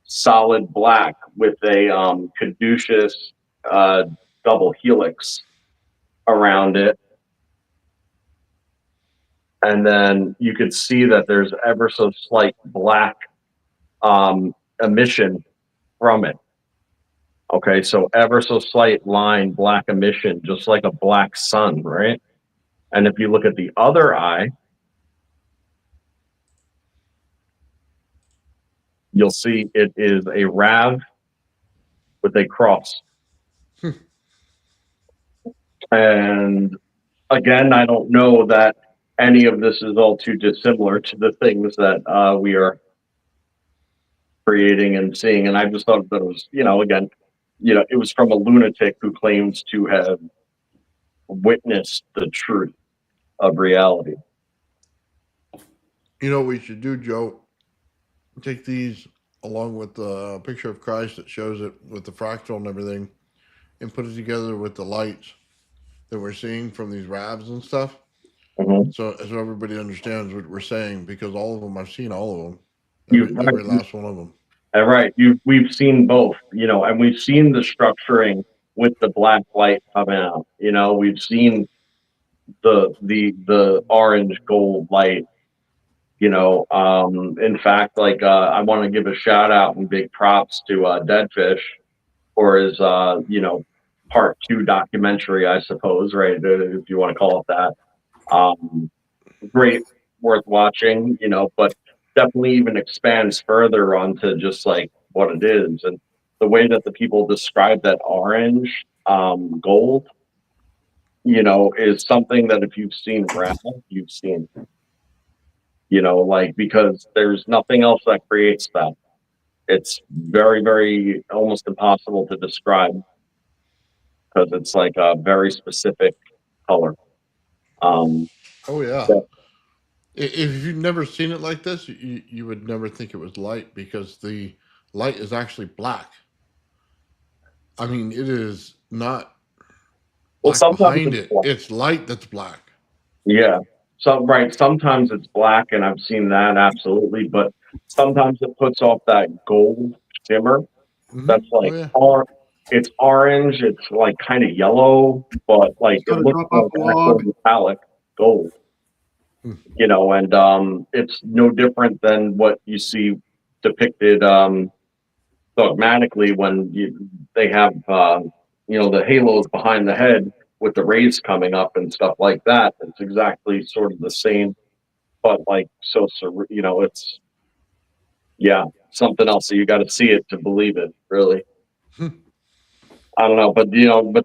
solid black with a caduceus double helix around it. And then you could see that there's ever so slight black emission from it. Okay, so ever so slight line, black emission, just like a black sun, right? And if you look at the other eye, you'll see it is a rav with a cross. And again, I don't know that any of this is all too dissimilar to the things that we are creating and seeing. And I just thought that it was, again, it was from a lunatic who claims to have witnessed the truth of reality. You know what we should do, Joe? Take these along with the picture of Christ that shows it with the fractal and everything, and put it together with the lights that we're seeing from these ravs and stuff. Mhm. So everybody understands what we're saying, because all of them, I've seen all of them, You've every last one of them. right. We've seen both, and we've seen the structuring with the black light coming out. We've seen the orange gold light. In fact, like I want to give a shout out and big props to Deadfish for his part 2 documentary, I suppose, right? If you want to call it that. Great, worth watching, but definitely even expands further onto just like what it is. And the way that the people describe that orange gold, is something that if you've seen Rav, you've seen, like, because there's nothing else that creates that. It's very, very almost impossible to describe, because it's like a very specific color. Oh yeah. Yeah. If you've never seen it like this, you would never think it was light, because the light is actually black. I mean, it is not Well, black sometimes behind it's it. black. It's light that's black. Yeah. So right, sometimes it's black, and I've seen that absolutely, but sometimes it puts off that gold shimmer. That's Oh like yeah. it's orange, it's like kind of yellow, but like it Gotta looks drop off like the actual log. metallic gold. Hmm. And it's no different than what you see depicted dogmatically when they have the halos behind the head with the rays coming up and stuff like that. It's exactly sort of the same, but like it's something else. So you got to see it to believe it, really. Hmm. I don't know, but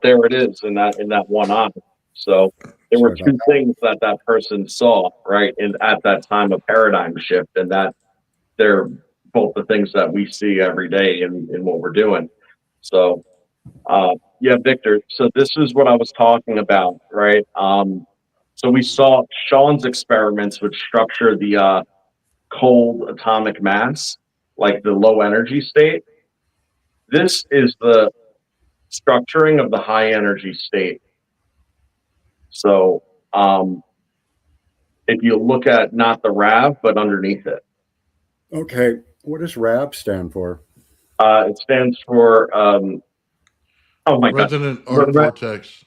there it is in that one eye. So there were Sorry about two things that person saw, right, at that time of paradigm shift, and that they're both the things that we see every day in what we're doing. So yeah, Victor. So this is what I was talking about, right? So we saw Sean's experiments, which structure the cold atomic mass, like the low energy state. This is the structuring of the high energy state. So if you look at not the RAV, but underneath it, Okay, what does RAB stand for? it stands for oh my god, Resonant Re- arc re- vortex.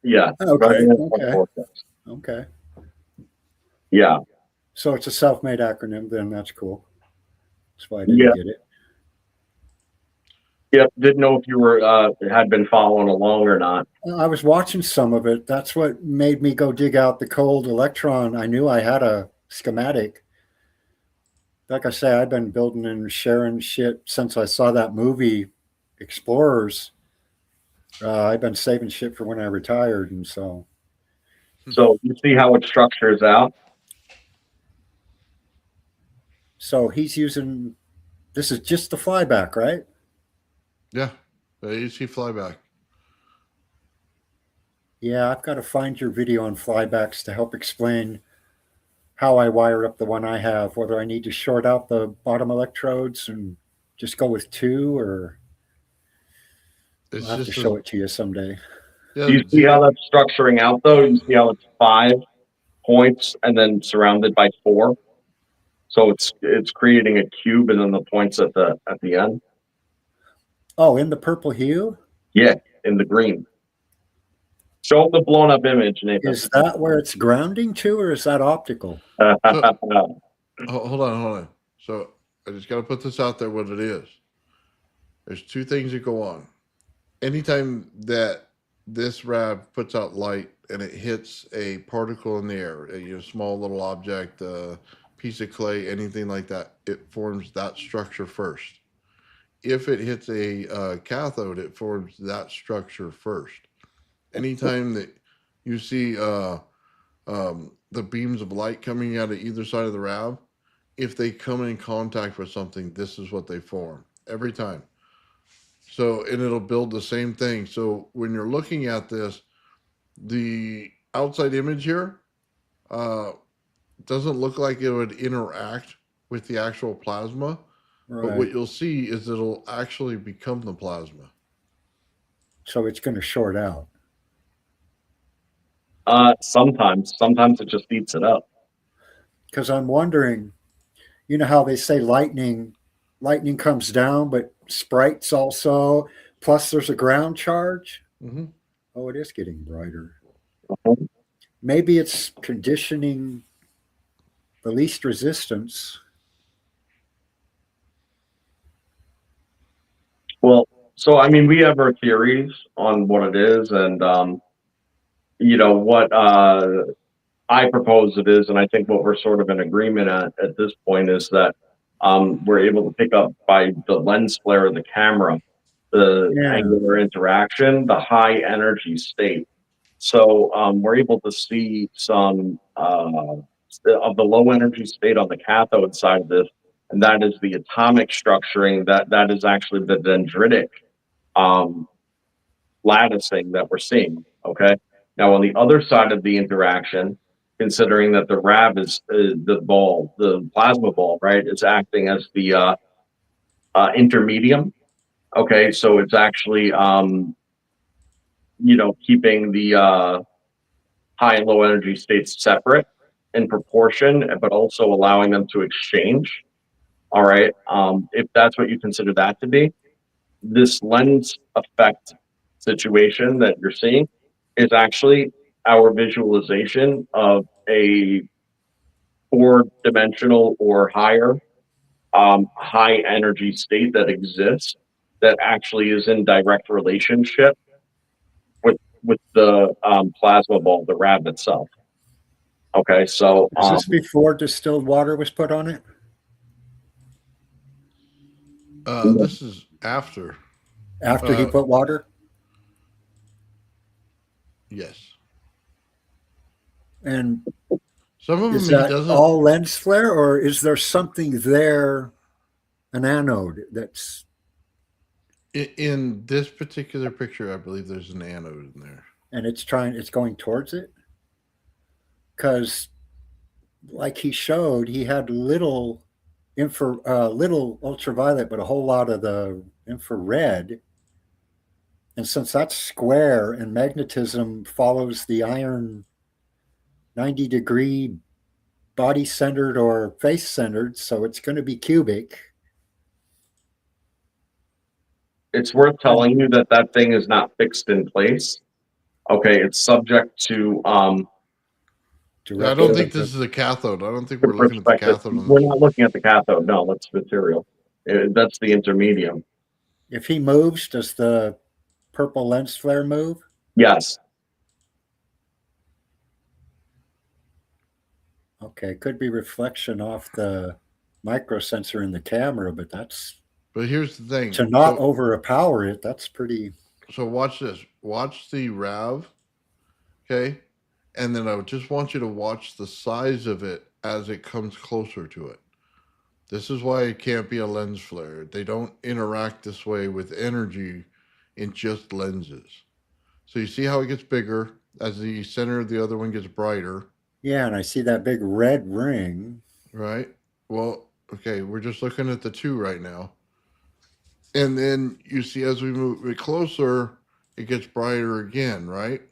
yeah, Okay, resonant okay, vortex. okay. Yeah, So it's a self-made acronym. Then that's cool. That's why I didn't yeah, get it. yeah. Didn't know if you were had been following along or not. I was watching some of it. That's what made me go dig out the cold electron. I knew I had a schematic. Like I say, I've been building and sharing shit since I saw that movie, Explorers. I've been saving shit for when I retired, and so So you see how it structures out. he's using. This is just the flyback, right? Yeah. The AC flyback. Yeah, I've got to find your video on flybacks to help explain how I wire up the one I have, whether I need to short out the bottom electrodes and just go with 2, or It's I'll have to just show it to you someday. yeah. Do you see how that's structuring out though? You see how it's 5 points and then surrounded by 4. So it's creating a cube and then the points at the end. Oh, in the purple hue? Yeah, in the green. Show the blown up image, Nathan. Is that where it's grounding to, or is that optical? Hold on. So I just got to put this out there what it is. There's 2 things that go on. Anytime that this RAV puts out light and it hits a particle in the air, a small little object, a piece of clay, anything like that, it forms that structure first. If it hits a cathode, it forms that structure first. Anytime that you see the beams of light coming out of either side of the RAV, if they come in contact with something, this is what they form every time. So, and it'll build the same thing. So when you're looking at this, the outside image here uh, doesn't look like it would interact with the actual plasma. But what Right. you'll see is it'll actually become the plasma. So it's going to short out. Sometimes it just eats it up. Because I'm wondering, you know how they say lightning comes down, but sprites also. Plus, there's a ground charge. Mm-hmm. Oh, it is getting brighter. Mhm. Maybe it's conditioning the least resistance. Well, so I mean, we have our theories on what it is, and what I propose it is, and I think what we're sort of in agreement at this point is that we're able to pick up by the lens flare of the camera, the Yeah. angular interaction, the high energy state. So we're able to see some of the low energy state on the cathode side of this, and that is the atomic structuring. That is actually the dendritic um, latticing that we're seeing. Okay. Now, on the other side of the interaction, considering that the RAV is the ball, the plasma ball, right? It's acting as the intermedium. Okay, so it's actually keeping the high and low energy states separate in proportion, but also allowing them to exchange. All right, if that's what you consider that to be, this lens effect situation that you're seeing is actually our visualization of a four-dimensional or higher high energy state that exists that actually is in direct relationship with the plasma ball, the RAV itself. Okay, so Is this before distilled water was put on it? This is after. After he put water? Yes. And Some of is them he that doesn't. all lens flare, or is there something there, an anode that's In this particular picture, I believe there's an anode in there. and it's going towards it? Because like he showed, he had little little ultraviolet, but a whole lot of the infrared. And since that's square and magnetism follows the iron 90-degree body centered or face centered, so it's going to be cubic. it's worth telling you that that thing is not fixed in place. Okay, it's subject to I don't think this is a cathode. I don't think the we're looking at the perspective. cathode on We're this. not looking at the cathode. No, that's material. That's the intermedium. If he moves, does the purple lens flare move? Yes. Okay, could be reflection off the micro sensor in the camera, but that's But here's the thing. to not overpower it. That's pretty. So watch this. Watch the RAV. Okay. And then I just want you to watch the size of it as it comes closer to it. This is why it can't be a lens flare. They don't interact this way with energy in just lenses. So you see how it gets bigger as the center of the other one gets brighter. Yeah, and I see that big red ring. Right. Well, okay, we're just looking at the two right now. And then you see as we move it closer, it gets brighter again, right?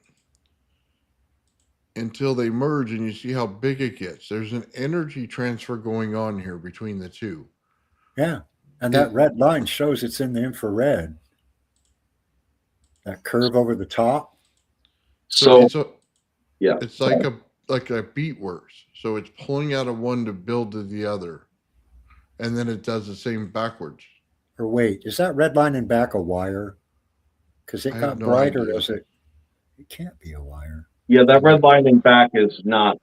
Until they merge and you see how big it gets. There's an energy transfer going on here between the two. Yeah, and that red line shows it's in the infrared. That curve over the top. So it's yeah, it's like a beat works. So it's pulling out of one to build to the other. And then it does the same backwards. Or wait, is that red line in back a wire? Because it got brighter as it can't be a wire. Yeah, that red line in back is not,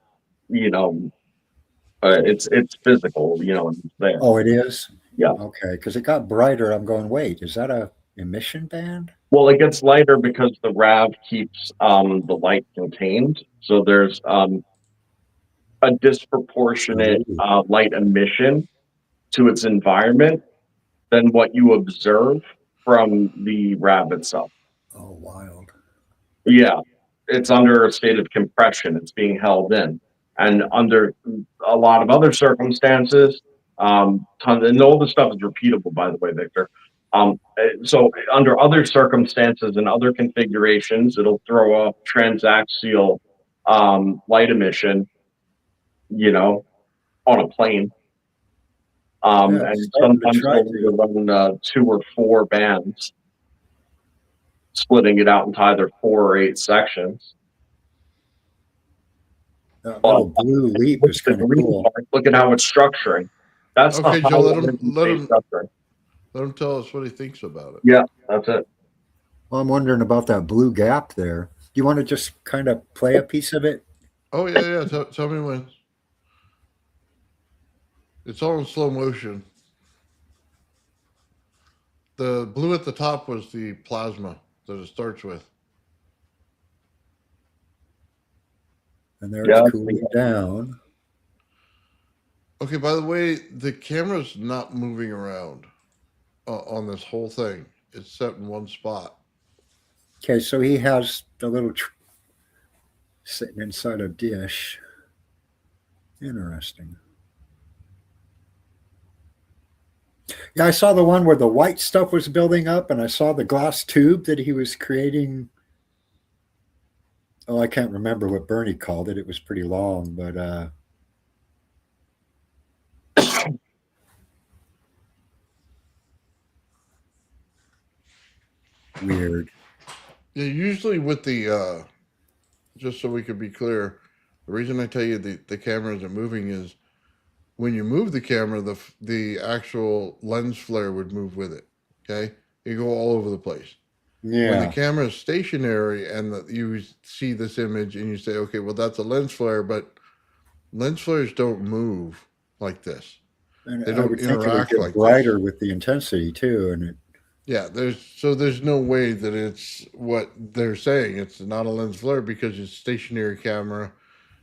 it's physical, it's there. Oh, it is? Yeah. Okay, because it got brighter. I'm going, wait, is that a emission band? Well, it gets lighter because the RAV keeps the light contained. So there's a disproportionate light emission to its environment than what you observe from the RAB itself. Oh, wild. Yeah, it's under a state of compression. It's being held in. And under a lot of other circumstances, and all this stuff is repeatable, by the way, Victor. So under other circumstances and other configurations, it'll throw off transaxial light emission, you know, on a plane. And sometimes they'll run 2 or 4 bands, splitting it out into either 4 or 8 sections. That little blue leap is kind of cool. Look at how it's structuring. That's okay, the Joe. let him tell us what he thinks about it. Yeah, that's it. Well, I'm wondering about that blue gap there. Do you want to just kind of play a piece of it? Oh yeah. Tell me when. It's all in slow motion. The blue at the top was the plasma that it starts with. And there it's cooling down. Okay, by the way, the camera's not moving around on this whole thing. It's set in one spot. Okay, so he has the little sitting inside a dish. Interesting. Yeah, I saw the one where the white stuff was building up, and I saw the glass tube that he was creating. Oh, I can't remember what Bernie called it. It was pretty long, but weird. Yeah, usually with the just so we could be clear, the reason I tell you the camera isn't moving is when you move the camera, the actual lens flare would move with it. Okay, you go all over the place. Yeah. When the camera is stationary and you see this image and you say, okay, well that's a lens flare, but lens flares don't move like this. And they I don't would think it would interact get like brighter this. with the intensity too, and it. Yeah, there's no way that it's what they're saying. It's not a lens flare because it's stationary camera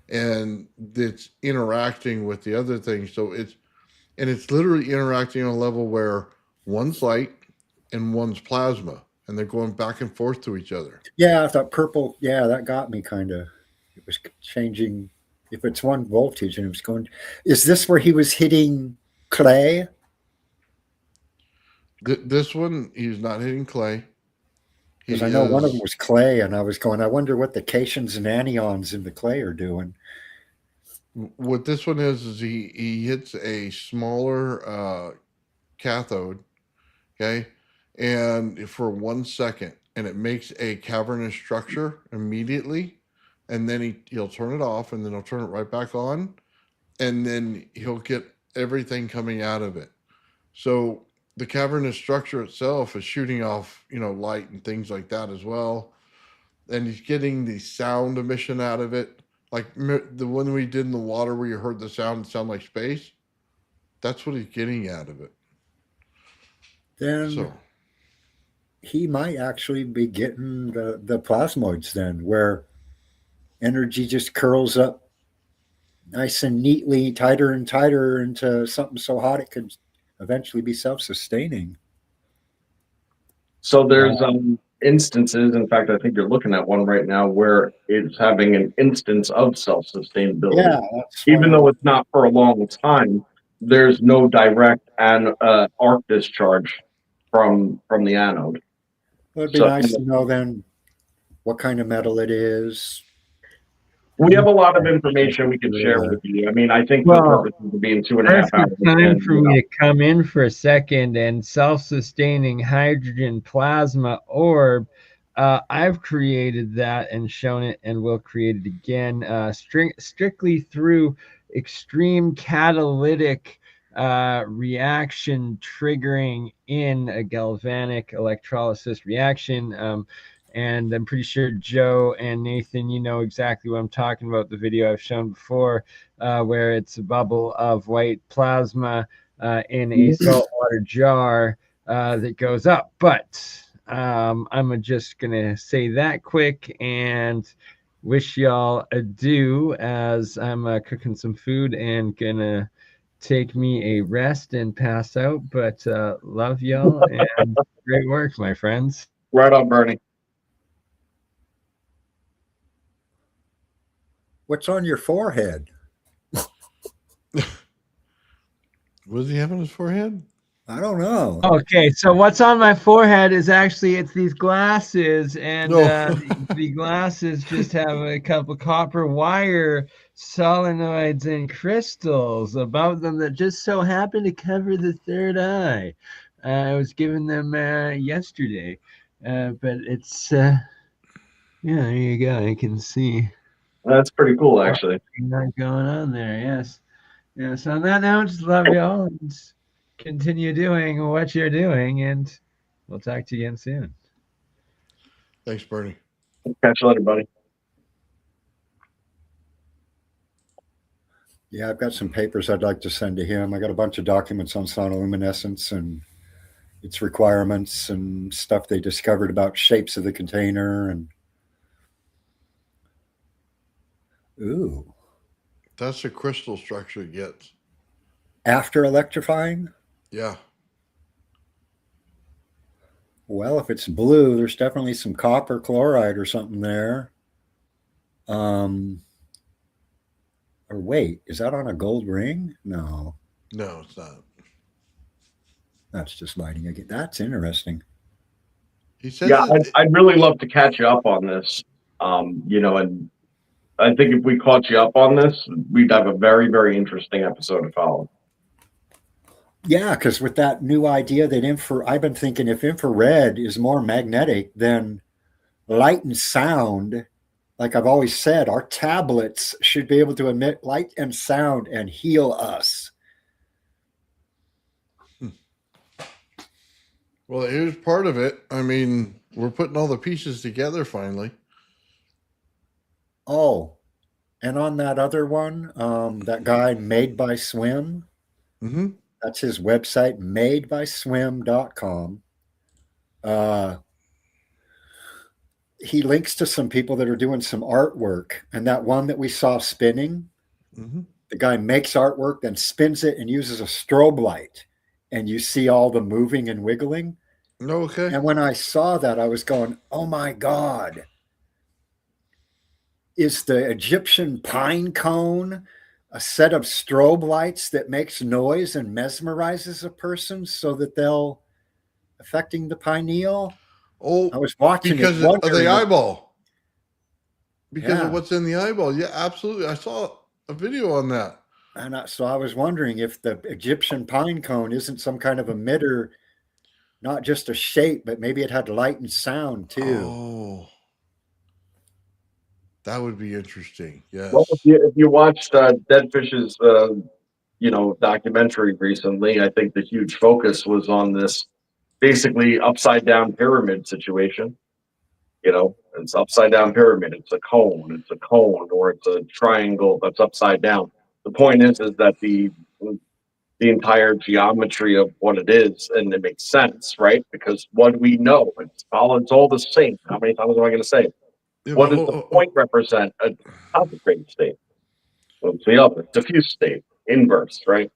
and it's interacting with the other things. So it's literally interacting on a level where one's light and one's plasma, and they're going back and forth to each other. Yeah, I thought purple. Yeah, that got me kind of. It was changing. If it's one voltage and it was going, is this where he was hitting clay? This one, he's not hitting clay. Because I know one of them was clay, and I was going, I wonder what the cations and anions in the clay are doing. What this one is he hits a smaller cathode, okay, and for 1 second, and it makes a cavernous structure immediately, and then he'll turn it off, and then he'll turn it right back on, and then he'll get everything coming out of it. So the cavernous structure itself is shooting off, light and things like that as well. And he's getting the sound emission out of it. Like the one we did in the water where you heard the sound like space. That's what he's getting out of it. Then he might actually be getting the plasmoids then, where energy just curls up nice and neatly, tighter and tighter into something so hot it could eventually be self-sustaining. So there's instances, in fact, I think you're looking at one right now where it's having an instance of self-sustainability. Yeah, even though it's not for a long time, there's no direct arc discharge from the anode. Well, it'd be nice to know then what kind of metal it is. We have a lot of information we can share with you. I mean, I think the purpose of being 2.5 hours. Time for me to come in for a second. And self-sustaining hydrogen plasma orb, I've created that and shown it, and will create it again, strictly through extreme catalytic reaction triggering in a galvanic electrolysis reaction. And I'm pretty sure Joe and Nathan, you know exactly what I'm talking about. The video I've shown before, where it's a bubble of white plasma in a saltwater jar that goes up. But I'm just going to say that quick, and wish y'all adieu as I'm cooking some food and gonna take me a rest and pass out. But love y'all and great work, my friends. Right on, Bernie. What's on your forehead? What does he have on his forehead? I don't know. Okay, so what's on my forehead is actually it's these glasses, and No. the glasses just have a couple copper wire solenoids and crystals above them that just so happen to cover the third eye. I was given them yesterday, but it's yeah, there you go. I can see That's pretty cool, actually. what's going on there. Yes, yes. On that note, just love y'all and continue doing what you're doing, and we'll talk to you again soon. Thanks, Bernie. Catch you later, buddy. Yeah, I've got some papers I'd like to send to him. I got a bunch of documents on sonoluminescence and its requirements and stuff they discovered about shapes of the container. And ooh, That's the crystal structure it gets. after electrifying? Yeah. Well, if it's blue, there's definitely some copper chloride or something there. Or wait, is that on a gold ring? No, No, it's not. that's just lighting again. That's interesting. He says Yeah, that I'd really love to catch you up on this. And I think if we caught you up on this, we'd have a very, very interesting episode to follow. Yeah, because with that new idea that I've been thinking if infrared is more magnetic than light and sound, like I've always said, our tablets should be able to emit light and sound and heal us. well, here's part of it. I mean, we're putting all the pieces together finally. Oh, and on that other one, that guy Made by Swim, Mm-hmm. that's his website, madebyswim.com. He links to some people that are doing some artwork. And that one that we saw spinning, Mm-hmm. the guy makes artwork, then spins it and uses a strobe light. And you see all the moving and wiggling. Okay. And when I saw that, I was going, oh my God. Is the Egyptian pine cone a set of strobe lights that makes noise and mesmerizes a person so that they'll affecting the pineal? Oh, I was watching because it, of the eyeball. Because Yeah. of what's in the eyeball. Yeah, absolutely. I saw a video on that. and so I was wondering if the Egyptian pine cone isn't some kind of emitter, not just a shape, but maybe it had light and sound too. Oh, that would be interesting. Yes. Well, if you watched Dead Fish's documentary recently, I think the huge focus was on this basically upside down pyramid situation. It's upside down pyramid. It's a cone, or it's a triangle that's upside down. The point is that the entire geometry of what it is, and it makes sense, right? Because what we know, it's all the same. How many times am I going to say? Yeah, What but does the point represent? A concentrated state. So it's the other, diffuse state, inverse, right?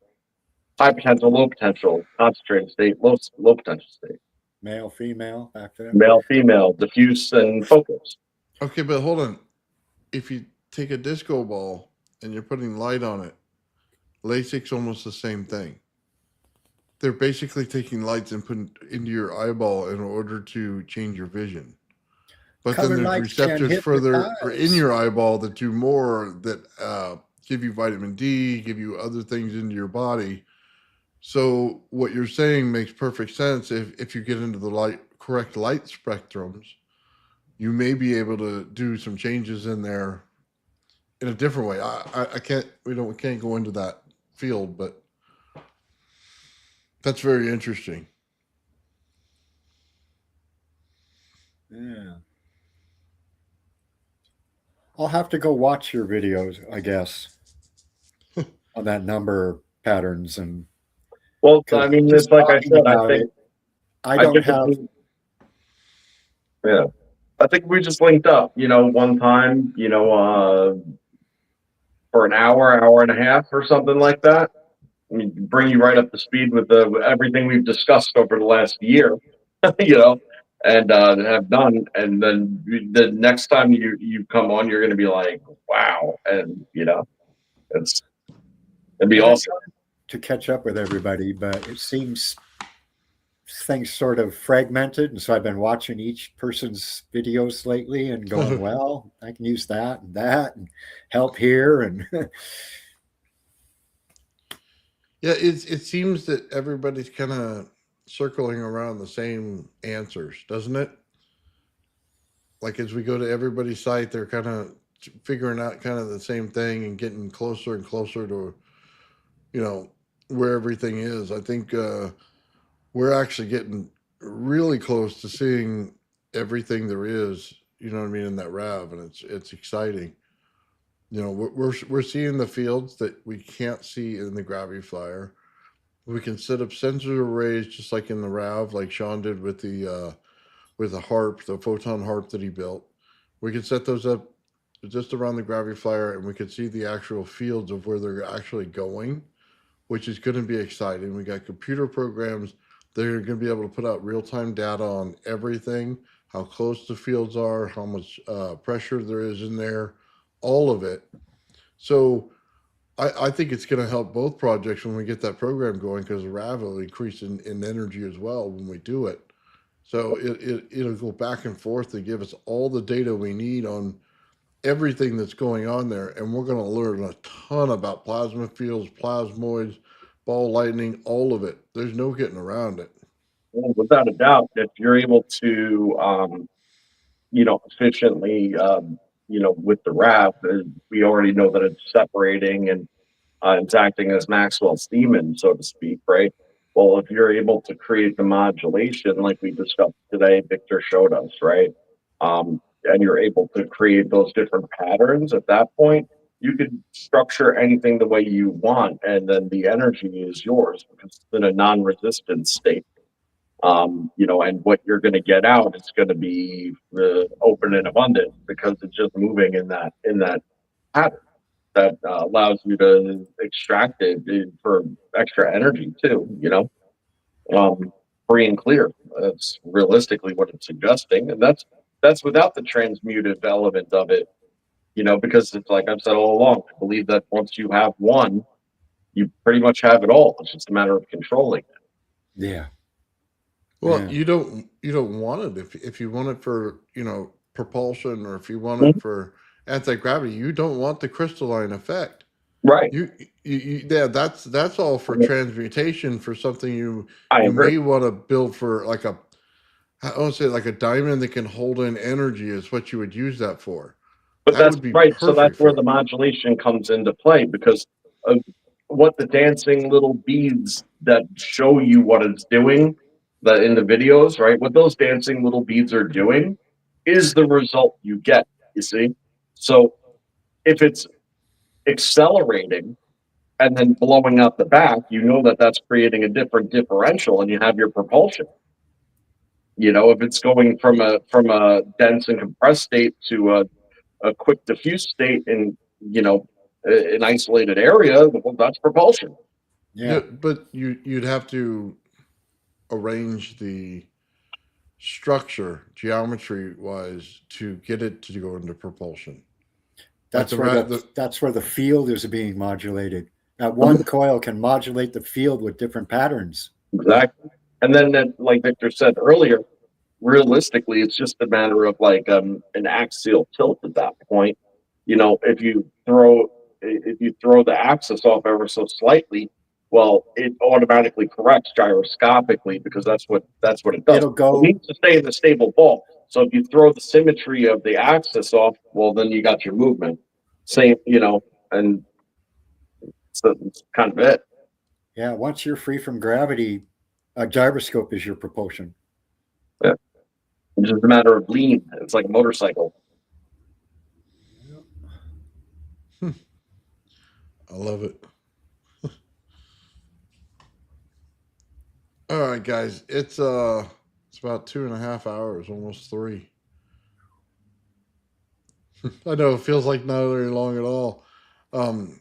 High potential, low potential, concentrated state, low potential state. Male, female, back then. Male, female, diffuse, and focus. Okay, but hold on. If you take a disco ball and you're putting light on it, LASIK's almost the same thing. They're basically taking lights and putting into your eyeball in order to change your vision. But Colored then there's lights can receptors further hypnotize. in your eyeball that do more, that give you vitamin D, give you other things into your body. So what you're saying makes perfect sense. If you get into the correct light spectrums, you may be able to do some changes in there in a different way. I can't go into that field, but that's very interesting. Yeah. I'll have to go watch your videos, I guess, on that number patterns. And Well, I mean, it's like I said, I think I don't have. yeah. I think we just linked up, one time, for an hour and a half or something like that. I mean, bring you right up to speed with everything we've discussed over the last year, you know, and have done. And then the next time you come on, you're going to be like, wow, and it'd be I've been awesome. trying to catch up with everybody, but it seems things sort of fragmented, and so I've been watching each person's videos lately and going, well, I can use that and help here and Yeah, it seems that everybody's kind of circling around the same answers, doesn't it? Like as we go to everybody's site, they're kind of figuring out kind of the same thing and getting closer and closer to, you know, where everything is. I think we're actually getting really close to seeing everything there is. You know what I mean in that RAV, and it's exciting. You know, we're seeing the fields that we can't see in the gravity flyer. We can set up sensor arrays just like in the RAV, like Sean did with the harp, the photon harp that he built. We can set those up just around the gravity flyer, and we can see the actual fields of where they're actually going, which is going to be exciting. We got computer programs that are going to be able to put out real time data on everything, how close the fields are, how much pressure there is in there, all of it. So I think it's going to help both projects when we get that program going because the RAV will increase in energy as well when we do it. So it'll go back and forth to give us all the data we need on everything that's going on there. And we're going to learn a ton about plasma fields, plasmoids, ball lightning, all of it. There's no getting around it. Well, without a doubt, if you're able to, efficiently, with the RAV, we already know that it's separating and it's acting as Maxwell's demon, so to speak, right? Well, if you're able to create the modulation like we discussed today, Victor showed us, right? And you're able to create those different patterns at that point, you could structure anything the way you want, and then the energy is yours because it's in a non-resistant state. And what you're going to get out is going to be open and abundant because it's just moving in that pattern that allows you to extract it for extra energy too. Free and clear. That's realistically what it's suggesting, and that's without the transmutive element of it. Because it's like I've said all along. I believe that once you have one, you pretty much have it all. It's just a matter of controlling it. yeah. Well, Yeah. you don't want it if you want it for propulsion or if you want it for anti gravity. You don't want the crystalline effect. Right. Yeah, that's all for transmutation for something I you agree. may want to build for like I want to say like a diamond that can hold in energy is what you would use that for. But That that's would be right. So that's perfect where for the it. modulation comes into play because of what the dancing little beads that show you what it's doing that in the videos, right? What those dancing little beads are doing is the result you get, you see? So if it's accelerating and then blowing out the back, you know that that's creating a different differential and you have your propulsion. If it's going from a dense and compressed state to a quick diffuse state in an isolated area, well, that's propulsion. Yeah, Yeah. but you'd have to arrange the structure geometry wise to get it to go into propulsion. Like That's where the field is being modulated. That one coil can modulate the field with different patterns. Exactly. And then, like Victor said earlier, realistically, it's just a matter of like an axial tilt at that point. If you throw the axis off ever so slightly, well, it automatically corrects gyroscopically because that's what it does. It'll It go needs to stay in the stable ball. So if you throw the symmetry of the axis off, well, then you got your movement. Same, and so it's kind of it. Yeah, once you're free from gravity, a gyroscope is your propulsion. Yeah. It's just a matter of lean. It's like a motorcycle. I love it. All right, guys. It's about 2.5 hours, almost 3. I know it feels like not very long at all. Um,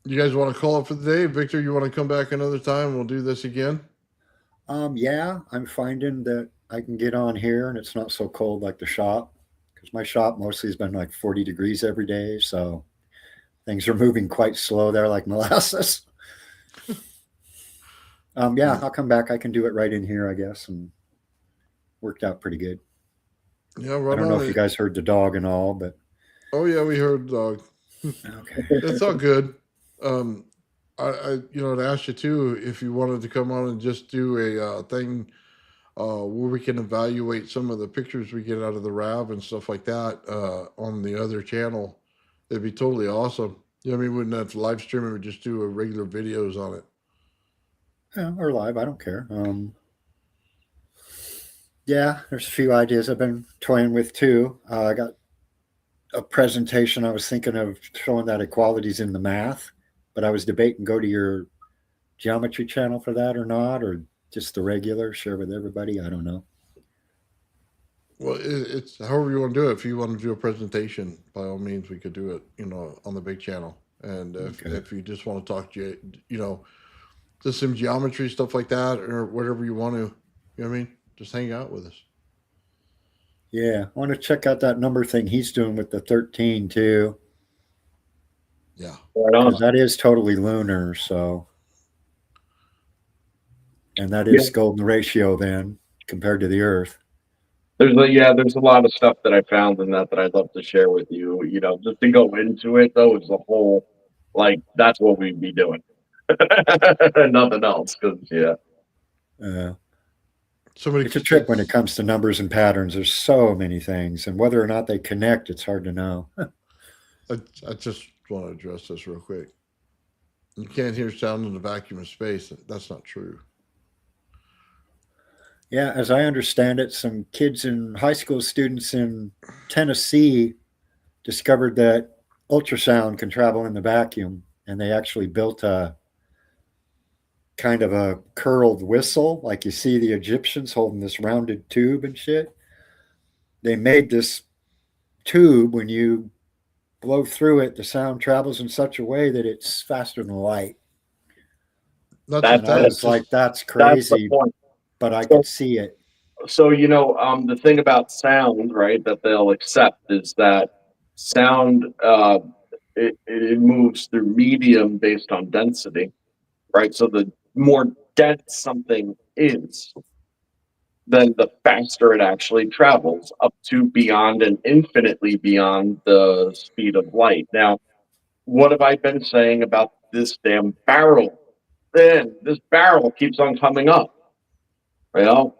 you guys want to call it for the day? Victor, you want to come back another time? We'll do this again. Yeah, I'm finding that I can get on here and it's not so cold like the shop because my shop mostly has been like 40 degrees every day. So things are moving quite slow there, like molasses. Yeah, I'll come back. I can do it right in here, I guess, and worked out pretty good. Yeah, I right don't know on if you it. guys heard the dog and all, but Oh yeah, we heard dog. okay. It's all good. Um, I'd ask you too if you wanted to come on and just do a thing where we can evaluate some of the pictures we get out of the RAV and stuff like that on the other channel. It'd be totally awesome. Yeah, I mean, we wouldn't have to live stream it; we just do a regular videos on it. Yeah, or live, I don't care. Yeah, there's a few ideas I've been toying with too. I got a presentation I was thinking of showing that equalities in the math, but I was debating go to your geometry channel for that or not, or just the regular share with everybody. I don't know. Well, it's however you want to do it. If you want to do a presentation, by all means, we could do it. On the big channel. And Okay. if you just want to talk, just some geometry stuff like that, or whatever you want to, you know what I mean? Just hang out with us. Yeah, I want to check out that number thing he's doing with the 13 too, Yeah. Right on. because that is totally lunar. So, and that Yeah. is golden ratio then compared to the Earth. There's a lot of stuff that I found in that I'd love to share with you. Just to go into it though is a whole like that's what we'd be doing. Nothing else, because Somebody, It's a trick when it comes to numbers and patterns. There's so many things, and whether or not they connect, it's hard to know. I just want to address this real quick. You can't hear sound in the vacuum of space. That's not true. Yeah, as I understand it, some kids and high school students in Tennessee discovered that ultrasound can travel in the vacuum, and they actually built a kind of a curled whistle, like you see the Egyptians holding this rounded tube and shit. They made this tube when you blow through it, the sound travels in such a way that it's faster than light. Not That- just And I that. was It's like, just that's that's the crazy, point. but I So, could see it. the thing about sound, right, that they'll accept is that sound it moves through medium based on density, right? So the more dense something is, then the faster it actually travels, up to beyond and infinitely beyond the speed of light. Now, what have I been saying about this damn barrel? Man, this barrel keeps on coming up. Well,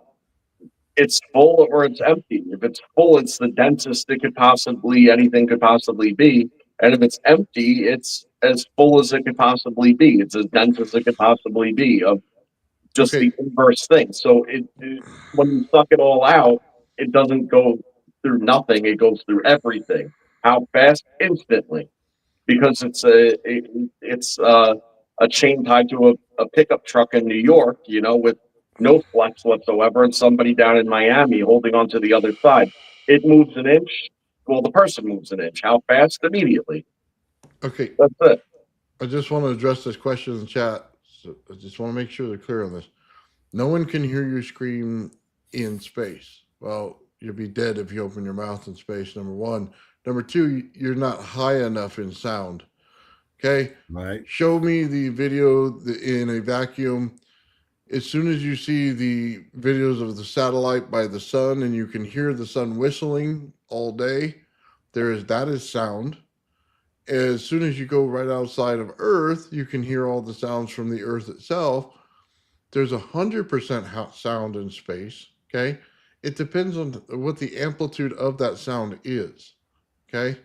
it's full or it's empty. If it's full, it's the densest anything could possibly be. And if it's empty, it's as full as it could possibly be. It's as dense as it could possibly be of just okay. the inverse thing. So when you suck it all out, it doesn't go through nothing. It goes through everything. How fast? Instantly, because it's a chain tied to a pickup truck in New York, with no flex whatsoever, and somebody down in Miami holding on to the other side. It moves an inch. Well, the person moves an inch. How fast? Immediately. Okay. That's it. I just want to address this question in the chat. So I just want to make sure they're clear on this. No one can hear you scream in space. Well, you'll be dead if you open your mouth in space, number one. Number two, you're not high enough in sound. Okay? Right. Show me the video in a vacuum. As soon as you see the videos of the satellite by the sun and you can hear the sun whistling all day, that is sound. As soon as you go right outside of Earth, you can hear all the sounds from the Earth itself. There's 100% sound in space. Okay. It depends on what the amplitude of that sound is. Okay.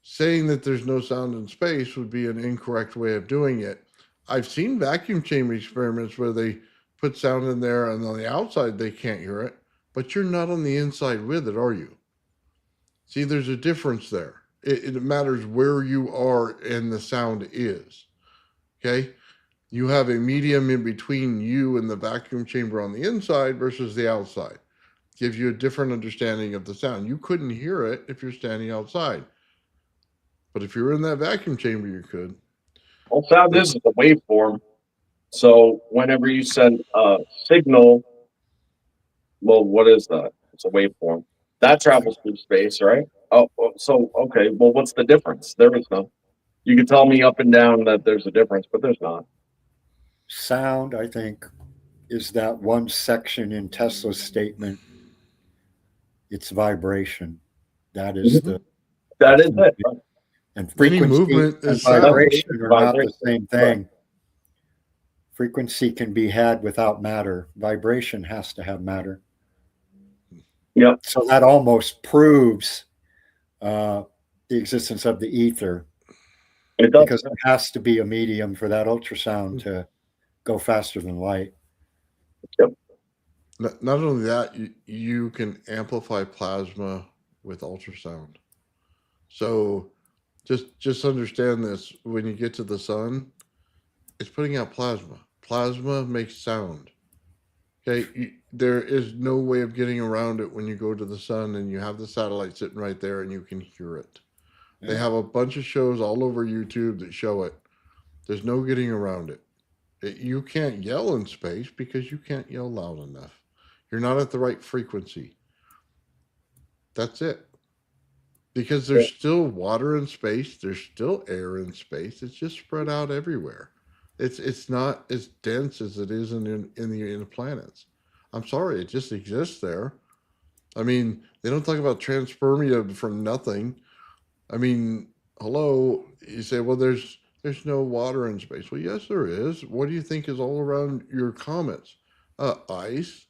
Saying that there's no sound in space would be an incorrect way of doing it. I've seen vacuum chamber experiments where they put sound in there and on the outside they can't hear it, but you're not on the inside with it, are you? See, there's a difference there. It matters where you are and the sound is. Okay. You have a medium in between you and the vacuum chamber on the inside versus the outside. gives you a different understanding of the sound. You couldn't hear it if you're standing outside, but if you're in that vacuum chamber, you could. Well, sound is a waveform. So whenever you send a signal, well, what is that? It's a waveform. That travels through space, right? So okay. Well, what's the difference? There is none. You can tell me up and down that there's a difference, but there's not. Sound, I think, is that one section in Tesla's statement. It's vibration. That is the. That is it. Right? And frequency movement and is sound. vibration are not the Vibration. same thing. Frequency can be had without matter. Vibration has to have matter. Yep. So that almost proves the existence of the ether, It does. because there has to be a medium for that ultrasound to go faster than light. Yep. Not only that, you can amplify plasma with ultrasound. So just understand this. When you get to the sun, it's putting out plasma. Plasma makes sound. Okay, there is no way of getting around it when you go to the sun and you have the satellite sitting right there and you can hear it. They have a bunch of shows all over YouTube that show it. There's no getting around it. You can't yell in space because you can't yell loud enough. You're not at the right frequency. That's it. Because there's still water in space. There's still air in space. It's just spread out everywhere. It's not as dense as it is in the planets. I'm sorry, it just exists there. I mean, they don't talk about transpermia from nothing. I mean, hello, you say, well, there's no water in space. Well, yes, there is. What do you think is all around your comets? Ice.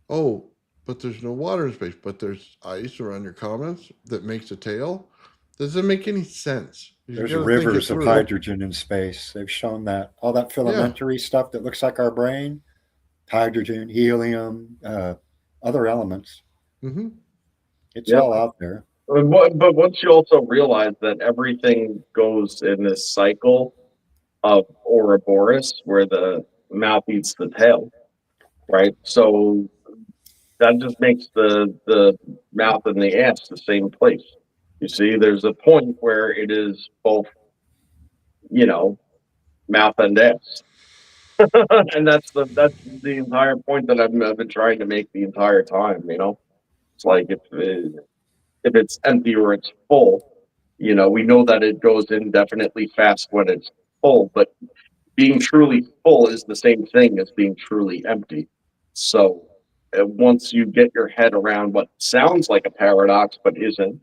Oh, but there's no water in space. But there's ice around your comets that makes a tail. Doesn't make any sense. There's rivers of hydrogen in space. They've shown that. All that filamentary stuff that looks like our brain, hydrogen, helium, other elements. Mm-hmm. It's all out there. But once you also realize that everything goes in this cycle of Ouroboros, where the mouth eats the tail, right? So that just makes the mouth and the ass the same place. You see, there's a point where it is both, mouth and ass, and that's the entire point that I've been trying to make the entire time. It's like if it's empty or it's full, we know that it goes indefinitely fast when it's full, but being truly full is the same thing as being truly empty. So once you get your head around what sounds like a paradox but isn't,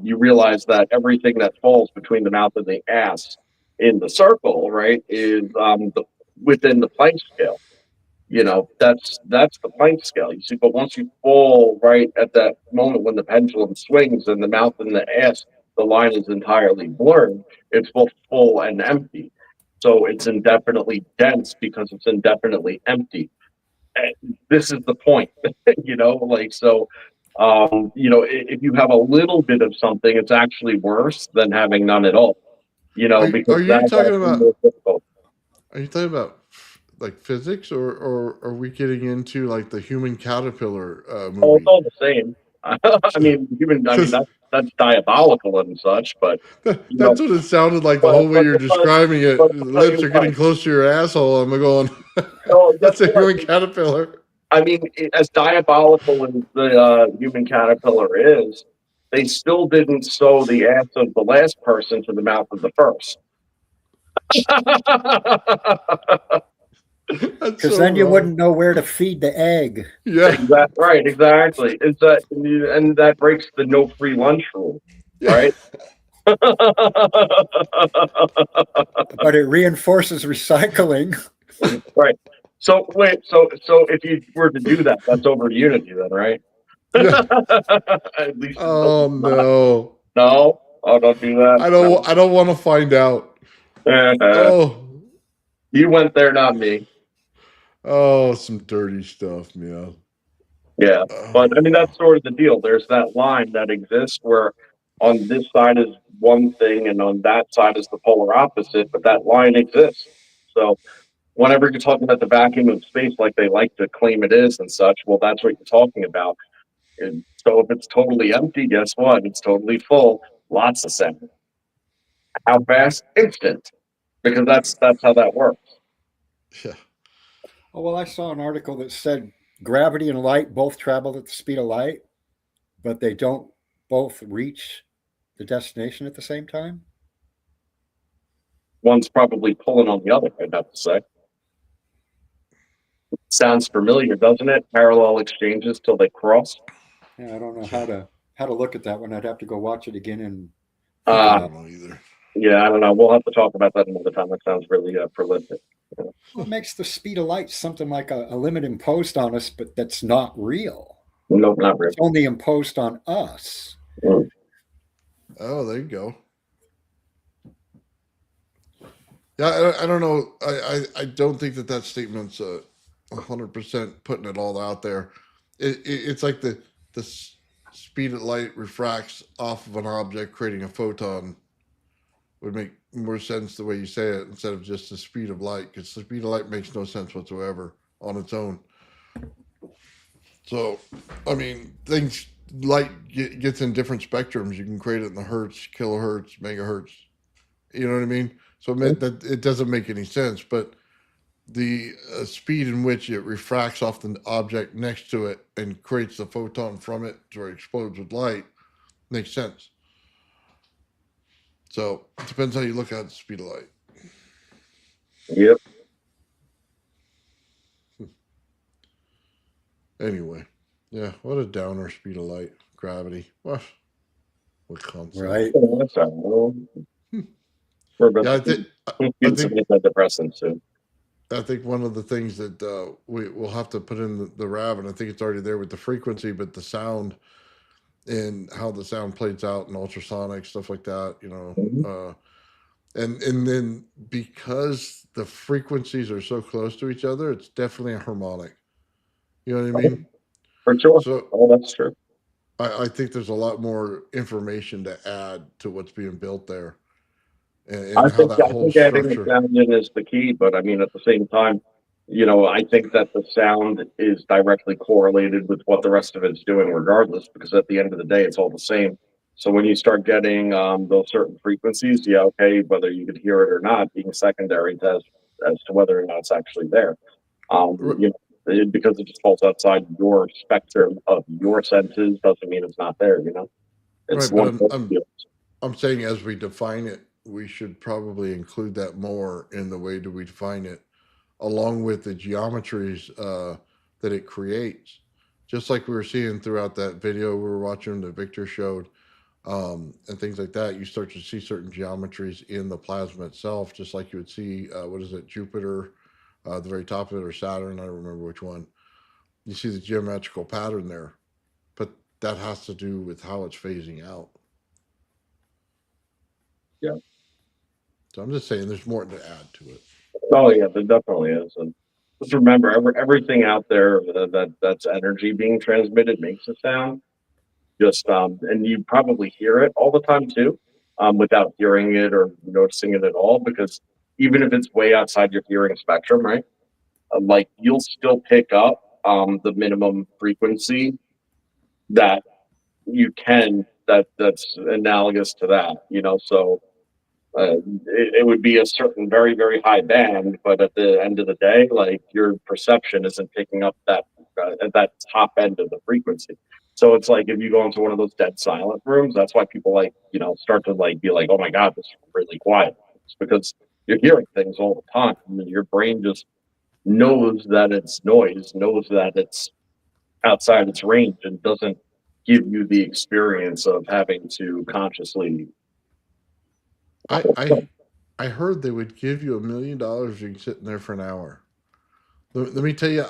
you realize that everything that falls between the mouth and the ass in the circle, right, is within the Planck scale. That's the Planck scale. You see, but once you fall right at that moment when the pendulum swings and the mouth and the ass, the line is entirely blurred. It's both full and empty. So it's indefinitely dense because it's indefinitely empty. And this is the point, if you have a little bit of something, it's actually worse than having none at all. Because are you talking about? Are you talking about like physics, or are we getting into like the human caterpillar movie? Oh, it's all the same. That's diabolical and such, but that's what it sounded like the whole way you're describing it. The lips are getting close to your asshole. I'm going, that's a human caterpillar. I mean, as diabolical as the human caterpillar is, they still didn't sew the ass of the last person to the mouth of the first. Because then you wouldn't know where to feed the egg. Yeah, right, exactly. And that breaks the no free lunch rule, right? But it reinforces recycling. Right. So wait, so if you were to do that, that's over unity then, right? Yeah. At least no. No? Oh, don't do that. I don't want to find out. You went there, not me. Oh, some dirty stuff, man. Yeah. But I mean that's sort of the deal. There's that line that exists where on this side is one thing and on that side is the polar opposite, but that line exists. So whenever you're talking about the vacuum of space, like they like to claim it is and such, well, that's what you're talking about. And so if it's totally empty, guess what? It's totally full. Lots of sound. How fast? Instant. Because that's how that works. Yeah. Oh, well, I saw an article that said gravity and light both travel at the speed of light, but they don't both reach the destination at the same time. One's probably pulling on the other, I'd have to say. Sounds familiar, doesn't it? Parallel exchanges till they cross. Yeah, I don't know how to look at that one. I'd have to go watch it again and I Uh, don't know either. yeah, I don't know. We'll have to talk about that another time. That sounds really prolific. what makes the speed of light something like a limit imposed on us, but that's not real. Nope, not really. It's only imposed on us. Mm. Oh, there you go. Yeah, I don't know. I don't think that statement's 100% putting it all out there. It's like the speed of light refracts off of an object, creating a photon. Would make more sense the way you say it instead of just the speed of light, because the speed of light makes no sense whatsoever on its own. So, I mean, light gets in different spectrums. You can create it in the hertz, kilohertz, megahertz. You know what I mean? So that it doesn't make any sense, but the speed in which it refracts off the object next to it and creates the photon from it or explodes with light makes sense. So it depends how you look at the speed of light. Yep. Anyway, yeah, what a downer, speed of light, gravity. What concept? Right. Yeah, I think Antidepressants too. I think one of the things that we'll have to put in the RAV, and I think it's already there with the frequency, but the sound and how the sound plays out in ultrasonic stuff like that, you know. Mhm. And then because the frequencies are so close to each other, it's definitely a harmonic. You know what I mean? For sure. So Oh, that's true. I think there's a lot more information to add to what's being built there, and how that I whole think adding the structure. sound in is the key, but I mean, at the same time, you know, I think that the sound is directly correlated with what the rest of it's doing, regardless, because at the end of the day, it's all the same. So when you start getting those certain frequencies, yeah, okay, whether you could hear it or not, being secondary as to whether or not it's actually there. You know, because it just falls outside your spectrum of your senses doesn't mean it's not there. You know, it's Right, but one. I'm saying as we define it, we should probably include that more in the way that we define it, along with the geometries that it creates. Just like we were seeing throughout that video we were watching that Victor showed, and things like that, you start to see certain geometries in the plasma itself, just like you would see, what is it, Jupiter, the very top of it, or Saturn, I don't remember which one. You see the geometrical pattern there, but that has to do with how it's phasing out. Yeah. So I'm just saying there's more to add to it. Oh yeah, there definitely is. And just remember, everything out there that's energy being transmitted makes a sound. Just and you probably hear it all the time too, without hearing it or noticing it at all. Because even if it's way outside your hearing spectrum, right? Like you'll still pick up the minimum frequency that you can that's analogous to that. You know, so it would be a certain very very high band, but at the end of the day, like your perception isn't picking up that at that top end of the frequency. So it's like if you go into one of those dead silent rooms, that's why people like start to like be like, oh my god, this is really quiet. It's because you're hearing things all the time, and your brain just knows that it's noise, knows that it's outside its range, and doesn't give you the experience of having to consciously. I heard they would give you $1 million if you can sit in there for an hour. Let me tell you,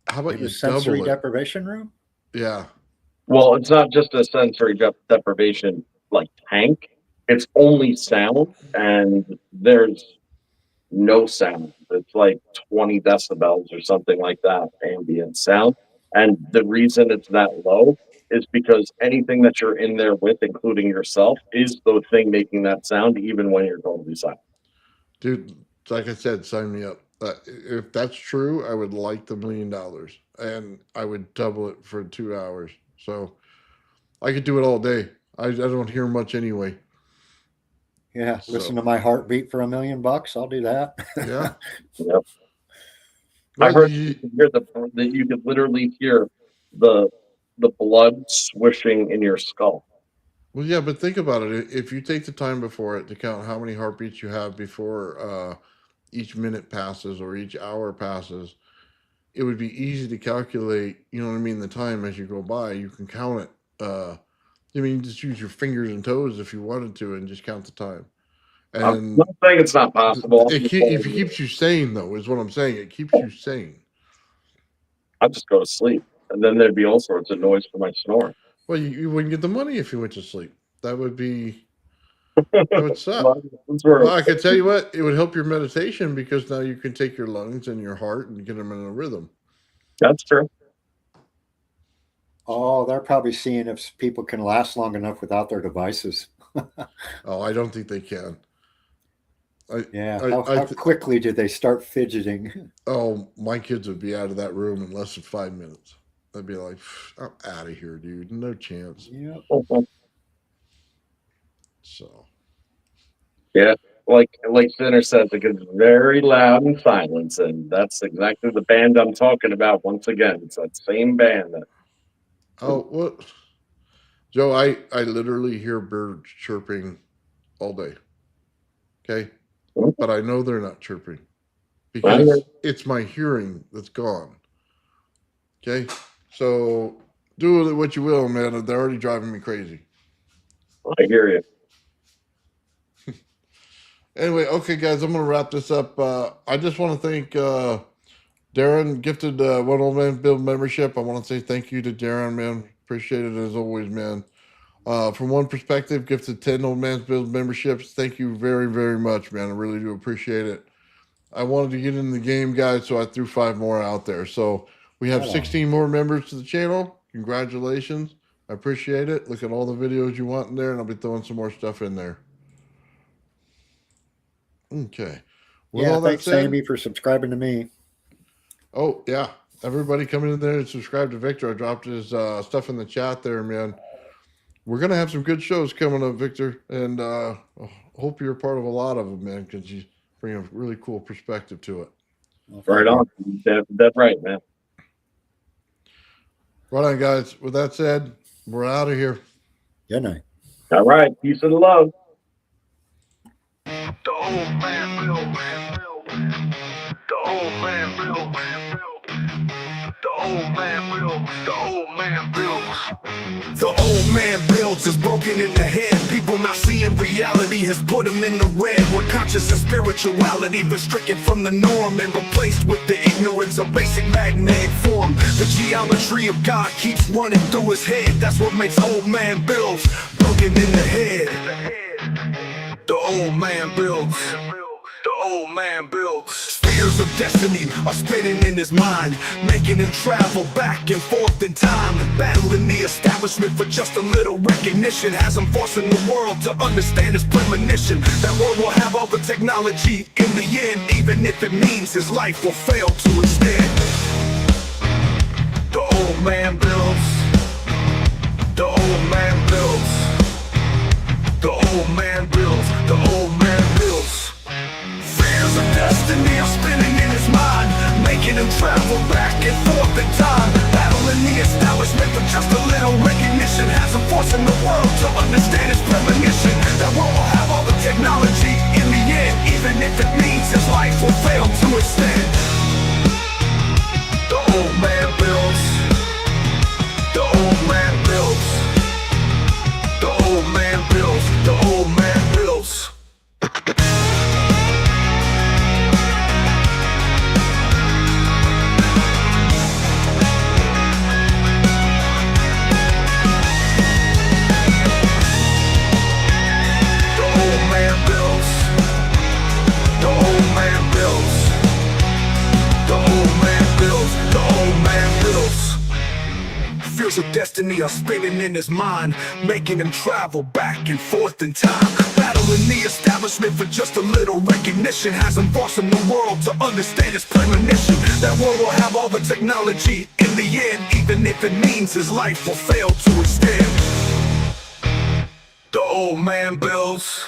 how about In you a sensory double it? deprivation room? Yeah. Well, it's not just a sensory deprivation like tank. It's only sound, and there's no sound. It's like 20 decibels or something like that, ambient sound. And the reason it's that low is because anything that you're in there with, including yourself, is the thing making that sound, even when you're totally silent. Dude, like I said, sign me up. If that's true, I would like the $1 million, and I would double it for 2 hours. So I could do it all day. I don't hear much anyway. Yeah, So, listen to my heartbeat for $1 million. I'll do that. yeah. Yep. I Well, heard you could hear that you could literally hear the blood swishing in your skull. well, yeah, but think about it. If you take the time before it to count how many heartbeats you have before each minute passes or each hour passes, it would be easy to calculate, you know what I mean, the time as you go by. You can count it. I mean, just use your fingers and toes if you wanted to and just count the time. I'm And not saying it's not possible. it keeps you sane, though, is what I'm saying. It keeps you sane. I'd just go to sleep, and then there'd be all sorts of noise for my snoring. Well, you wouldn't get the money if you went to sleep. That would suck. Well, I could tell you what, it would help your meditation because now you can take your lungs and your heart and get them in a rhythm. That's true. Oh, they're probably seeing if people can last long enough without their devices. Oh, I don't think they can. How quickly did they start fidgeting? Oh, my kids would be out of that room in less than 5 minutes. I'd be like, I'm out of here, dude. No chance. Yep. So. Yeah, like Sinner says, it gets very loud in silence, and that's exactly the band I'm talking about. Once again, it's that same band. Oh, what? Joe, I literally hear birds chirping all day. Okay? But I know they're not chirping because it's my hearing that's gone. Okay? So do with it what you will, man. They're already driving me crazy. I hear you. Anyway, okay, guys, I'm going to wrap this up. I just want to thank Darren, gifted One Old Man Build membership. I want to say thank you to Darren, man. Appreciate it as always, man. From one perspective, gifted 10 Old Man's Build memberships. Thank you very, very much, man. I really do appreciate it. I wanted to get in the game, guys, so I threw 5 more out there. So we have 16 more members to the channel. Congratulations. I appreciate it. Look at all the videos you want in there, and I'll be throwing some more stuff in there. Okay. With all that thanks, said, Amy, for subscribing to me. Oh, yeah. Everybody coming in there and subscribe to Victor. I dropped his stuff in the chat there, man. We're going to have some good shows coming up, Victor. And hope you're a part of a lot of them, man, because you bring a really cool perspective to it. Well, Right on. That's right, man. Right on, guys. With that said, we're out of here. Good night. All right. Peace and love. The old man Bill. The old man Bill. The old man Bill. The old man builds. The old man builds is broken in the head. People not seeing reality has put them in the red. Where conscious and spirituality been stricken from the norm and replaced with the ignorance of basic magnetic form. The geometry of God keeps running through his head. That's what makes old man builds broken in the head. The old man builds. The old man builds. Spheres of destiny are spinning in his mind, making him travel back and forth in time, battling the establishment for just a little recognition. Has him forcing the world to understand his premonition. That world will have all the technology in the end, even if it means his life will fail to extend. The old man builds. The old man builds. The old man builds. The old man builds. Fears of destiny are spinning in his mind, making him travel back and forth in time, battling the establishment for just a little recognition. Has him forcing the world to understand his premonition. That world will have all the technology in the end, even if it means his life will fail to extend. The old man builds. The old man builds. The old man builds. The old man builds. Fears of destiny are spinning in his mind, making him travel back and forth in time. battling the establishment for just a little recognition. Has him forcing the world to understand his premonition. That world will have all the technology in the end, even if it means his life will fail to extend. The old man builds